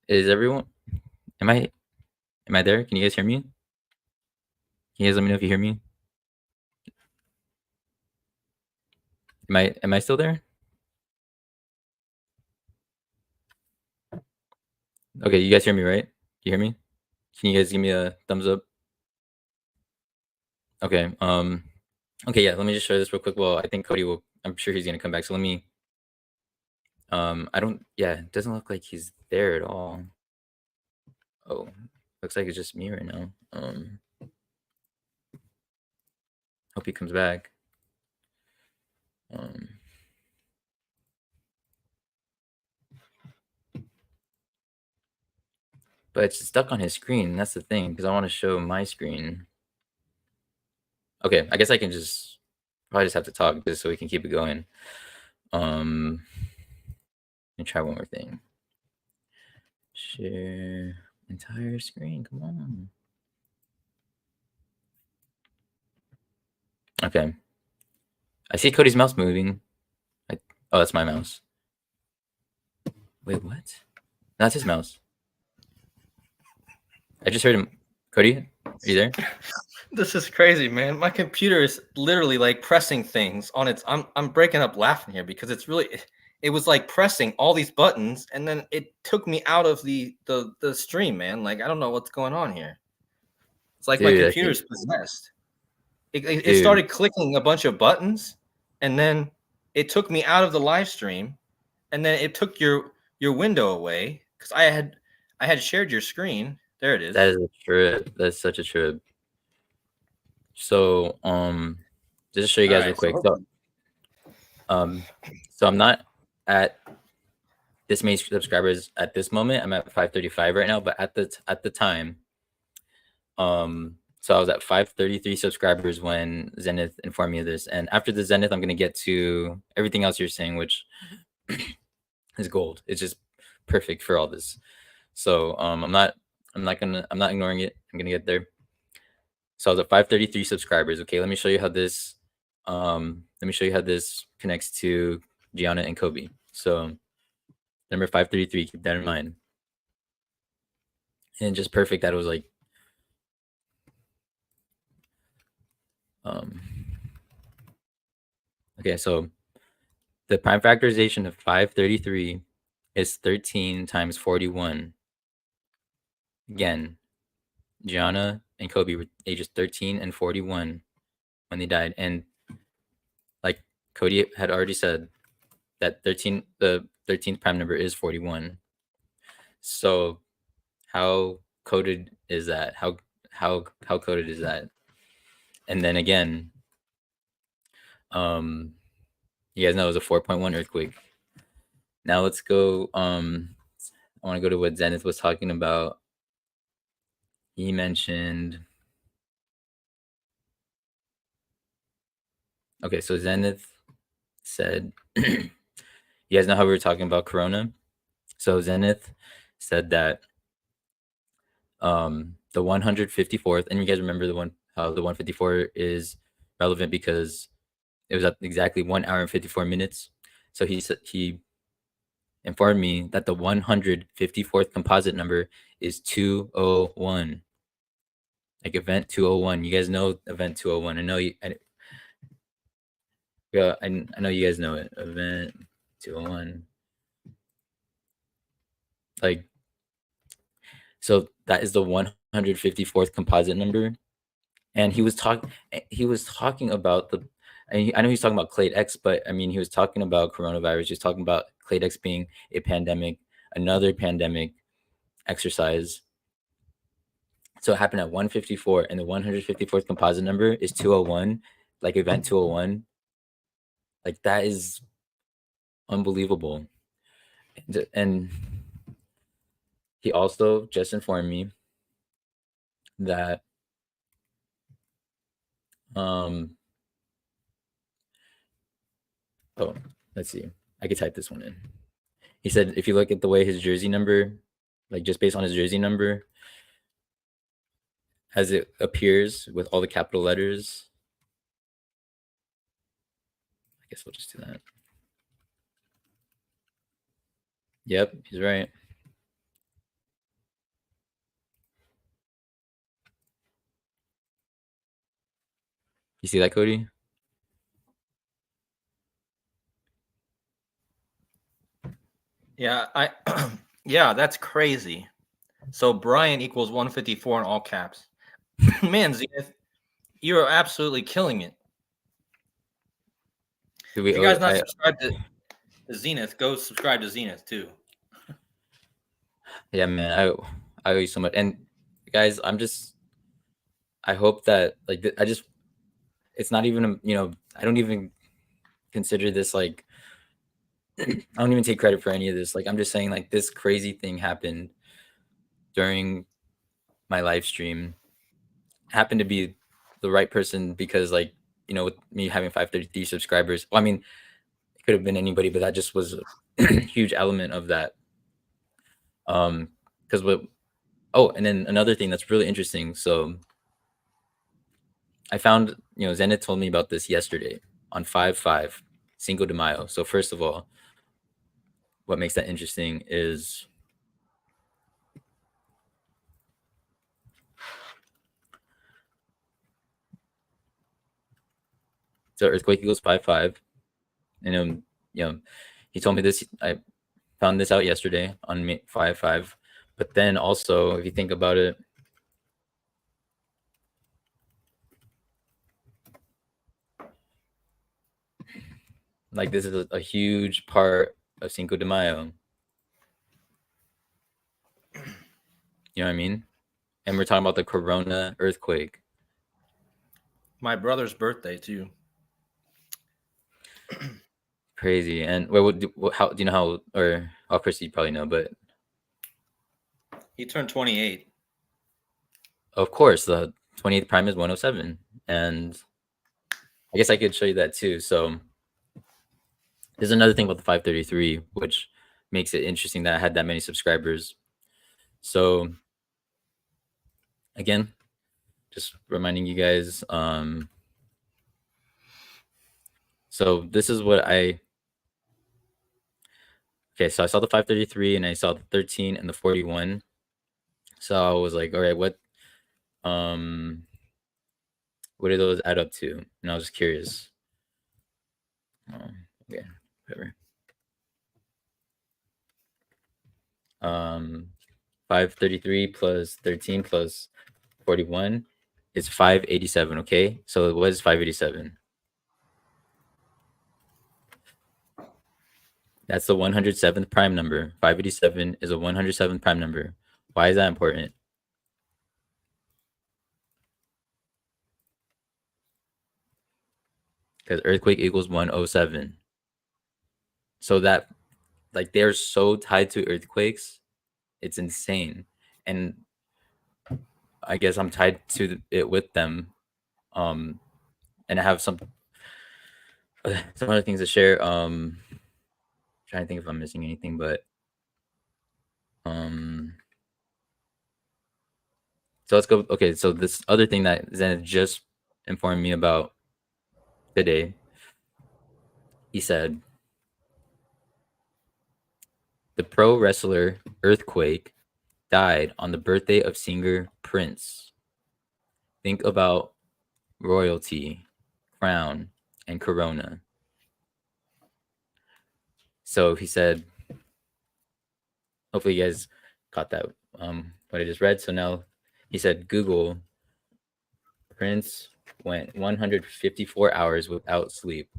Is everyone? Am I there? Can you guys hear me? Can you guys let me know if you hear me? Am I still there? Okay, you guys hear me, right? You hear me? Can you guys give me a thumbs up? Okay. Okay, yeah, let me just show this real quick. Well, I think Cody will, I'm sure he's gonna come back. So let me it doesn't look like he's there at all. Oh, looks like it's just me right now. Hope he comes back. But it's stuck on his screen. That's the thing, because I want to show my screen. Okay, I guess I can probably just have to talk just so we can keep it going. Let me try one more thing. Share entire screen. Come on. Okay. I see Cody's mouse moving. Oh, that's my mouse. Wait, what? That's his mouse. I just heard him. Cody, are you there? This is crazy, man. My computer is literally like pressing things on its. I'm breaking up laughing here because it's really. It was like pressing all these buttons, and then it took me out of the stream, man. Like I don't know what's going on here. It's like my Dude, I think, computer's possessed. It dude, started clicking a bunch of buttons, and then it took me out of the live stream, and then it took your window away because I had shared your screen. There it that is. is a trip. That's such a trip. So, just to show you All guys real right, so quick. Um, so I'm not at this many subscribers at this moment. I'm at 535 right now, but at the time, so I was at 533 subscribers when Zenith informed me of this. And after the Zenith, I'm gonna get to everything else you're saying, which is gold. It's just perfect for all this. So I'm not ignoring it. I'm gonna get there. So I was at 533 subscribers. Okay, let me show you how this connects to Gianna and Kobe. So number 533, keep that in mind. And just perfect that it was like um okay, so the prime factorization of 533 is 13 times 41. Again, Gianna and Kobe were ages 13 and 41 when they died. And like Cody had already said, that the 13th prime number is 41. So how coded is that? How coded is that? And then again, um, you guys know it was a 4.1 earthquake. Now let's go. I want to go to what Zenith was talking about. He mentioned. Okay, so Zenith said, you guys know how we were talking about Corona. So Zenith said that the 154th, and you guys remember the 154 is relevant because it was at exactly 1 hour and 54 minutes. So he informed me that the 154th composite number is 201. Like event 201. You guys know event 201. I know you. Yeah, I know you guys know it. Event 201. Like, so that is the 154th composite number. And he was talking about I know he's talking about Clade X, but I mean he was talking about coronavirus. He was talking about Clade X being a pandemic, another pandemic exercise. So it happened at 154, and the 154th composite number is 201, like event 201. Like that is unbelievable. And he also just informed me that um oh, let's see. I could type this one in. He said if you look at the way his jersey number, like just based on his jersey number, as it appears with all the capital letters, I guess we'll just do that. Yep, he's right. You see that, Cody? Yeah, yeah, that's crazy. So Brian equals 154 in all caps. Man, Zenith, you are absolutely killing it. Do If we you owe guys not I subscribed to Zenith, go subscribe to Zenith too. Yeah, man, I owe you so much. And guys, I hope that like it's not even I don't even consider this like I don't even take credit for any of this. Like I'm just saying like this crazy thing happened during my live stream. Happened to be the right person because like with me having 533 subscribers. Well, I mean, it could have been anybody, but that just was a huge element of that. Because what Oh, and then another thing that's really interesting. So I found, Zenith told me about this yesterday on 5/5. Cinco de Mayo. So first of all, what makes that interesting is so earthquake equals 5-5. And he told me this. I found this out yesterday on 5-5. But then also, if you think about it, like this is a huge part of Cinco de Mayo. You know what I mean? And we're talking about the Corona earthquake. My brother's birthday too. Crazy. And wait, how do you know how? Or of course you probably know, but He turned 28. of course the 28th prime is 107, and I guess I could show you that too. So there's another thing about the 533, which makes it interesting that I had that many subscribers. So again, just reminding you guys. So this is what I. Okay, so I saw the 533 and I saw the 13 and the 41. So I was like, all right, what do those add up to? And I was just curious. Yeah, whatever. 533 plus 13 plus 41 is 587. Okay, so what is 587? That's the 107th prime number. 587 is a 107th prime number. Why is that important? Because earthquake equals 107. So that, like, they're so tied to earthquakes, it's insane. And I guess I'm tied to it with them. And I have some other things to share. Trying to think if I'm missing anything, but so let's go. Okay, so this other thing that Zen just informed me about today, he said the pro wrestler Earthquake died on the birthday of singer Prince. Think about royalty, crown, and corona. So he said, hopefully you guys caught that, what I just read. So now he said, Google Prince went 154 hours without sleep.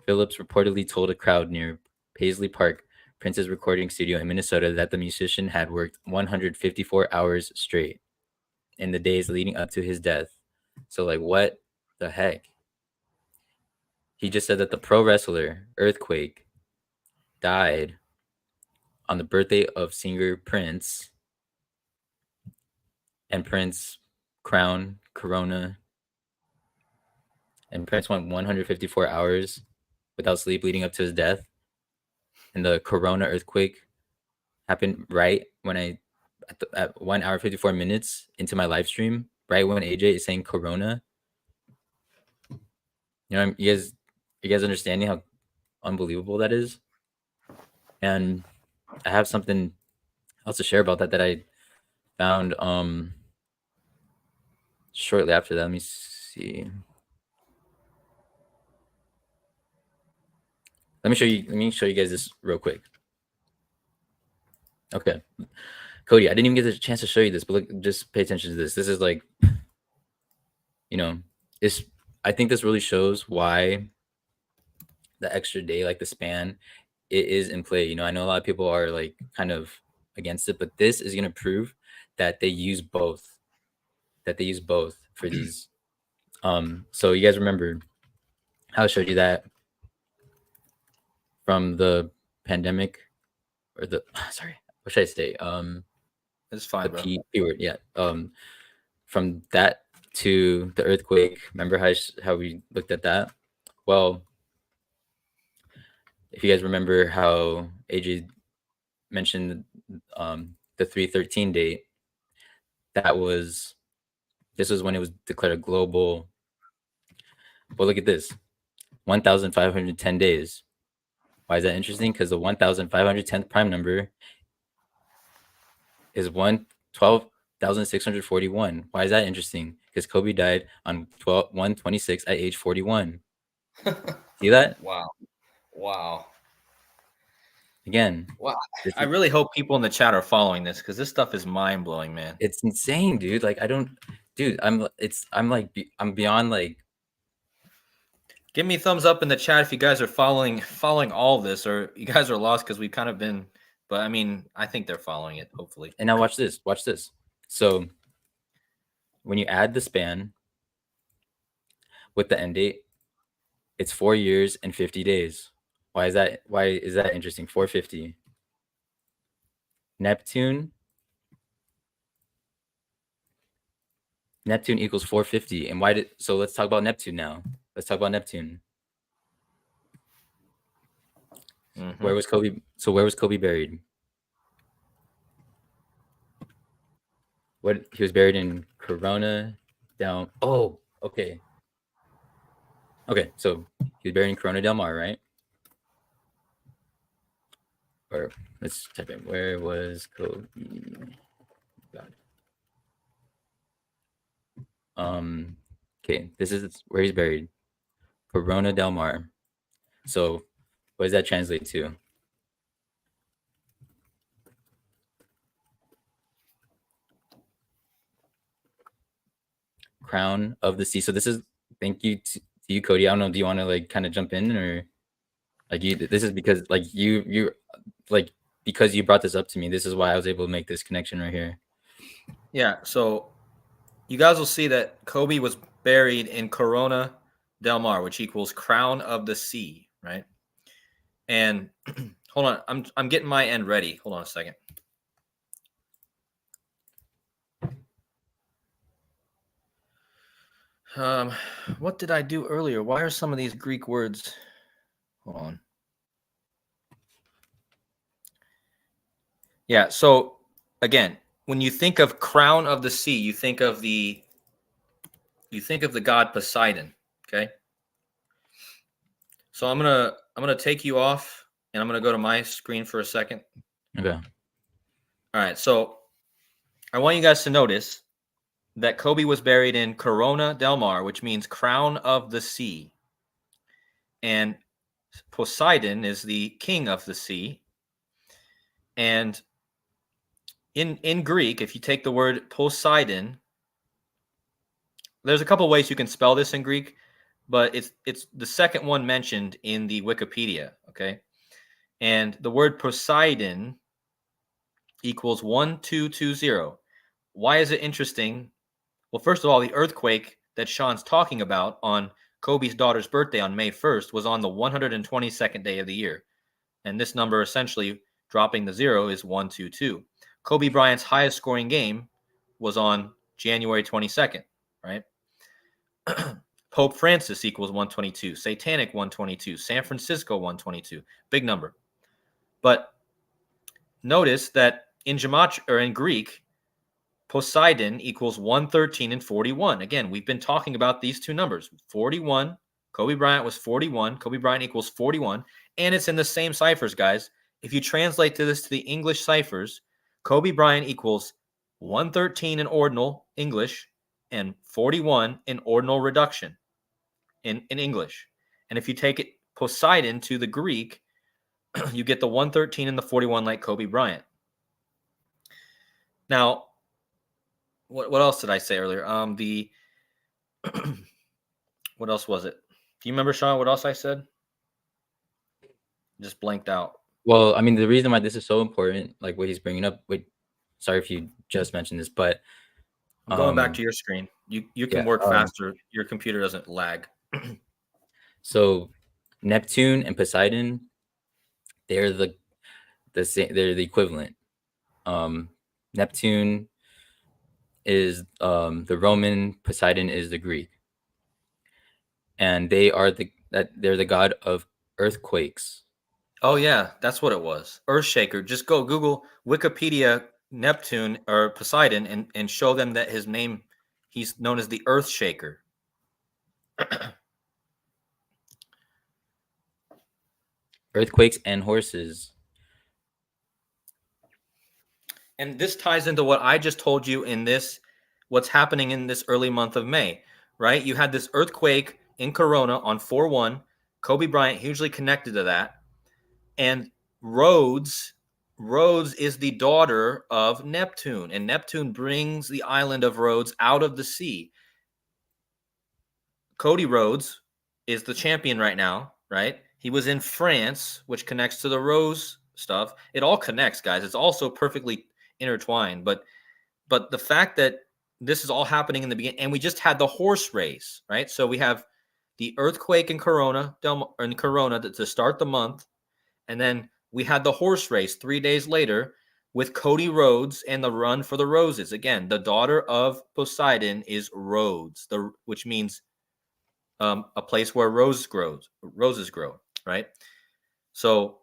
Phillips reportedly told a crowd near Paisley Park, Prince's recording studio in Minnesota, that the musician had worked 154 hours straight in the days leading up to his death. So, like, what the heck? He just said that the pro wrestler Earthquake died on the birthday of singer Prince, and Prince crown, corona, and Prince went 154 hours without sleep leading up to his death. And the corona earthquake happened right when at 1 hour 54 minutes into my live stream, right when AJ is saying corona. You know, you guys understanding how unbelievable that is? And I have something else to share about that I found shortly after that. Let me see. Let me show you guys this real quick. Okay. Cody, I didn't even get the chance to show you this, but look, just pay attention to this. This is like, I think this really shows why the extra day, like the span, it is in play. I know a lot of people are like kind of against it, but this is gonna prove that they use both. For these. So you guys remember how I showed you that from the pandemic or the sorry, what should I say? It's fine, The bro. P word, yeah. From that to the earthquake. Remember how we looked at that? Well, if you guys remember how AJ mentioned the 313 date, this was when it was declared a global. Well, look at this. 1,510 days. Why is that interesting? Because the 1,510th prime number is 112,641. Why is that interesting? Because Kobe died on 1/26 at age 41. See that? Wow. Wow. Again, Wow. this I is really hope people in the chat are following this because this stuff is mind blowing, man. it's insane, dude. Like I don't, dude. I'm beyond like. Give me a thumbs up in the chat if you guys are following all this, or you guys are lost because we've kind of been. But I mean, I think they're following it. Hopefully. And now watch this. Watch this. So when you add the span with the end date, it's 4 years and 50 days. Why is that? Why is that interesting? 450. Neptune equals 450. And so let's talk about Neptune now. Let's talk about Neptune. Mm-hmm. Where was Kobe? So where was Kobe buried? He was buried in Corona down. Oh, okay. Okay, so he was buried in Corona del Mar, right? Or let's type in where was Kobe? God. Okay, this is where he's buried. Corona del Mar. So what does that translate to? Crown of the sea. So this is thank you to you, Cody. I don't know. Do you want to like kind of jump in or like you? This is because like you like because you brought this up to me. This is why I was able to make this connection right here. Yeah. So you guys will see that Kobe was buried in Corona del Mar, which equals crown of the sea, right? And hold on, I'm getting my end ready. Hold on a second. What did I do earlier? Why are some of these Greek words? Hold on. Yeah. So again, when you think of crown of the sea, you think of the god Poseidon. Okay. So I'm gonna take you off, and I'm gonna go to my screen for a second. Okay. All right. So I want you guys to notice that Kobe was buried in Corona del Mar, which means crown of the sea. And Poseidon is the king of the sea. And in Greek, if you take the word Poseidon, there's a couple ways you can spell this in Greek, but it's the second one mentioned in the Wikipedia, okay? And the word Poseidon equals 1220. Why is it interesting? Well, first of all, the earthquake that Sean's talking about on Kobe's daughter's birthday on May 1st was on the 122nd day of the year. And this number essentially dropping the zero is 122. Kobe Bryant's highest scoring game was on January 22nd, right? Pope Francis equals 122, Satanic 122, San Francisco 122, big number. But notice that in Gematria or in Greek, Poseidon equals 113 and 41. Again, we've been talking about these two numbers. 41, Kobe Bryant was 41. Kobe Bryant equals 41. And it's in the same ciphers, guys. If you translate this to the English ciphers, Kobe Bryant equals 113 in ordinal English and 41 in ordinal reduction in English. And if you take it Poseidon to the Greek, you get the 113 and the 41 like Kobe Bryant. Now, what else did I say earlier? What else was it? Do you remember, Sean, what else I said? Just blanked out. Well, I mean, the reason why this is so important, like what he's bringing up. Wait, sorry if you just mentioned this, but I'm going back to your screen. You can yeah, work faster. Your computer doesn't lag. so Neptune and Poseidon, they're the same. They're the equivalent. Neptune is the Roman, Poseidon is the Greek, and they're the god of earthquakes. Oh yeah, that's what it was. Earthshaker. Just go Google Wikipedia Neptune or Poseidon and show them that his name, he's known as the Earthshaker. Earthquakes and horses. And this ties into what I just told you in this, what's happening in this early month of May, right? You had this earthquake in Corona on 4/1. Kobe Bryant hugely connected to that. And Rhodes, Rhodes is the daughter of Neptune, and Neptune brings the island of Rhodes out of the sea. Cody Rhodes is the champion right now, right? He was in France, which connects to the Rose stuff. It all connects, guys. It's also perfectly intertwined. But the fact that this is all happening in the beginning, and we just had the horse race, right? So we have the earthquake in Corona, to start the month, and then we had the horse race 3 days later with Cody Rhodes and the run for the roses. Again, the daughter of Poseidon is Rhodes, which means a place where roses grow, right? So,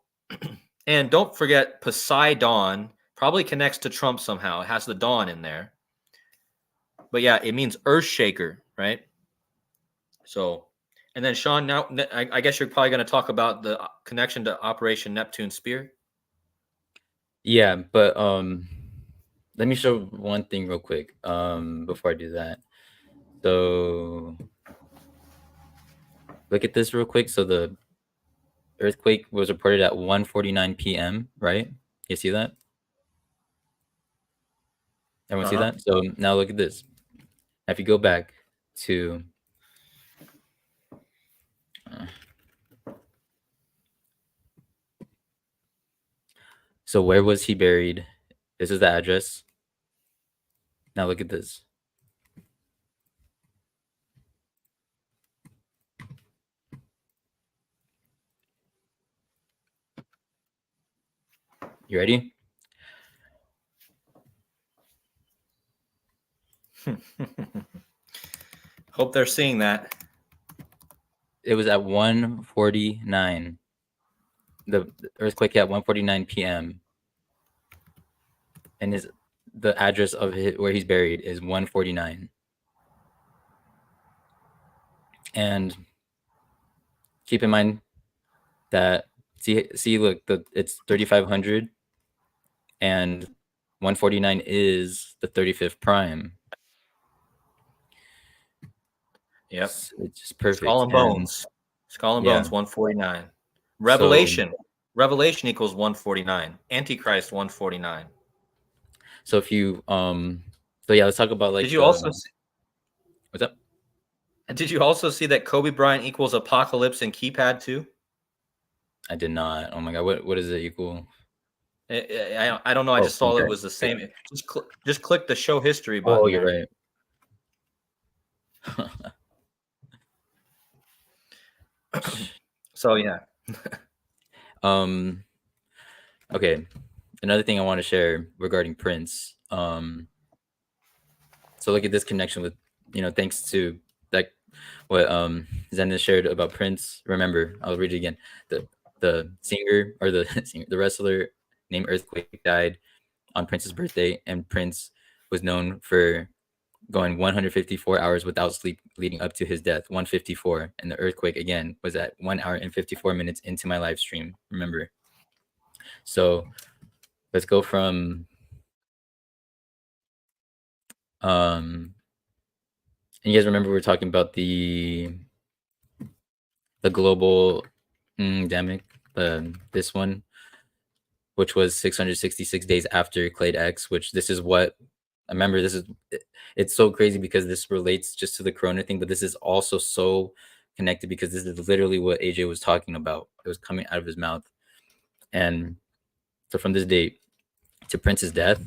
and don't forget Poseidon probably connects to Trump somehow. It has the dawn in there. But yeah, it means earth shaker, right? So, and then Sean, now I guess you're probably going to talk about the connection to Operation Neptune Spear. Yeah, but let me show one thing real quick before I do that. So look at this real quick. So the earthquake was reported at 1:49 p.m., right? You see that? Everyone see Uh-huh. that? So now look at this. Now if you go back to so where was he buried? This is the address. Now look at this. You ready? Hope they're seeing that. It was at 1:49. The earthquake at 1:49 p.m. and the address of where he's buried is 149. And keep in mind that see look, it's 3500 and 149 is the 35th prime. Yep. It's just Skull perfect. and And Bones. Skull and yeah, Bones 149. so Revelation equals 149. Antichrist 149. so if you so yeah, let's talk about Did like you also see, what's up. did you also see that Kobe Bryant equals apocalypse in keypad too? I did not. Oh my god, what is it equal? I don't know. I Oh, just saw it okay. was the same. Just click the show history Oh, button you're there. right. So yeah. um okay, another thing I want to share regarding Prince. So look at this connection with, thanks to like what Zena shared about Prince. Remember, I'll read it again. The singer or the the wrestler named Earthquake died on Prince's birthday, and Prince was known for going 154 hours without sleep leading up to his death. 154, and the earthquake again was at 1 hour and 54 minutes into my live stream. Remember, so let's go from and you guys remember we were talking about the global pandemic, this one, which was 666 days after Clade X, which this is what I remember. It's so crazy because this relates just to the corona thing, but this is also so connected because this is literally what AJ was talking about. It was coming out of his mouth. And so from this date to Prince's death,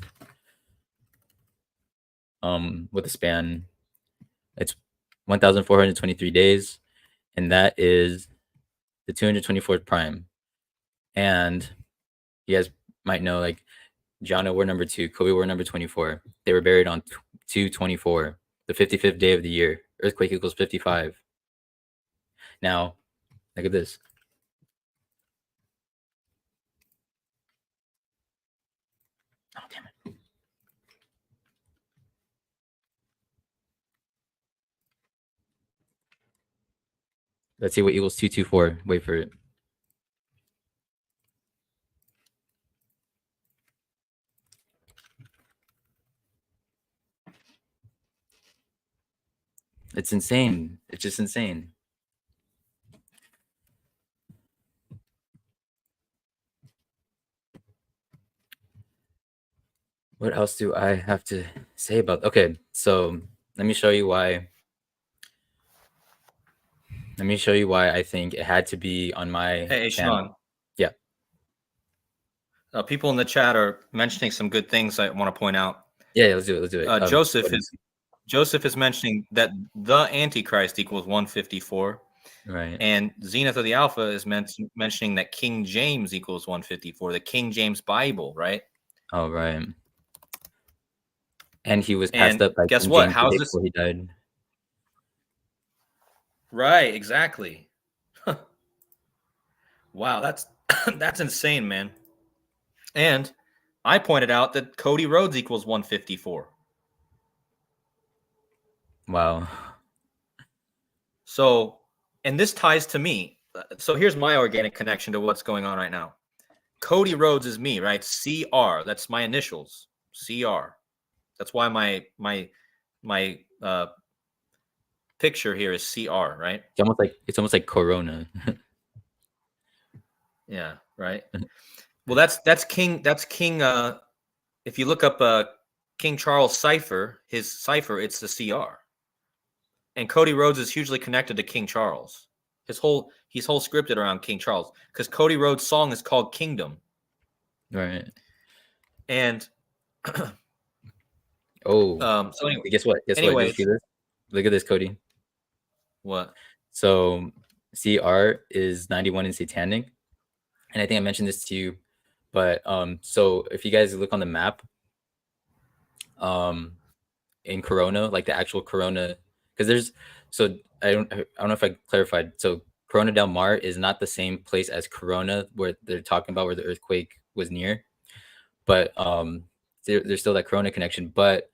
with a span, it's 1,423 days, and that is the 224th prime. And you guys might know, like, Gianna were number 2, Kobe were number 24. They were buried on 224, the 55th day of the year. Earthquake equals 55. Now, look at this. Oh, damn it. Let's see what equals 224. Wait for it. It's insane. It's just insane. What else do I have to say about? Okay, so let me show you why. Let me show you why I think it had to be on my Hey, channel. Sean. Yeah. People in the chat are mentioning some good things I want to point out. Yeah, let's do it. Let's do it. Joseph is mentioning that the Antichrist equals 154. Right. And Zenith of the Alpha is mentioning that King James equals 154, the King James Bible, right? Oh, right. And he was passed And up by guess King what? James the How's day this? before he died. Right, exactly. Wow, that's that's insane, man. And I pointed out that Cody Rhodes equals 154. Wow. So, and this ties to me. So here's my organic connection to what's going on right now. Cody Rhodes is me, right? CR. That's my initials. CR. That's why my picture here is CR, right? It's almost like Corona. Yeah, right. Well, that's King. That's King. If you look up King Charles cipher, his cipher, it's the CR. And Cody Rhodes is hugely connected to King Charles. He's whole scripted around King Charles because Cody Rhodes' song is called Kingdom. Right. And Oh. so anyway, Guess what? Guess what? Did you see anyways, this? Look at this, Cody. what? So CR is 91 in satanic. And I think I mentioned this to you, but so if you guys look on the map, in Corona, like the actual Corona, because there's so I don't know if I clarified. So Corona del Mar is not the same place as Corona where they're talking about where the earthquake was near, but there's still that Corona connection. But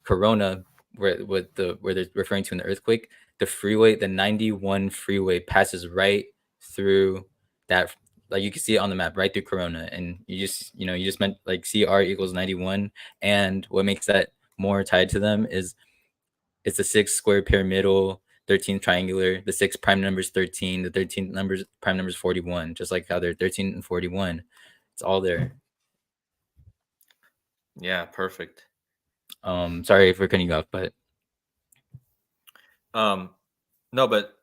Corona, where they're referring to in the earthquake, the freeway, the 91 freeway passes right through that. Like you can see it on the map, right through Corona, and you just meant like CR equals 91, and what makes that more tied to them is it's the 6 square pyramidal, 13 triangular, the 6 prime numbers 13, the 13 numbers prime numbers 41, just like how they're 13 and 41. It's all there. Yeah, perfect. Sorry for cutting you off, but No, but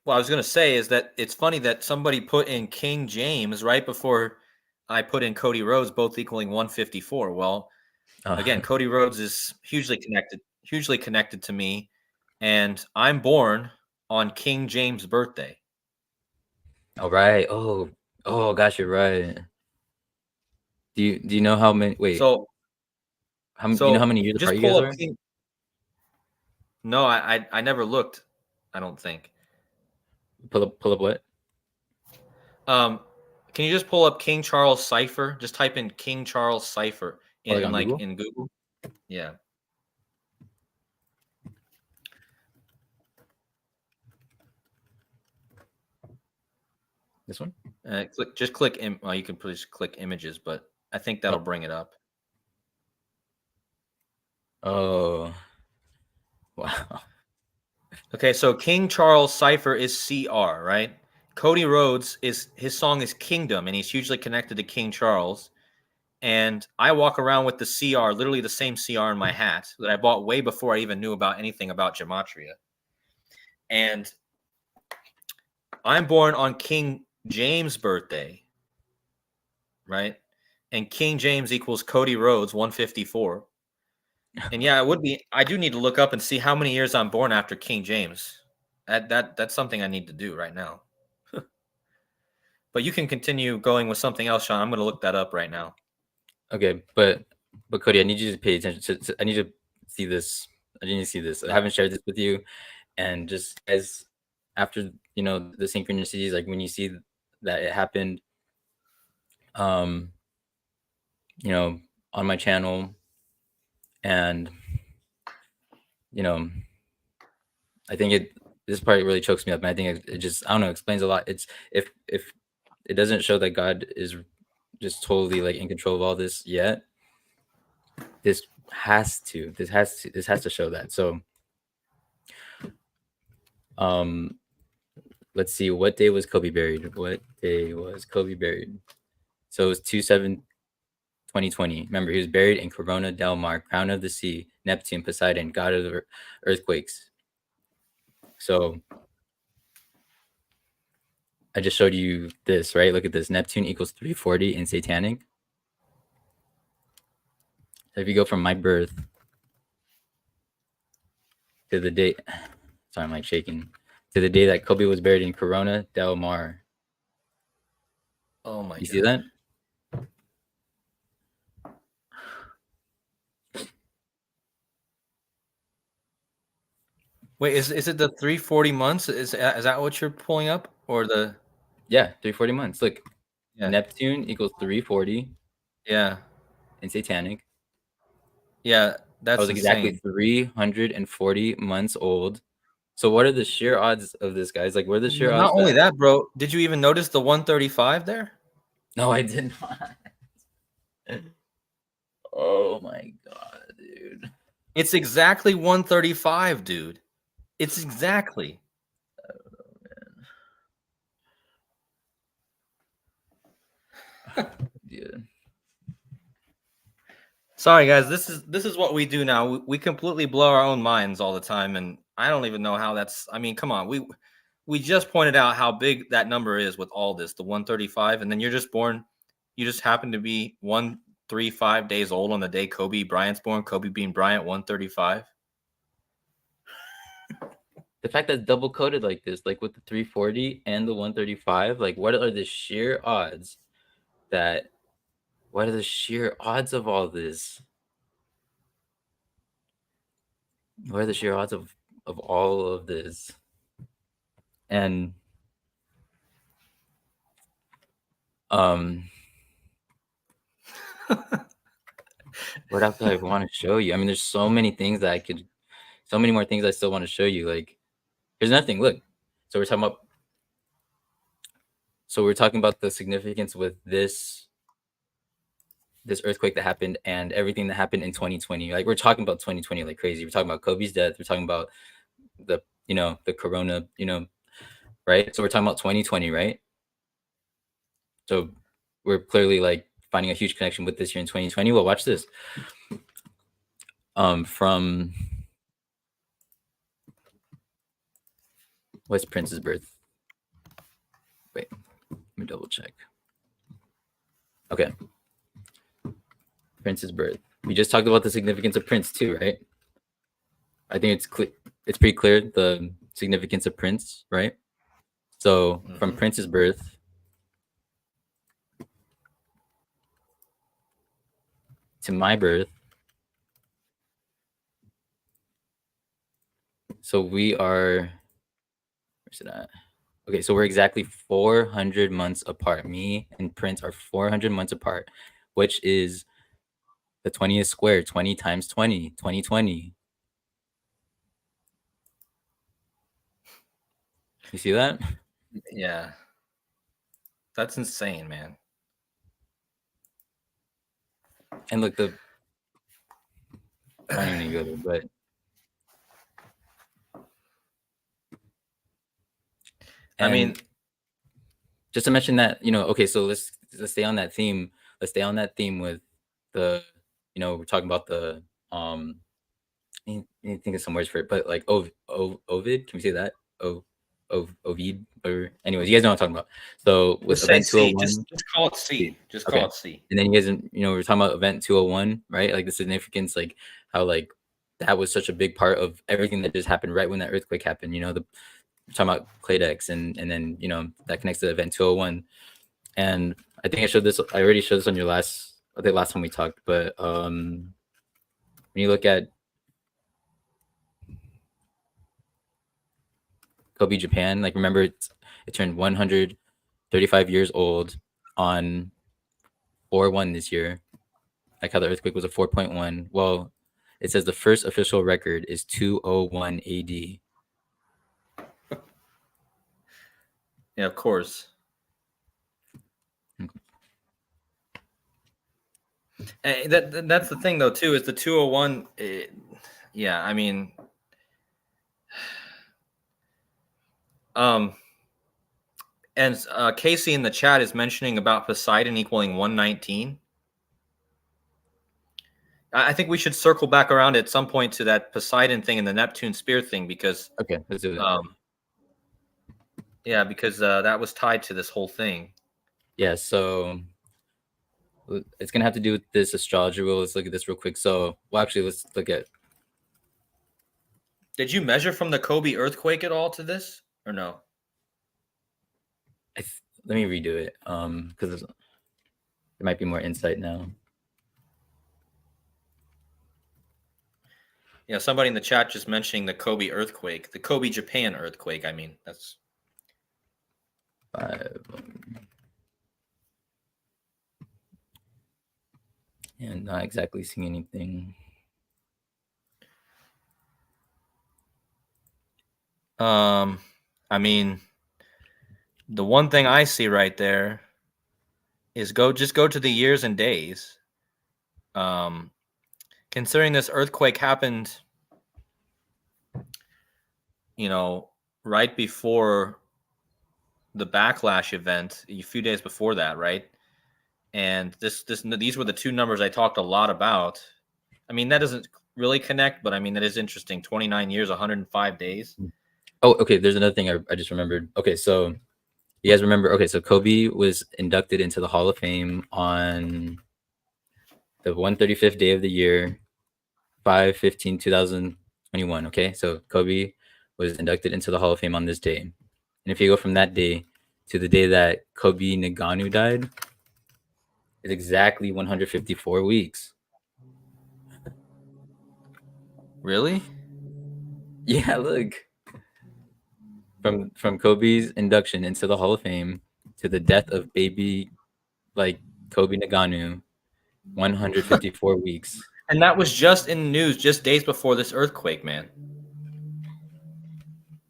what I was gonna say is that it's funny that somebody put in King James right before I put in Cody Rhodes, both equaling 154. Well, again, Cody Rhodes is hugely connected to me, and I'm born on King James' birthday. all right. Oh gosh, you're right. Do you know how many? Wait, So you know how many years apart just you pull guys up are? King. No, I never looked. I don't think. Pull up what? Um, can you just pull up King Charles cipher? Just type in King Charles cipher Oh, like in on like Google? in Google. Yeah. This one? Click. Well, you can just click images, but I think that'll Oh, bring it up. oh, wow. Okay, so King Charles cipher is CR, right? Cody Rhodes is his song is Kingdom, and he's hugely connected to King Charles. And I walk around with the CR, literally the same CR in my hat that I bought way before I even knew about anything about Gematria. And I'm born on King James' birthday, right? And King James equals Cody Rhodes 154. And yeah, it would be. I do need to look up and see how many years I'm born after King James. That's something I need to do right now. But you can continue going with something else, Sean. I'm going to look that up right now. Okay, but Cody, I need you to pay attention I need to see this. I need to see this. I haven't shared this with you, and just as after the synchronicities, like when you see that it happened, um, on my channel, and you know, I think this part really chokes me up, and I think it just I don't know explains a lot. It's if it doesn't show that God is just totally like in control of all this yet, this has to show that. So Um, let's see. What day was Kobe buried? What day was Kobe buried? So it was 2/7/2020. Remember, he was buried in Corona del Mar, crown of the sea, Neptune, Poseidon, god of the earthquakes. So I just showed you this, right? Look at this. Neptune equals 340 in Satanic. So if you go from my birth to the date, sorry, I'm like shaking, to the day that Kobe was buried in Corona del Mar. Oh my You see god. that? Wait, is it the 340 months? Is that what you're pulling up, or the? Yeah, 340 months. Look, Yeah, Neptune equals 340 yeah, in Satanic. yeah. I That's was exactly insane. 340 months old. So what are the sheer odds of this, guys? Like, what are the sheer odds Not only that? that, bro. Did you even notice the 135 there? No, I did not. Oh my god, dude. It's exactly 135, dude. It's exactly. Dude. Sorry, guys. This is what we do now. We completely blow our own minds all the time, and I don't even know how that's. I mean, come on. We just pointed out how big that number is with all this, the 135, and then you're just born. You just happen to be 135 days old on the day Kobe Bryant's born. Kobe Bean Bryant, 135. The fact that it's double coded like this, like with the 340 and the 135, like what are the sheer odds that what are the sheer odds of all this? What are the sheer odds of all of this? And um what else do I want to show you? I mean, there's so many things that I could so many more things I still want to show you. Like here's nothing. Look. So we're talking about the significance with this earthquake that happened and everything that happened in 2020. Like we're talking about 2020 like crazy. We're talking about Kobe's death. We're talking about the corona, right? So we're talking about 2020, right? So we're clearly like finding a huge connection with this year in 2020. Well, watch this. From what's Prince's birth? Wait, let me double check. Okay. Prince's birth. We just talked about the significance of Prince too, right? I think it's pretty clear the significance of Prince, right? So from Mhm. Prince's birth to my birth, so we are where's it at? Okay, so we're exactly 400 months apart. Me and Prince are 400 months apart, which is the 20th square, 20 times 20, 2020. You see that? Yeah, that's insane, man. And look, I don't even need to go there, but I mean, and just to mention that, okay, so let's stay on that theme. Let's stay on that theme with the, we're talking about the I think of some words for it, but like Ovid, can we say that? Ovid, or anyways, you guys know what I'm talking about. So with just say event C. Just 201, just call it C. Just call okay, it C. and then you guys, we're talking about event 201, right? Like the significance, like how like that was such a big part of everything that just happened right when that earthquake happened. We're talking about Claydex, and then that connects to event 201. And I think I already showed this on your I think last time we talked, but when you look at Kobe Japan, like remember it turned 135 years old on 4/1 this year. Like how the earthquake was a 4.1. Well, it says the first official record is 201 AD. Yeah, of course. And that's the thing though too is the 201. Yeah, I mean, And Casey in the chat is mentioning about Poseidon equaling 119. I think we should circle back around at some point to that Poseidon thing and the Neptune spear thing because Okay, let's do that. because that was tied to this whole thing. Yeah, so it's gonna have to do with this astrology rule. Let's look at this real quick. So, well, actually, let's look at. Did you measure from the Kobe earthquake at all to this or no? Let me redo it, because there might be more insight now. Yeah, somebody in the chat just mentioning the Kobe earthquake, the Kobe Japan earthquake. I mean, that's 5. And not exactly seeing anything. I mean, the one thing I see right there is just go to the years and days. Considering this earthquake happened, right before the backlash event, a few days before that, right? And these were the two numbers I talked a lot about. I mean, that doesn't really connect, but I mean, that is interesting. 29 years, 105 days. Oh, okay. There's another thing I just remembered. Okay, so you guys remember? Okay, so Kobe was inducted into the Hall of Fame on the 135th day of the year, 5/15/2021. Okay, so Kobe was inducted into the Hall of Fame on this day, and if you go from that day to the day that Kobe Naganu died, it's exactly 154 weeks. Really? Yeah, look. From Kobe's induction into the Hall of Fame to the death of baby like Kobe Naganu, 154 weeks. And that was just in the news just days before this earthquake, man.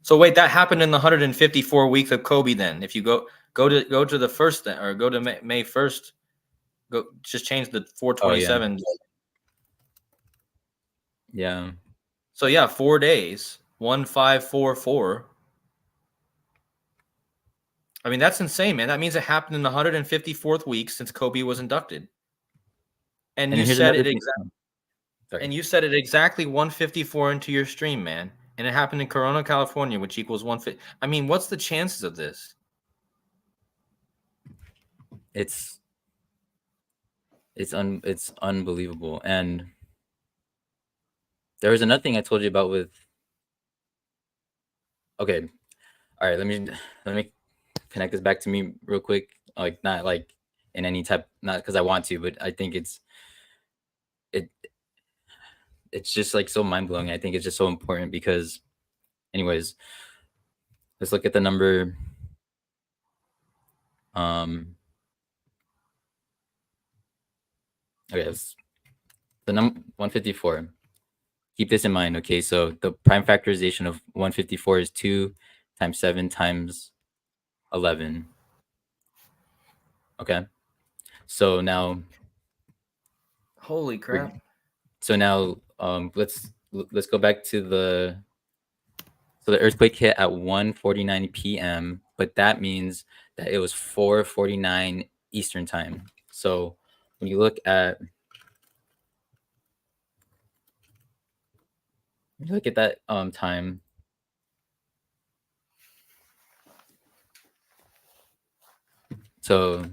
So wait, that happened in the 154 weeks of Kobe. Then, if you go to the first or go to May 1st, go just change the 427. Yeah. So yeah, 4 days, 1544. I mean, that's insane, man. That means it happened in the 154th week since Kobe was inducted. And And you here's said another it thing. exactly. Sorry. And you said it exactly 154 into your stream, man. And it happened in Corona, California, which equals 150. I mean, what's the chances of this? It's unbelievable. And there was another thing I told you about with. Okay, all right. Let me connect this back to me real quick. Like not like in any type, not because I want to, but I think it it's just like so mind blowing. I think it's just so important because, anyways, let's look at the number. Okay, the number 154. Keep this in mind. Okay, so the prime factorization of 154 is 2 times 7 times 11. Okay, so now. Holy crap! So now, let's go back to the earthquake hit at 1:49 p.m., but that means that it was 4:49 Eastern time. So when you look at that time, so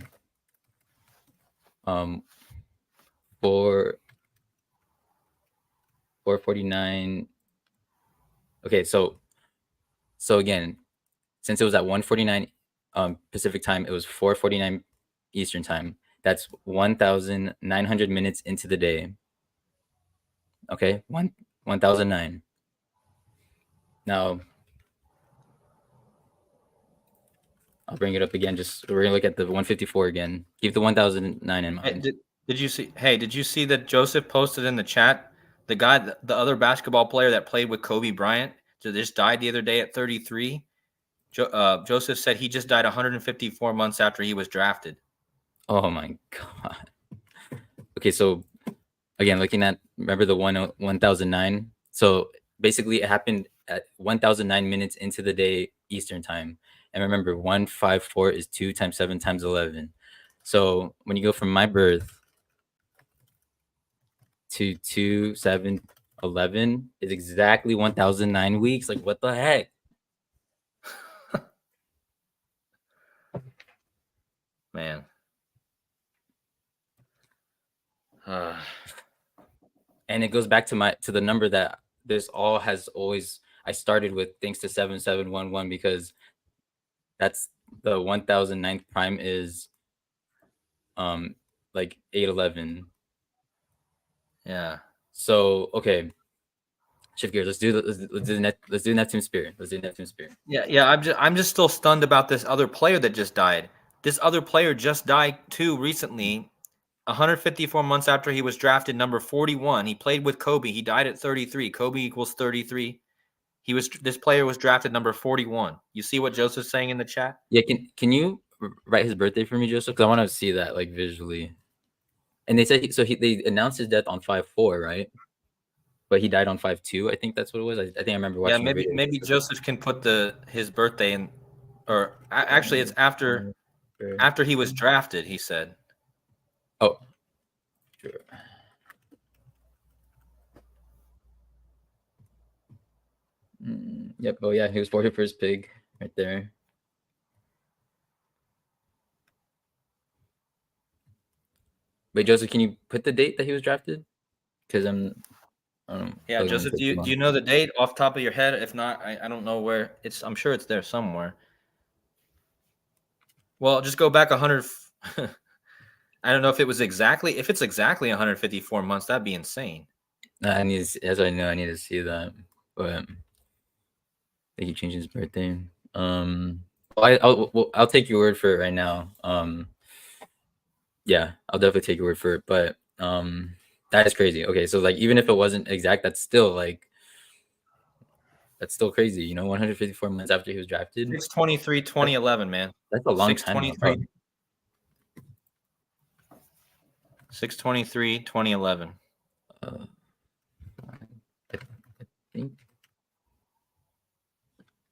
4:49. Okay, so again, since it was at 1:49 Pacific time, it was 4:49 Eastern time. That's 1,900 minutes into the day. Okay, 1,009. Now I'll bring it up again. Just we're gonna look at the 154 again. Keep the 1,009 in mind. Did you see? Hey, did you see that Joseph posted in the chat? The guy, the other basketball player that played with Kobe Bryant, just died the other day at 33. Joseph said he just died 154 months after he was drafted. Oh my god. Okay, so again, looking at remember the 1,009. So basically, it happened at 1,009 minutes into the day Eastern time. And remember, 154 is 2 times 7 times 11. So when you go from my birth to 2, 7, 11, is exactly 1009 weeks. Like, what the heck? Man. And it goes back to the number that this all has always, I started with, thanks to 7711, because that's the 1009th prime is like 811. Yeah. So okay, shift gears. Let's do Neptune Spirit. Let's do Neptune Spirit. Yeah. I'm just still stunned about this other player that just died. This other player just died too recently, 154 months after he was drafted number 41. He played with Kobe. He died at 33. Kobe equals 33. This player was drafted number 41. You see what Joseph's saying in the chat? Yeah, can you write his birthday for me, Joseph? Because I want to see that like visually. And they said they announced his death on 5/4, right? But he died on 5/2. I think that's what it was. I think I remember Yeah, watching a video. maybe Joseph can put his birthday in, or actually it's after he was drafted. He said. Oh, sure. Yep. Oh yeah, he was 41st pig right there. Wait, Joseph, can you put the date that he was drafted? Because Yeah, Joseph, do you know the date off top of your head? If not, I don't know where it's. I'm sure it's there somewhere. Well, just go back 100. I don't know if it's exactly 154 months. That'd be insane. I need to, as I know, I need to see that. But I think he changed his birthday. I'll take your word for it right now. Yeah, I'll definitely take your word for it. But that is crazy. Okay, so like even if it wasn't exact, that's still crazy. 154 months after he was drafted. 6/23/2011, man. That's a long time. 6/23. 6/23/2011. I think.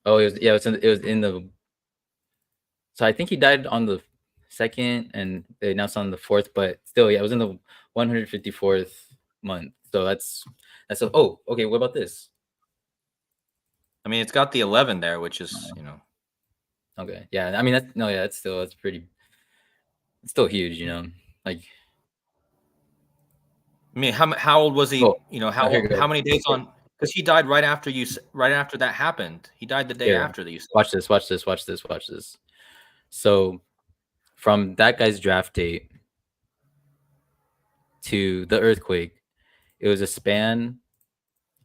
Oh, it was in the. So I think he died on the 2nd, and they announced on the 4th. But still, yeah, it was in the 154th month. So that's oh, okay. What about this? I mean, it's got the 11 there, which is Okay, yeah. I mean, that's pretty. It's still huge, like. I mean, how old was he? Oh, How many days on? Because he died right after that happened. He died the day here, after that you said. watch this. Watch this. Watch this. Watch this. So, from that guy's draft date to the earthquake, it was a span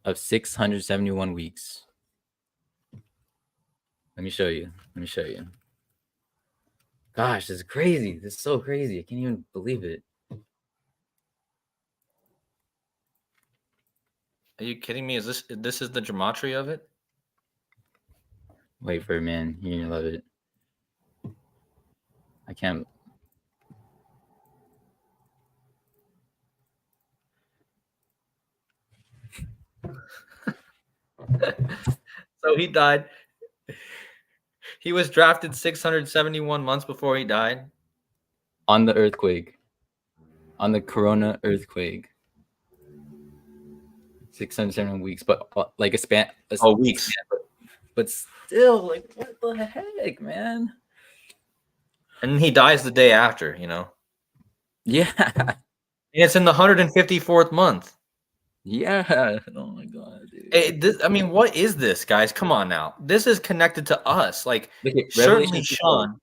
of 671 weeks. Let me show you. Gosh, this is crazy. This is so crazy. I can't even believe it. Are you kidding me? Is this is the gematria of it? Wait for it, man. You're gonna love it. I can't. So he died. He was drafted 671 months before he died. On the earthquake. On the Corona earthquake. 671 weeks, but like a span. Weeks. But still, like, what the heck, man? And he dies the day after, Yeah. And it's in the 154th month. Yeah. Oh my god, dude. I mean, what is this, guys? Come on now. This is connected to us. Like, certainly Sean.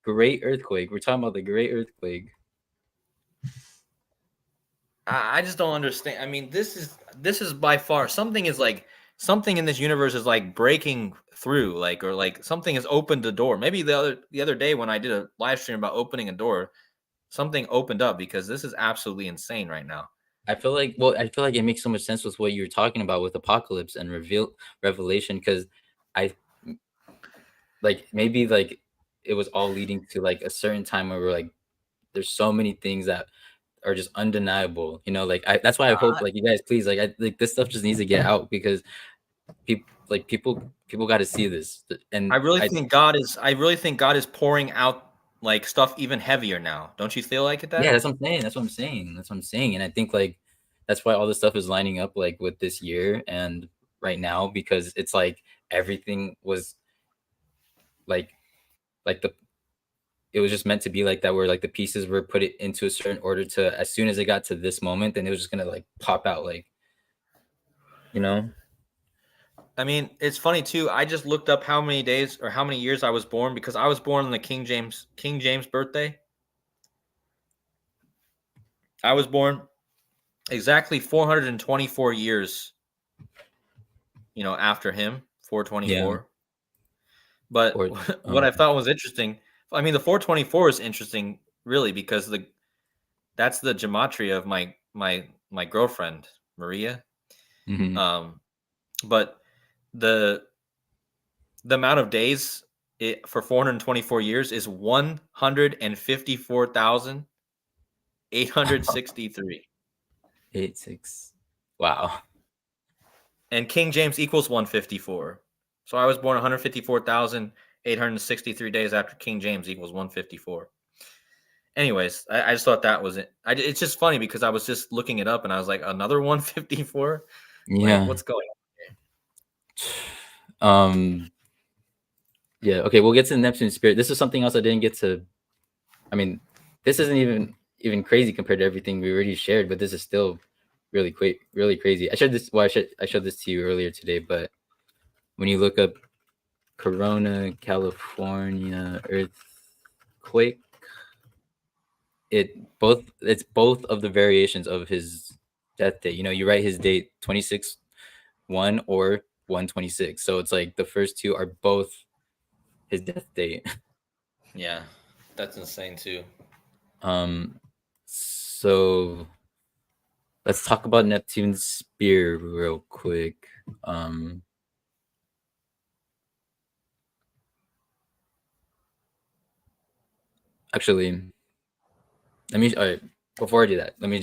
Great earthquake. We're talking about the great earthquake. I just don't understand. I mean, this is by far something in this universe is like breaking through, or something has opened the door. Maybe the other day when I did a live stream about opening a door, something opened up, because this is absolutely insane right now. I feel like it makes so much sense with what you were talking about with apocalypse and revelation, because I maybe it was all leading to like a certain time where we're like, there's so many things that are just undeniable, that's why I hope you guys, please, this stuff just needs to get out, because like people got to see this, and I really think God is pouring out like stuff even heavier now. Don't you feel like yeah, that? that's what I'm saying, and I think like that's why all this stuff is lining up like with this year and right now, because it's like everything was like the it was just meant to be like that, where like the pieces were put it into a certain order to, as soon as it got to this moment, then it was just gonna like pop out, like, you know. I mean, it's funny too. I just looked up how many days or how many years I was born because I was born on the King James birthday. I was born exactly 424 years, after him, Yeah. 424. But Or what I thought was interesting, I mean, the 424 is interesting really because that's the gematria of my girlfriend, Maria. mhm. Um, but the the amount of days for 424 years is 154,863. 8 6. Wow. And King James equals 154. So I was born 154,863 days after King James equals 154. Anyways, I just thought that was it. It's just funny because I was just looking it up and I was like, another 154? Like, Yeah. what's going on? um yeah, okay, we'll get to the Neptune spirit. This is something else I didn't get to. I mean, this isn't even crazy compared to everything we already shared, but this is still really crazy. I showed this to you earlier today, but when you look up Corona, California earthquake, it's both of the variations of his death date. You write his date 26/1 or 1/26. So it's like the first two are both his death date. Yeah, that's insane too. So let's talk about Neptune's spear real quick. Um Actually, let me all right, before I do that, let me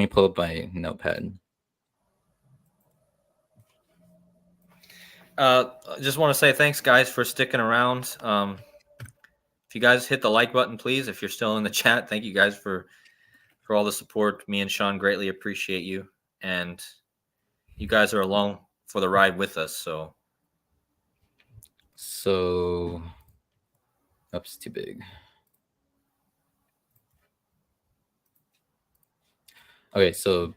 pull up my notepad. I just want to say thanks, guys, for sticking around. If you guys hit the like button, please. If you're still in the chat, thank you guys for all the support. Me and Sean greatly appreciate you, and you guys are along for the ride with us. So So, oops, too big. Okay, so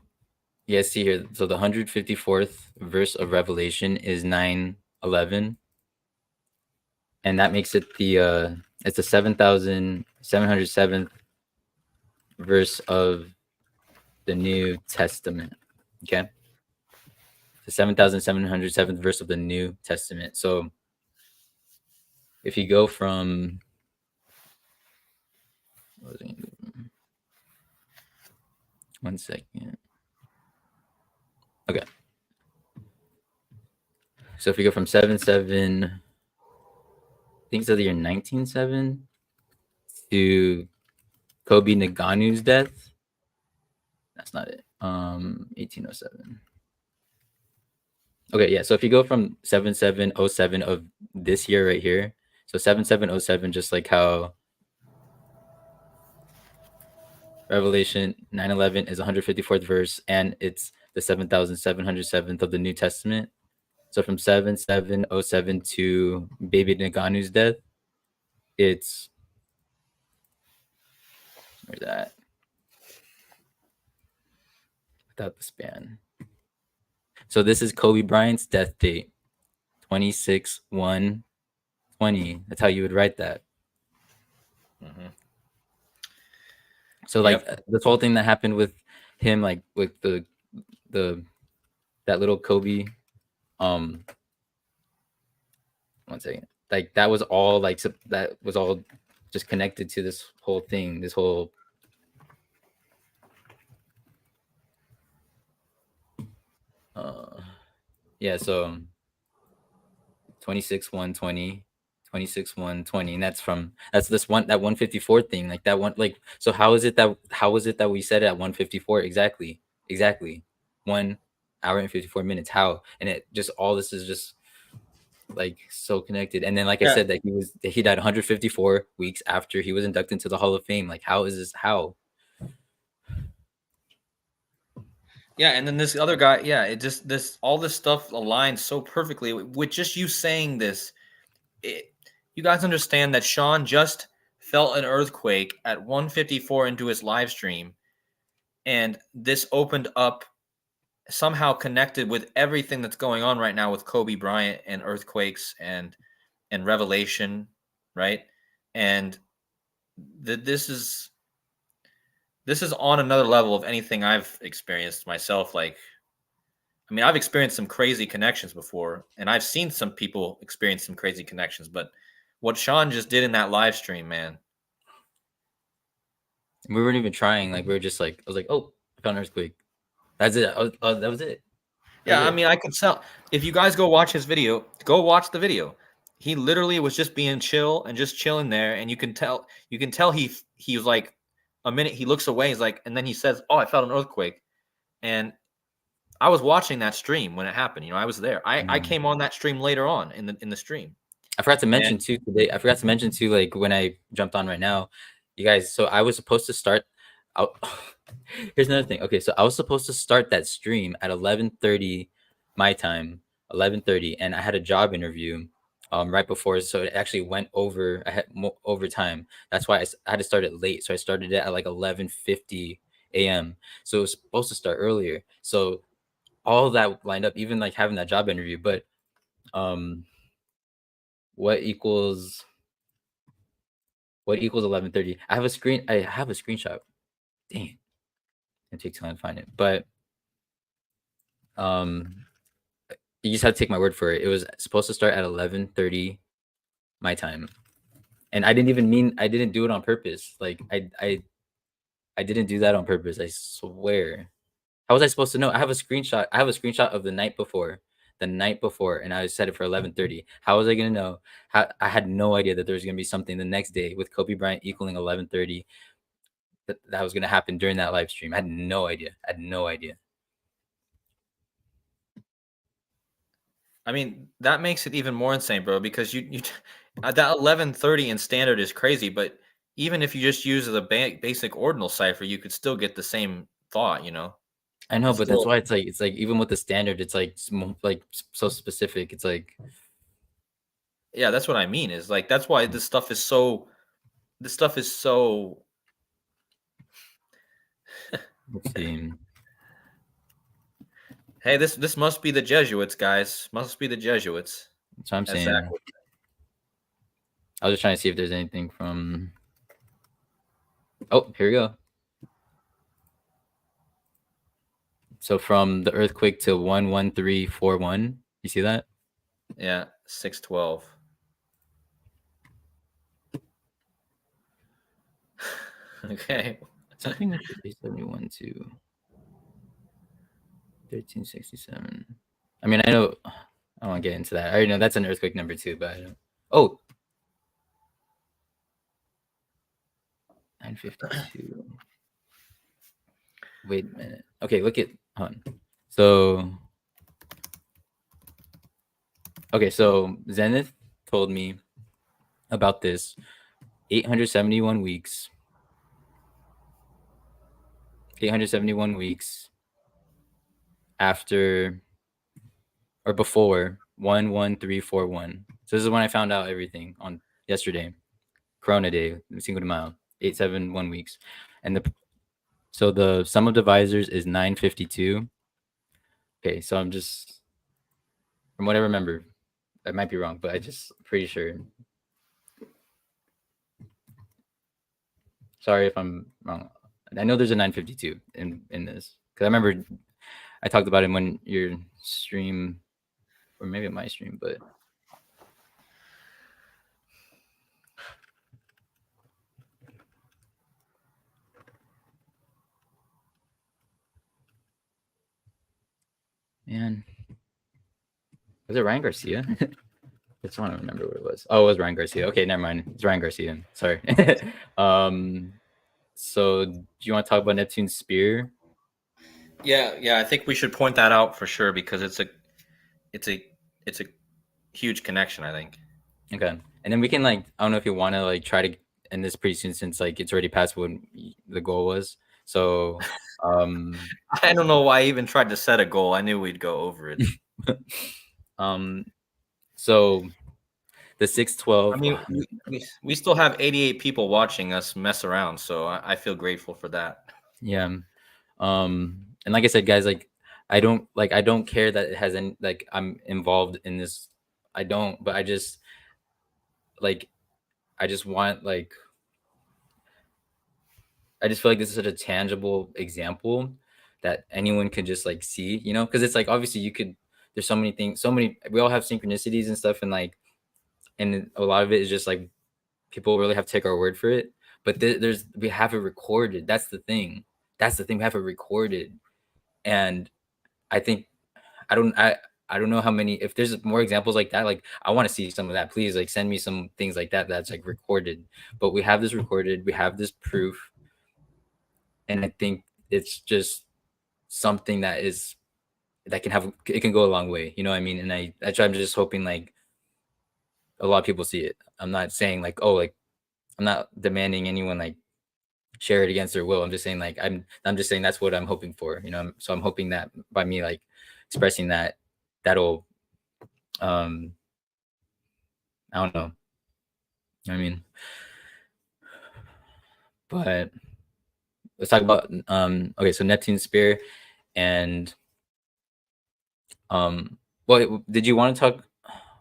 you guys see here. So the 154th verse of Revelation is 9:11, and that makes it it's the 7,707th verse of the New Testament. Okay, the 7,707th verse of the New Testament. So if you go from, one second. Okay. So if you go from 7/7, I think it's the year 1907, to Kobe Naganu's death. That's not it. 1807. Okay, yeah. So if you go from 7707 of this year right here, so 7707, just like how Revelation 9:11 is 154th verse, and it's the 7,707th of the New Testament. So from 7707 to Baby Naganu's death, it's, where's that? Without the span. So this is Kobe Bryant's death date, 26/1/20. That's how you would write that. mhm. So like Yep. this whole thing that happened with him, like with the that little Kobe, um, one second, like that was all like that was all just connected to this whole thing, this whole. Yeah, so 26/1/20, 26/1/20, and that's this one, that 154 thing, like that one, like, so how is it that we said it at 154 exactly, one hour and 54 minutes. How? And it just all this is just like so connected. And then like I Yeah, said, that he died 154 weeks after he was inducted into the Hall of Fame. Like how is this how? yeah, and then this other guy, yeah, it just this all this stuff aligns so perfectly with just you saying this. You guys understand that Sean just felt an earthquake at 154 into his live stream, and this opened up somehow connected with everything that's going on right now with Kobe Bryant and earthquakes and revelation, right? And this is on another level of anything I've experienced myself. Like, I mean, I've experienced some crazy connections before, and I've seen some people experience some crazy connections. But what Sean just did in that live stream, man. We weren't even trying. Like we were just like, I was like, oh, I found an earthquake. That's it. That was it. That was Yeah, I it. mean, I could tell if you guys go watch his video, go watch the video. He literally was just being chill and just chilling there, and you can tell he was like a minute he looks away, he's like, and then he says, "Oh, I felt an earthquake," and I was watching that stream when it happened. You know, I was there. I Mhm. came on that stream later on in the stream, I forgot to and mention too today. I forgot to mention too, like when I jumped on right now, you guys. So I was supposed to start. Out. Here's another thing. Okay, so I was supposed to start that stream at 11:30 my time, 11:30, and I had a job interview, right before. So it actually went over. I had overtime. That's why I had to start it late. So I started it at like 11:50 a.m. So it was supposed to start earlier. So all that lined up, even like having that job interview, but um what equals 11:30? I have a screenshot. Dang, it takes time to find it. But um you just have to take my word for it. It was supposed to start at 11:30 my time. And I didn't do it on purpose. Like I didn't do that on purpose. I swear. How was I supposed to know? I have a screenshot. I have a screenshot of the night before. The night before, and I set it for 11:30. How was I gonna know? I had no idea that there was gonna be something the next day with Kobe Bryant equaling 11:30 that was gonna happen during that live stream. I had no idea. I had no idea. I mean that makes it even more insane, bro. Because that 11:30 in standard is crazy, but even if you just use the basic ordinal cipher, you could still get the same thought. You know, I know, but that's still. why it's like even with the standard, it's like so specific. It's like Yeah, that's what I mean. Is like that's why this stuff is so. This stuff is so. let's see. Hey, this must be the Jesuits, guys. Must be the Jesuits. That's what I'm As saying. I was just trying to see if there's anything from. Oh, here we go. So from the earthquake to 11341. You see that? Yeah, 612. Okay. Something with the 871 to 1367. I mean, I know I don't want to get into that. I already know that's an earthquake number two, but I don't. Oh, 952. Wait a minute. Okay, look at hold on. So okay, so Zenith told me about this 871 weeks. 871 weeks after or before 11341. So this is when I found out everything on yesterday. Corona Day, Cinco de Mayo, 871 weeks. And the sum of divisors is 952. Okay, so I'm just from what I remember, I might be wrong, but I just pretty sure. Sorry if I'm wrong. I know there's a 952 in this because I remember I talked about it when your stream, or maybe my stream, but man, was it Ryan Garcia? I just want to remember what it was. Oh, it was Ryan Garcia. Okay, never mind. It's Ryan Garcia. Sorry. um, so do you want to talk about Neptune's spear? Yeah, I think we should point that out for sure because it's a it's a huge connection, I think. Okay, and then we can like I don't know if you want to like try to end this pretty soon since like it's already past what the goal was. So, um, I don't know why I even tried to set a goal. I knew we'd go over it. um, so the six I twelve. mean, we still have 88 people watching us mess around, so I feel grateful for that. Yeah. And like I said, guys, like I don't care that it has any like I'm involved in this. I don't, but like I just want like I just feel like this is such a tangible example that anyone can just like see, because it's like obviously you could there's so many things, so many we all have synchronicities and stuff and like and a lot of it is just like people really have to take our word for it. But there's we have it recorded. That's the thing. That's the thing. We have it recorded. And I think I don't know how many if there's more examples like that, like I want to see some of that. Please like send me some things like that that's like recorded. But we have this recorded, we have this proof, and I think it's just something that can have it can go a long way, you know what I mean? And I'm just hoping like a lot of people see it. I'm not saying like, oh, like I'm not demanding anyone like share it against their will. I'm just saying like I'm just saying that's what I'm hoping for, so I'm hoping that by me like expressing that that'll um I don't know. I mean, but let's talk about okay, so Neptune spear and what did you want to talk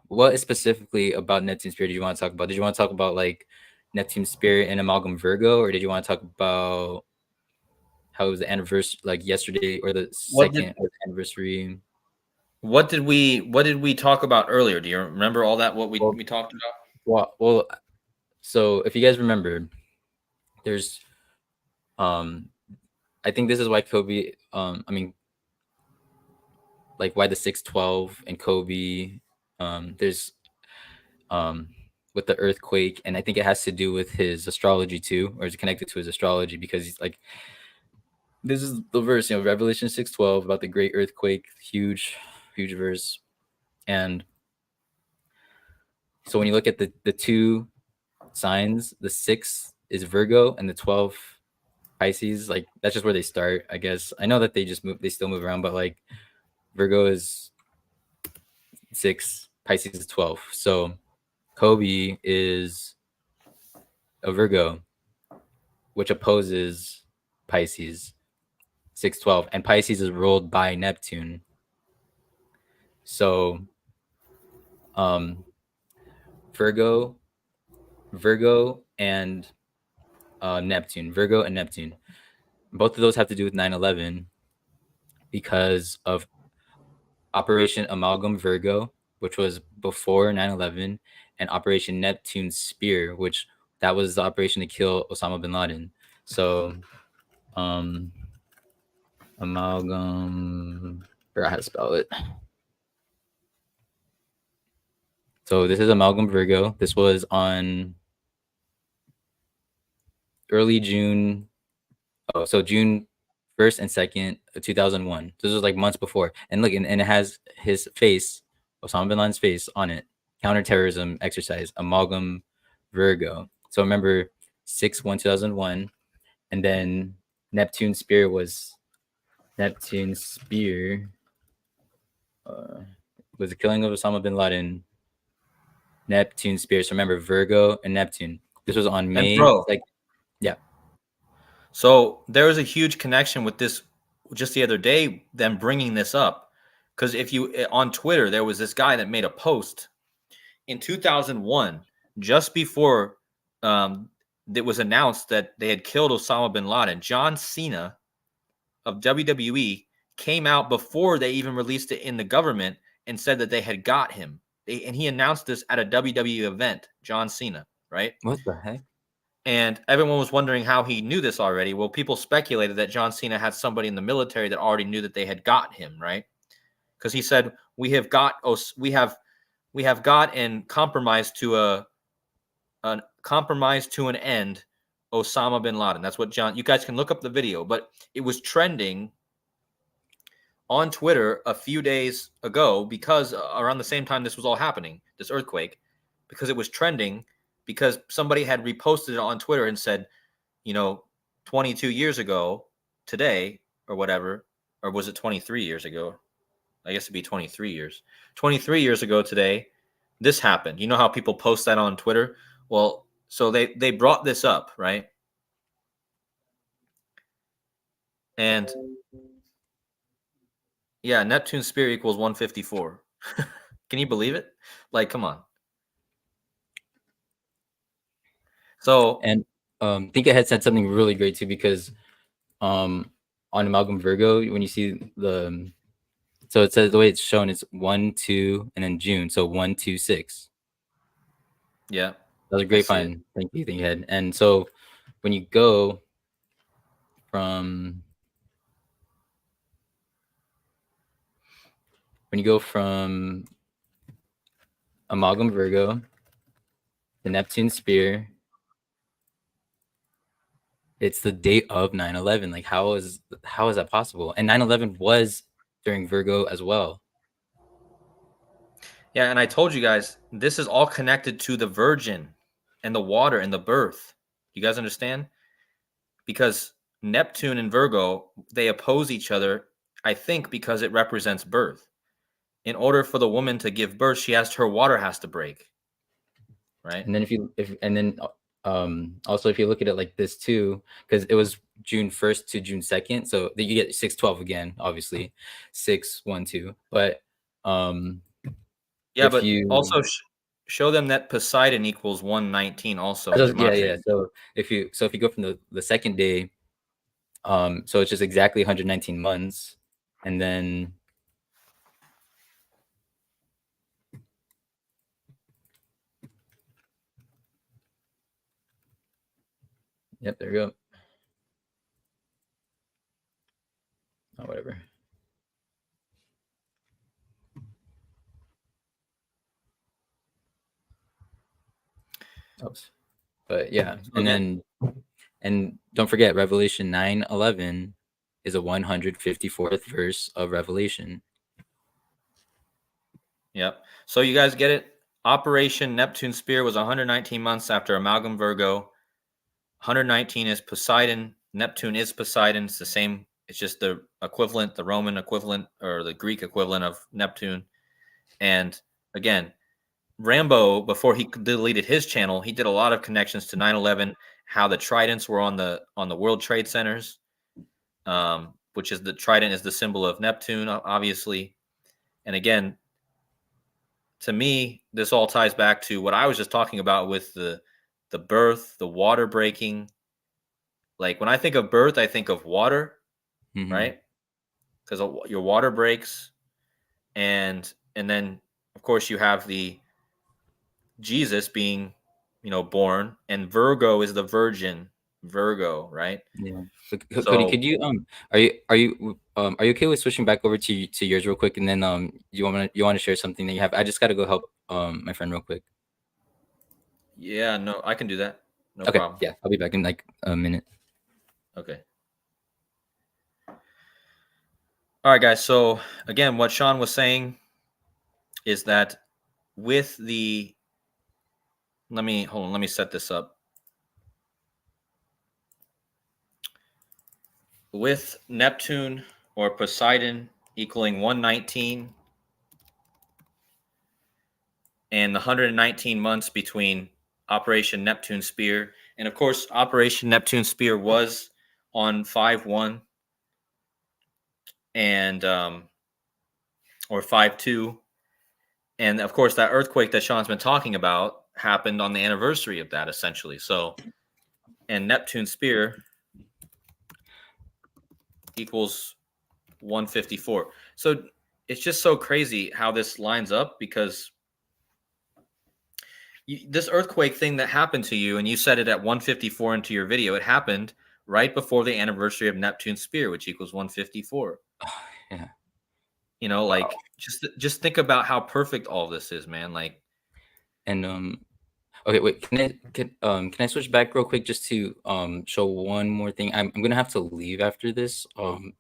what specifically about Neptune spear did you want to talk about? Did you want to talk about like Neptune spear and amalgam Virgo, or did you want to talk about how it was the anniversary like yesterday or the What did second or the anniversary? what did we talk about earlier? Do you remember all that what we Well, we talked about? well, so if you guys remember, there's um I think this is why Kobe I mean like why the 612 and Kobe there's um with the earthquake, and I think it has to do with his astrology too, or is connected to his astrology because he's like this is the verse, Revelation 6:12 about the great earthquake, huge verse. And so when you look at the two signs, the 6 is Virgo and the 12 Pisces, like that's just where they start, I guess. I know that they still move around, but like Virgo is 6, Pisces is 12. So Kobe is a Virgo, which opposes Pisces 612, and Pisces is ruled by Neptune. So um Virgo, Virgo and Virgo and Neptune. Both of those have to do with 9/11 because of Operation Amalgam Virgo, which was before 9/11, and Operation Neptune Spear, which that was the operation to kill Osama bin Laden. So um amalgam, I forgot how to spell it. So this is Amalgam Virgo. This was on early June. Oh, so June 1st and 2nd, 2001. This was like months before. And look, and it has his face, Osama bin Laden's face on it. Counterterrorism exercise, Amalgam Virgo. So remember 6/1/2001. And then Neptune Spear was Neptune Spear was the killing of Osama bin Laden. Neptune Spear. So remember Virgo and Neptune. This was on And May, bro, like, yeah. so there was a huge connection with this just the other day, them bringing this up. Because if you on Twitter, there was this guy that made a post in 2001, just before it was announced that they had killed Osama bin Laden. John Cena of WWE came out before they even released it in the government and said that they had got him. And he announced this at a WWE event, John Cena, right? What the heck? And everyone was wondering how he knew this already. Well, people speculated that John Cena had somebody in the military that already knew that they had got him, right? Because he said, we have got and compromised to an end Osama bin Laden. That's what John, you guys can look up the video, but it was trending on Twitter a few days ago because around the same time this was all happening, this earthquake, because it was trending, because somebody had reposted it on Twitter and said, you know, 22 years ago today or whatever, or was it 23 years ago? I guess it'd be 23 years. 23 years ago today, this happened. You know how people post that on Twitter? Well, so they brought this up, right? And yeah, Neptune sphere equals 154. Can you believe it? Like, come on. So, And Think Ahead said something really great too, because on Amalgam Virgo, when you see so it says the way it's shown is 1, 2, and then June. So 1, 2, 6. yeah, That was a I great see it. find. Thank you, Think Ahead. And so when you go from Amalgam Virgo, the Neptune sphere, it's the date of 9/11. Like, how is that possible? And 9/11 was during Virgo as well. Yeah, and I told you guys, this is all connected to the virgin and the water and the birth. You guys understand? Because Neptune and Virgo, they oppose each other, I think because it represents birth. In order for the woman to give birth, her water has to break, right? And then also, if you look at it like this too, because it was June 1st to June 2nd, so that you get 6/12 again, obviously, 6, 1, 2. But Yeah, if but you also show them that Poseidon equals 119 also in yeah. Gematria. So if you go from the second day, so it's just exactly 119 months, and then yep, there we go. Oh, whatever. Oops. But yeah, So again, and don't forget, Revelation 9:11 is a 154th verse of Revelation. yep. So you guys get it? Operation Neptune Spear was 119 months after Amalgam Virgo. 119 is Poseidon. Neptune is Poseidon. It's the same. It's just the equivalent, the Roman equivalent or the Greek equivalent of Neptune. And again, Rambo, before he deleted his channel, he did a lot of connections to 9/11, how the tridents were on the World Trade Centers, which is the trident is the symbol of Neptune, obviously. And again, to me, this all ties back to what I was just talking about with the birth, the water breaking. Like when I think of birth, I think of water, Mm-hmm. right? Because your water breaks, and then of course you have the Jesus being, born, and Virgo is the virgin, Virgo, right? Yeah. Cody, So could you are you okay with switching back over to yours real quick, and then you want to share something that you have? I just got to go help my friend real quick. yeah, no, I can do that. No Okay, problem. yeah, I'll be back in like a minute. Okay. All right, guys. So again, what Sean was saying is that with the let me hold on, let me set this up. With Neptune or Poseidon equaling 119 and the 119 months between Operation Neptune Spear. And of course, Operation Neptune Spear was on 5/1 and or 5/2. And of course, that earthquake that Sean's been talking about happened on the anniversary of that, essentially. So, and Neptune Spear equals 154. So it's just so crazy how this lines up because this earthquake thing that happened to you, and you said it at 154 into your video, it happened right before the anniversary of Neptune's spear, which equals 154. Yeah. Wow. Like just think about how perfect all this is, man. Like, And okay, wait. Can I switch back real quick just to show one more thing? I'm gonna have to leave after this.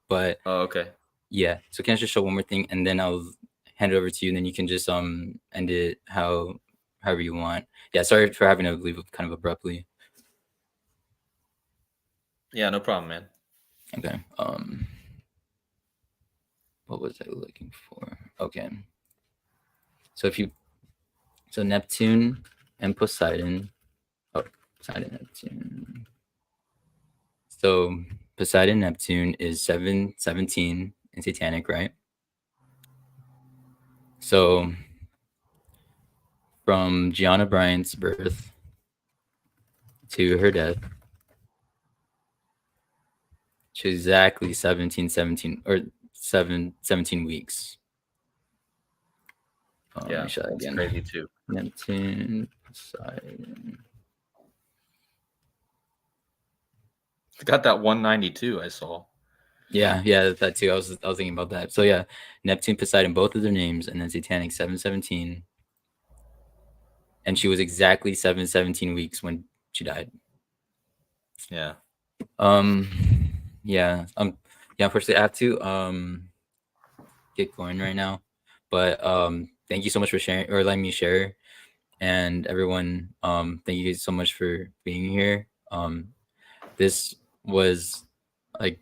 But oh, okay. Yeah. So can I just show one more thing, and then I'll hand it over to you, and then you can just end it however you want. Yeah. Sorry for having to leave kind of abruptly. Yeah, no problem, man. Okay. What was I looking for? Okay. So Neptune and Poseidon. Oh, Poseidon, Neptune. So Poseidon, Neptune is 717 in Satanic, right? So from Gianna Bryant's birth to her death, to exactly 1717 or 17 weeks. Let Yeah, me show that that's again. crazy too. Neptune, Poseidon. Got that 192 I saw. Yeah, that too. I was thinking about that. So yeah, Neptune, Poseidon, both of their names, and then Satanic 717. And she was exactly 717 weeks when she died. Yeah. Um, yeah. Unfortunately, I have to get going right now. But thank you so much for sharing or letting me share. And everyone, thank you guys so much for being here. This was like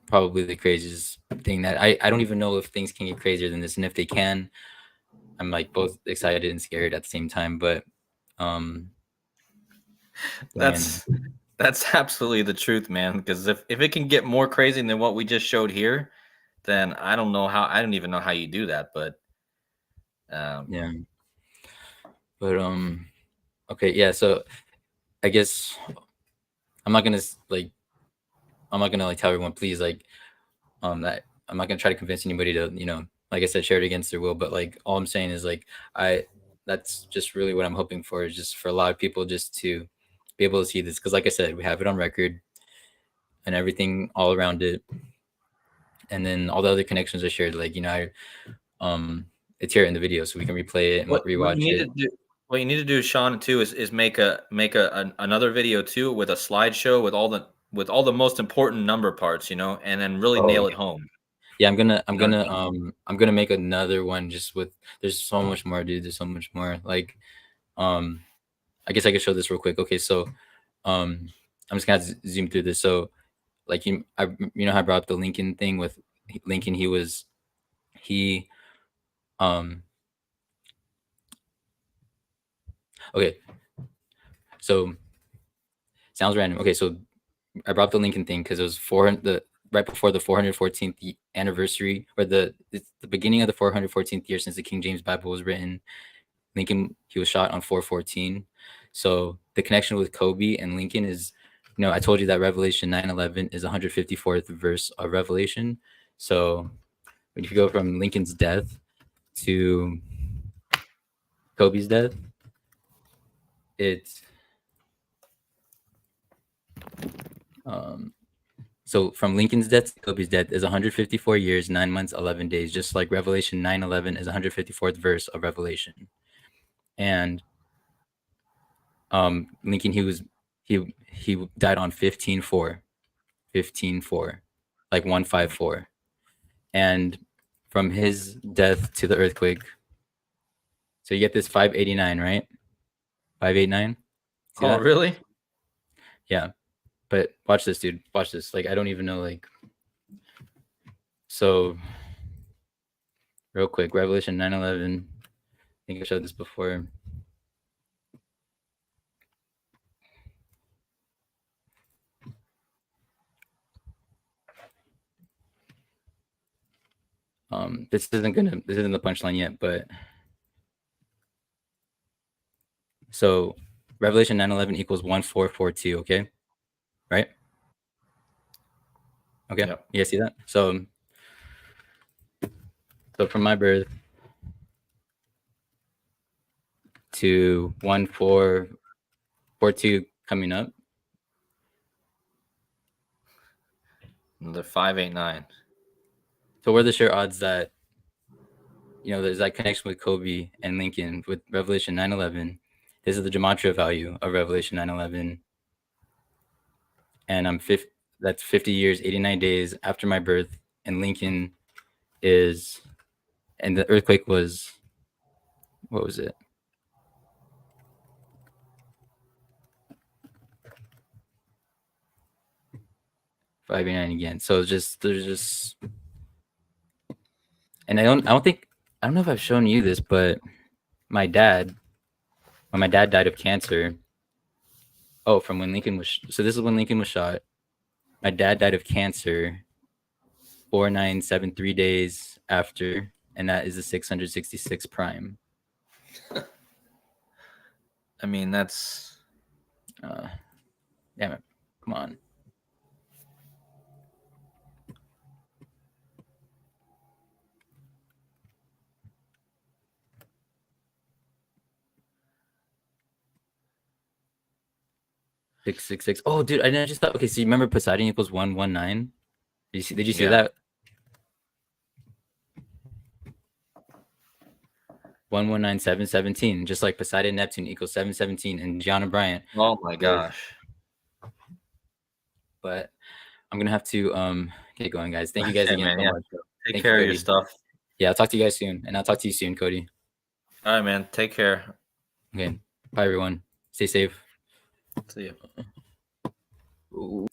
probably the craziest thing that I don't even know if things can get crazier than this, and if they can, I'm like both excited and scared at the same time. But man, That's absolutely the truth, man. Because if it can get more crazy than what we just showed here, then I don't even know how you do that. But yeah. But okay, yeah. So I guess I'm not gonna like tell everyone, please, like that I'm not gonna try to convince anybody to, like I said, share it against their will. But like all I'm saying is like I that's just really what I'm hoping for, is just for a lot of people just to be able to see this, because like I said, we have it on record and everything all around it, and then all the other connections are shared. Like it's here in the video, so we can replay it and what you rewatch need it. to do, Sean, too, is make another video too with a slideshow with all the most important number parts, and then really Oh, nail it home. yeah, I'm gonna You know what I mean? I'm gonna make another one just with, there's so much more, dude. There's so much more. Like um I guess I could show this real quick. Okay, so um I'm just gonna zoom through this. So like you know how I brought up the Lincoln thing with Lincoln. He um okay, so sounds random. Okay, so I brought up the Lincoln thing because it was right before the 414th anniversary, or it's the beginning of the 414th year since the King James Bible was written. Lincoln, he was shot on 414. So the connection with Kobe and Lincoln is, I told you that Revelation 9:11 is 154th verse of Revelation. So when you go from Lincoln's death to Kobe's death, it's so from Lincoln's death to Kobe's death is 154 years, 9 months, 11 days, just like Revelation 9:11 is 154th verse of Revelation. And Lincoln, he died on 15/4, 15/4, like 154. And from his death to the earthquake, so you get this 589, right? 589. See Oh, that? really? Yeah. But watch this, dude. Watch this. Like I don't even know, like, so real quick, Revelation 9:11. I think I showed this before. This isn't the punchline yet, but so Revelation 9:11 equals 1442, okay? Right? Okay. Yep. You guys see that? So from my birth to 1442 coming up. The 589. So what are the sure odds that there's that connection with Kobe and Lincoln with Revelation 9:11? This is the Gematria value of Revelation 9:11, and that's 50 years, 89 days after my birth and Lincoln is, and the earthquake was, what was it? $589 again. So there's just, and I don't know if I've shown you this, but my dad, when my dad died of cancer, from when Lincoln was, so this is when Lincoln was shot. My dad died of cancer 4973 days after, and that is the 666 prime. I mean, that's damn it. Come on. Six six six. Oh, dude, I just thought. Okay, so you remember Poseidon equals 119? Did you see that? 119717, just like Poseidon Neptune equals 717 and Gianna Bryant. Oh my gosh. But I'm gonna have to get going, guys. Thank you guys again so much. Take care of your stuff. Yeah, I'll talk to you guys soon, and I'll talk to you soon, Cody. All right, man. Take care. Okay. Bye, everyone. Stay safe. See you. Ooh.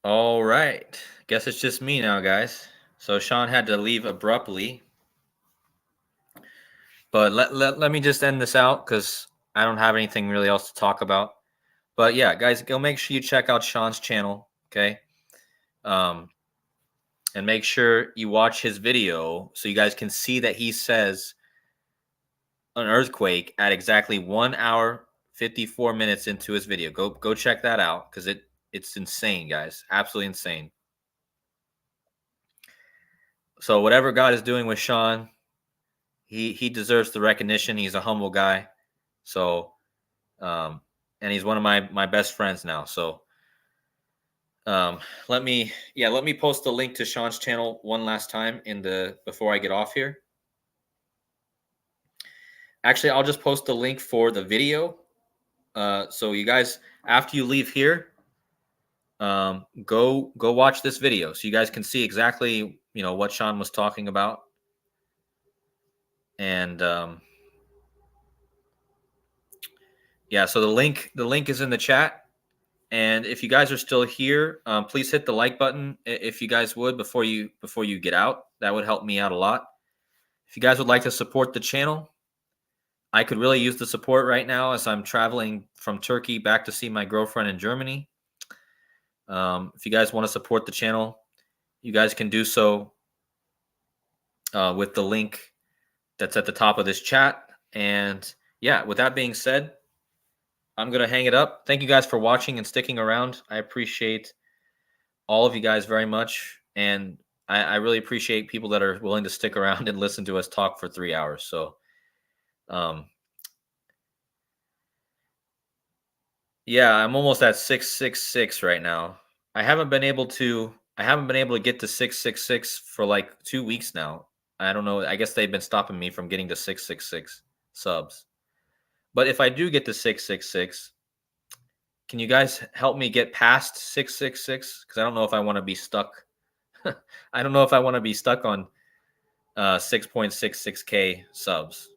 All right. Guess it's just me now, guys. So Sean had to leave abruptly. But let me just end this out because I don't have anything really else to talk about. But yeah, guys, go make sure you check out Sean's channel, okay? And make sure you watch his video so you guys can see that he says an earthquake at exactly 1 hour 54 minutes into his video. Go check that out because it's insane, guys. Absolutely insane. So whatever God is doing with Sean, he deserves the recognition. He's a humble guy. So and he's one of my best friends now. So let me post the link to Sean's channel one last time before I get off here. Actually, I'll just post the link for the video. So you guys, after you leave here, go watch this video so you guys can see exactly what Sean was talking about. And yeah, so the link is in the chat. And if you guys are still here, please hit the like button if you guys would before you get out. That would help me out a lot. If you guys would like to support the channel, I could really use the support right now as I'm traveling from Turkey back to see my girlfriend in Germany. If you guys want to support the channel, you guys can do so with the link that's at the top of this chat. And yeah, with that being said, I'm going to hang it up. Thank you guys for watching and sticking around. I appreciate all of you guys very much. And I really appreciate people that are willing to stick around and listen to us talk for 3 hours. So, yeah, I'm almost at 666 right now. I haven't been able to get to 666 for like 2 weeks now. I don't know. I guess they've been stopping me from getting to 666 subs. But if I do get to 666, can you guys help me get past 666? Because I don't know if I want to be stuck. I don't know if I want to be stuck on 6.66K subs.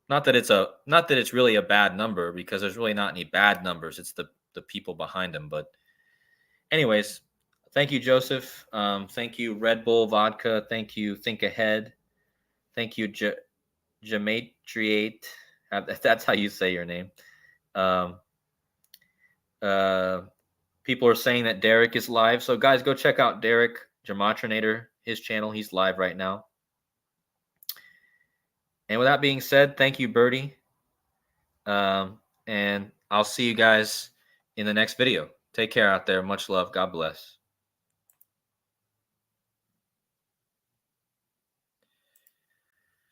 Not that it's really a bad number, because there's really not any bad numbers. It's the people behind them. But anyways, thank you, Joseph. Thank you, Red Bull Vodka. Thank you, Think Ahead. Thank you, Gematriate. That's how you say your name. People are saying that Derek is live. So guys, go check out Derek Gematrinator, his channel. He's live right now. And with that being said, thank you, Birdie. And I'll see you guys in the next video. Take care out there. Much love. God bless.